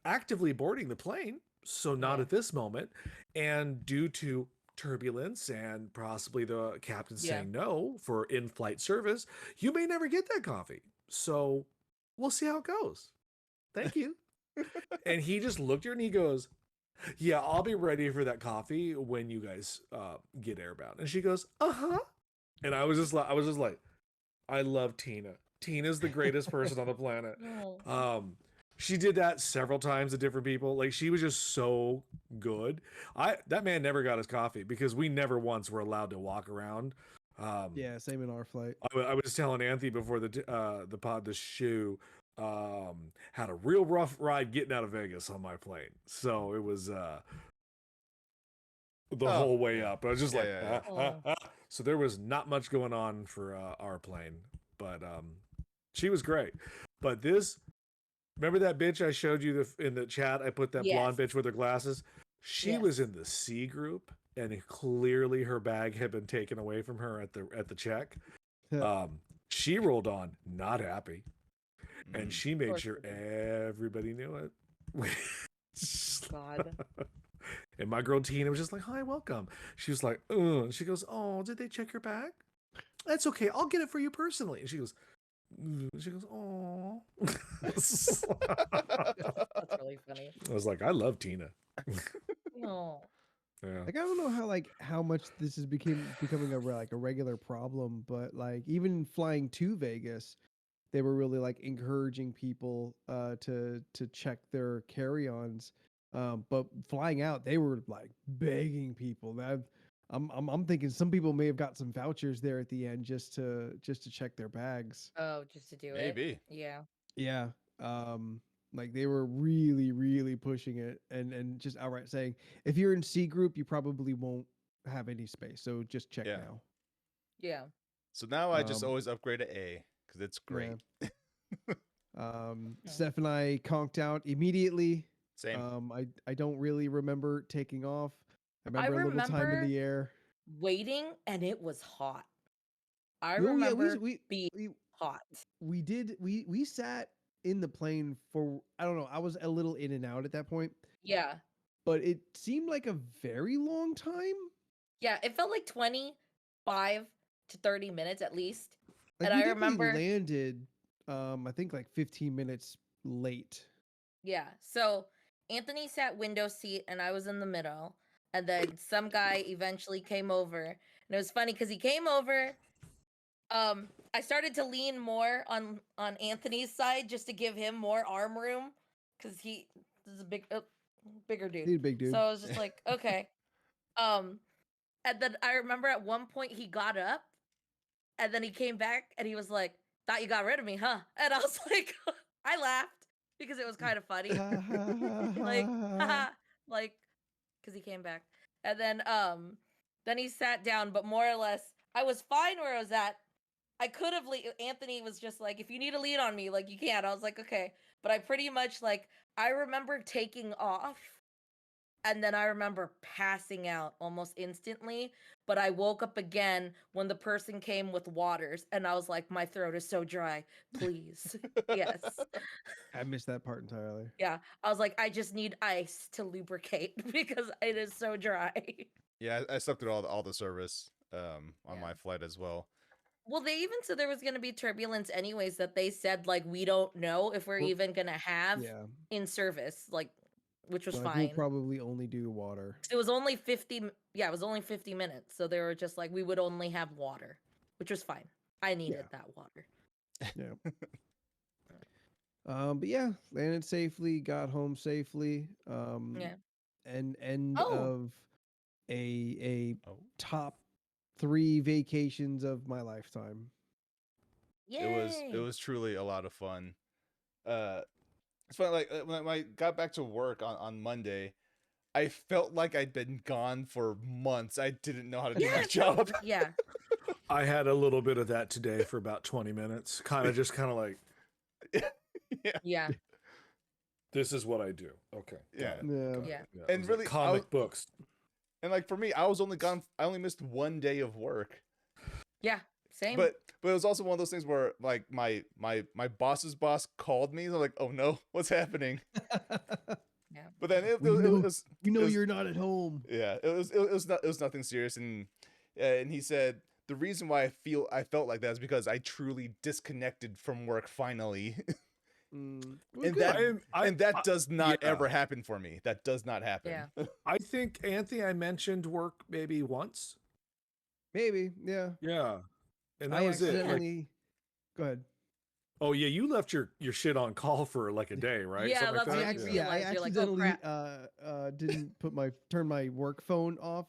actively boarding the plane, so not at this moment. And due to turbulence and possibly the captain saying no for in-flight service, you may never get that coffee. So we'll see how it goes. Thank you. And he just looked at her and he goes, yeah, I'll be ready for that coffee when you guys get airbound. And she goes, uh-huh. And I was just like, I love Tina. Tina's the greatest person on the planet. She did that several times to different people. Like, she was just so good. That man never got his coffee because we never once were allowed to walk around. Same in our flight. I was telling Anthony before the shoe had a real rough ride getting out of Vegas on my plane. So it was the whole way up. I was just So there was not much going on for our plane, but she was great. But remember that bitch I showed you in the chat? I put that blonde bitch with her glasses. She was in the C group. And clearly her bag had been taken away from her at the check. She rolled on not happy, and she made sure everybody knew it. God. And my girl Tina was just like, "Hi, welcome." She was like, "Oh," and she goes, "Oh, did they check your bag? That's okay. I'll get it for you personally." And she goes, "Oh." That's really funny. I was like, I love Tina. No. Yeah. Like, I don't know how much this is becoming a regular problem, but like even flying to Vegas, they were really like encouraging people to check their carry-ons. But flying out, they were like begging people. I'm thinking some people may have got some vouchers there at the end just to check their bags. Oh, just to do it. Maybe. Yeah. Yeah. Like they were really, really pushing it and just outright saying, if you're in C group, you probably won't have any space. So just check now. Yeah. So now I just always upgrade to A because it's great. Yeah. Steph and I conked out immediately. Same. I don't really remember taking off. I remember a little time in the air. Waiting, and it was hot. I remember being hot. We sat in the plane for, I don't know, I was a little in and out at that point. Yeah. But it seemed like a very long time. Yeah, it felt like 25 to 30 minutes at least. Like, and I remember landed I think like 15 minutes late. Yeah. So Anthony sat window seat and I was in the middle. And then some guy eventually came over. And it was funny because he came over. I started to lean more on Anthony's side just to give him more arm room because this is a bigger dude. He's a big dude. So I was just like, okay. And then I remember at one point he got up and then he came back and he was like, "Thought you got rid of me, huh?" And I was like, I laughed because it was kind of funny. like, because he came back. And then he sat down, but more or less, I was fine where I was at. I could have Anthony was just like, if you need to lean on me, like you can. I was like, okay. But I pretty much I remember taking off, and then I remember passing out almost instantly. But I woke up again when the person came with waters, and I was like, my throat is so dry. Please. Yes. I missed that part entirely. Yeah. I was like, I just need ice to lubricate because it is so dry. Yeah, I slept through all the service on my flight as well. Well, they even said there was going to be turbulence anyways, that they said we don't know if we're even going to have in service, which was fine. We'll probably only do water. It was only 50 it was only 50 minutes. So they were just like, we would only have water, which was fine. I needed that water. Yeah. But yeah, landed safely, got home safely. And end of a top 3 vacations of my lifetime. Yay! It was truly a lot of fun. It's funny, when I got back to work on Monday, I felt like I'd been gone for months. I didn't know how to do my job. Yeah. I had a little bit of that today for about 20 minutes. Kind of like Yeah. This is what I do. Okay. Yeah. And really comic books. And for me, I only missed 1 day of work. Yeah, same. But it was also one of those things where my boss's boss called me. And I'm like, oh no, what's happening? Yeah. But then it was you're not at home. Yeah, it was nothing serious, and he said the reason why I felt like that is because I truly disconnected from work finally. And that does not ever happen for me. That does not happen. Yeah. I think, Anthony, I mentioned work maybe once. Maybe, yeah. Yeah. And that I was it. Go ahead. Oh yeah, you left your shit on call for a day, right? Yeah, Something that's like what that? you I realized. You're accidentally like, oh, crap. didn't turn my work phone off.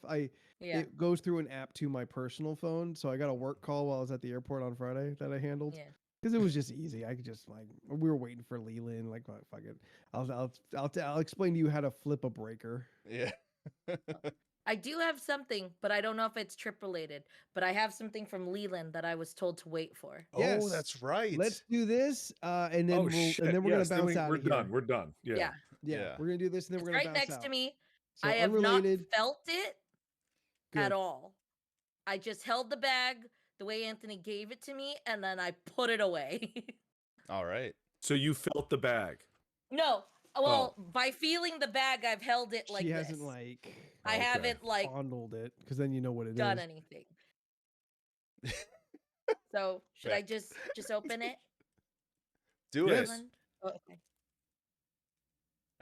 It goes through an app to my personal phone, so I got a work call while I was at the airport on Friday that I handled. Yeah. Because it was just easy. I could just we were waiting for Leland. Fuck it. I'll explain to you how to flip a breaker. Yeah. I do have something, but I don't know if it's trip related. But I have something from Leland that I was told to wait for. Yes. Oh, that's right. Let's do this, and then we're gonna bounce out. We're done. We're done. Yeah. We're gonna do this, and then we're gonna right bounce next out. to me. So I have unrelated. not felt it Good. at all. I just held the bag the way Anthony gave it to me, and then I put it away. All right. So you felt the bag? No. Well, by feeling the bag, I've held it like she this. hasn't I haven't fondled it, because then you know what it done is. anything. So should I just open it? Do it. Oh, okay.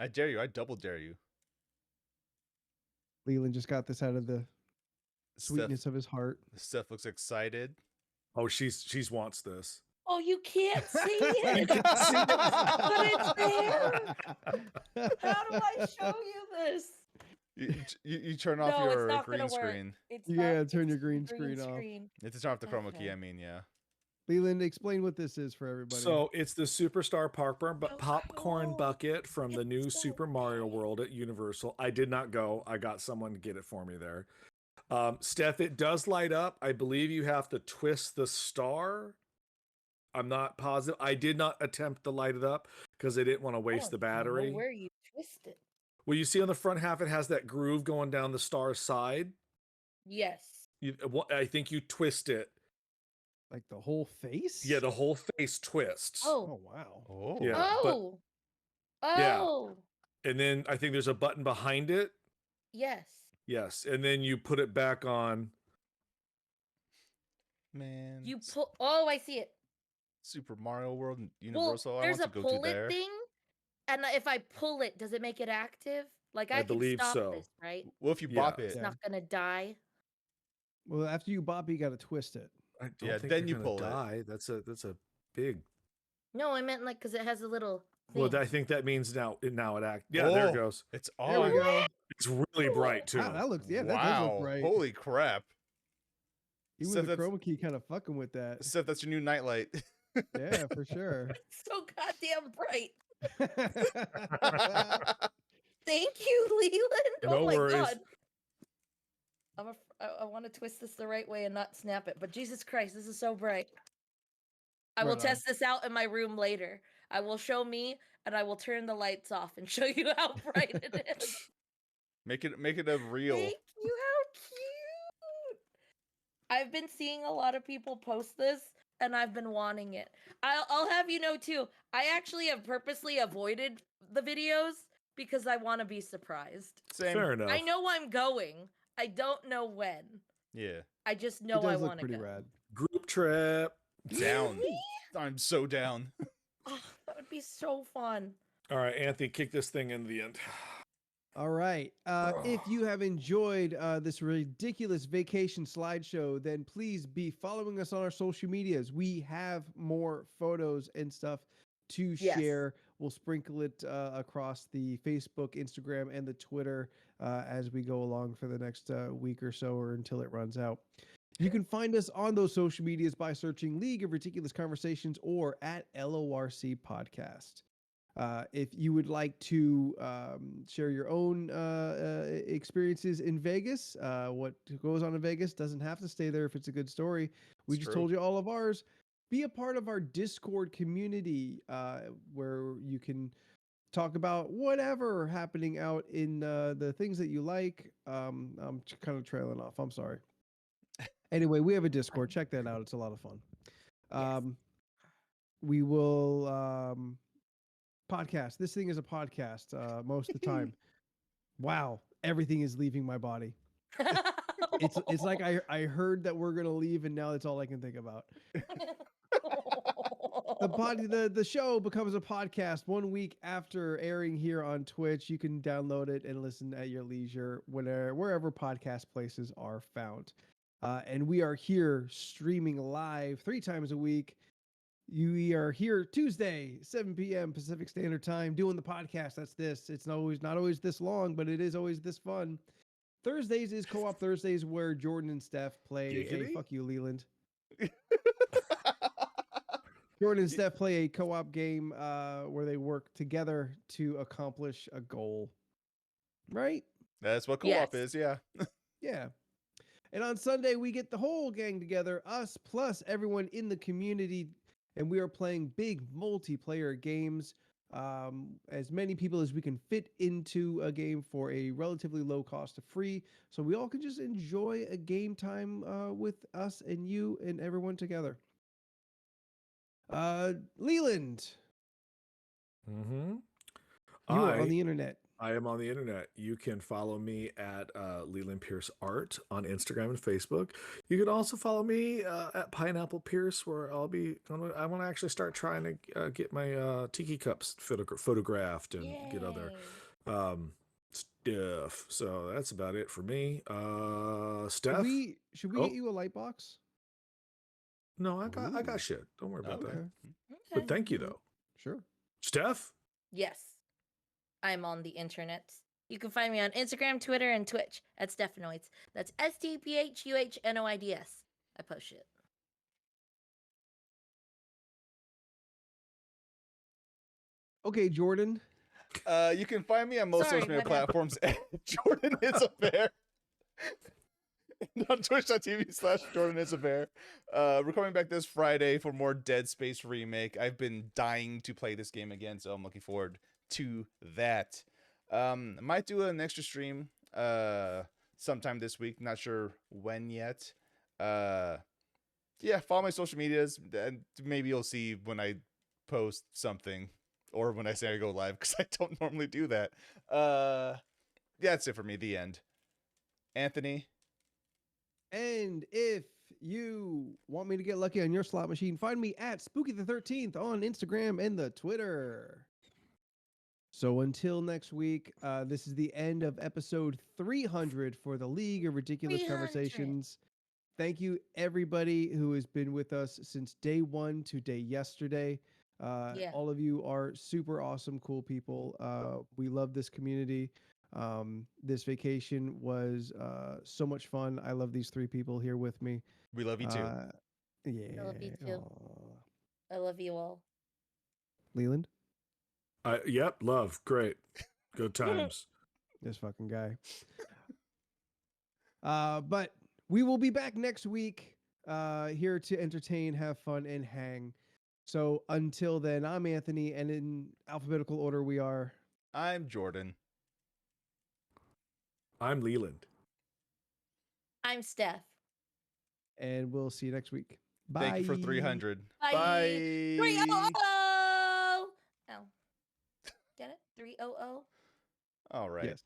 I dare you. I double dare you. Leland just got this out of the sweetness of his heart. Steph looks excited. Oh, she's wants this. Oh, you can't see it. But it's there. How do I show you this? You turn off No, it's your not green gonna work. screen. It's You not- gotta turn it's your green the screen off. You have to turn off the chroma key. Okay. I mean, yeah. Leland, explain what this is for everybody. So it's the Superstar popcorn bucket from the new Super Mario World at Universal. I did not go. I got someone to get it for me there. Steph, it does light up. I believe you have to twist the star. I'm not positive. I did not attempt to light it up because I didn't want to waste the battery. Where you twist it? Well, you see on the front half, it has that groove going down the star side. Yes. I think you twist it. Like the whole face? Yeah, the whole face twists. Oh wow. Oh. Yeah. Oh. Yeah. Oh. And then I think there's a button behind it. Yes. Yes. And then you put it back on. Man. You pull. Oh, I see it. Super Mario World and Universal. Well, I there's want a to go pull to there. it thing, and if I pull it, does it make it active? Like I I can believe stop so. this, right? Well, if you Yeah. bop It's it, not gonna die. Well, after you bop, you gotta twist it. I don't Yeah, think then you're you gonna pull it. die. That's a big. No, I meant because it has a little. Well, thing. I think that means now it acts. Yeah, there it Oh, goes. it's There we on. go. It's really bright too. Wow, that looks that does Wow. look right. Holy crap. Even So with the that's- chroma key kind of fucking with that. Seth, that's your new nightlight. Yeah, for sure. So goddamn bright. Thank you, Leland. No Oh my worries. god. I want to twist this the right way and not snap it. But Jesus Christ, this is so bright. I will Right on. test this out in my room later. I will show me, and I will turn the lights off and show you how bright it is. Make it a real. Thank you. How cute! I've been seeing a lot of people post this, and I've been wanting it. I'll have you know too. I actually have purposely avoided the videos because I want to be surprised. Same. Fair enough. I know I'm going. I don't know when. Yeah. I just know It I does look want to pretty go. rad. Group trip. Down. I'm so down. Oh, that would be so fun. All right, Anthony, kick this thing into the end. All right. If you have enjoyed this ridiculous vacation slideshow, then please be following us on our social medias. We have more photos and stuff to share. We'll sprinkle it across the Facebook, Instagram, and the Twitter as we go along for the next week or so, or until it runs out. You can find us on those social medias by searching League of Ridiculous Conversations or at LORC Podcast. If you would like to share your own experiences in Vegas, what goes on in Vegas doesn't have to stay there if it's a good story. We It's just true. told you all of ours. Be a part of our Discord community where you can talk about whatever happening out in the things that you like. I'm kind of trailing off. I'm sorry. Anyway, we have a Discord. Check that out. It's a lot of fun. We will podcast. This thing is a podcast most of the time. Wow, everything is leaving my body. It's like I heard that we're gonna leave, and now that's all I can think about. The show becomes a podcast 1 week after airing here on Twitch. You can download it and listen at your leisure wherever podcast places are found. And we are here streaming live 3 times a week. We are here Tuesday, 7 p.m. Pacific Standard Time, doing the podcast. That's this. It's not always this long, but it is always this fun. Thursdays is Co-op Thursdays, where Jordan and Steph play Giggity? fuck you, Leland. Jordan and Steph play a co-op game where they work together to accomplish a goal. Right? That's what co-op is, yeah. Yeah. And on Sunday, we get the whole gang together, us plus everyone in the community, and we are playing big multiplayer games. As many people as we can fit into a game for a relatively low cost of free, so we all can just enjoy a game time with us and you and everyone together. Leland, Mm-hmm. you are on the internet. I am on the internet. You can follow me at Leland Pierce Art on Instagram and Facebook. You can also follow me at Pineapple Pierce, where I want to actually start trying to get my tiki cups photographed and get other stuff. So that's about it for me. Steph, should we get you a light box? No, I got shit. Don't worry about that. Okay. But thank you though. Sure. Steph? Yes. I'm on the internet. You can find me on Instagram, Twitter, and Twitch at Stephanoids. That's STPHUHNOIDS. I post shit. Okay, Jordan. You can find me on most Sorry, social media my bad. platforms. Jordan is a bear. On twitch.tv/Jordan is a bear. We're coming back this Friday for more Dead Space remake. I've been dying to play this game again, so I'm looking forward to that. Might do an extra stream sometime this week. Not sure when yet. Yeah, follow my social medias, and maybe you'll see when I post something or when I say I go live, because I don't normally do that. Yeah, that's it for me. The end. Anthony. And if you want me to get lucky on your slot machine, find me at Spooky the 13th on Instagram and the Twitter. So until next week, this is the end of episode 300 for the League of Ridiculous 300. Conversations. Thank you, everybody who has been with us since day one to day yesterday. Yeah. All of you are super awesome, cool people. We love this community. This vacation was so much fun. I love these 3 people here with me. We love you too. Yeah. I love you too. Aw. I love you all. Leland? Yep, love. Great. Good times. This fucking guy. But we will be back next week here to entertain, have fun, and hang. So until then, I'm Anthony, and in alphabetical order, we are. I'm Jordan. I'm Leland. I'm Steph. And we'll see you next week. Bye. Thank you for 300. Bye. Bye. 300. Oh. Get it? 300. All right. Yes.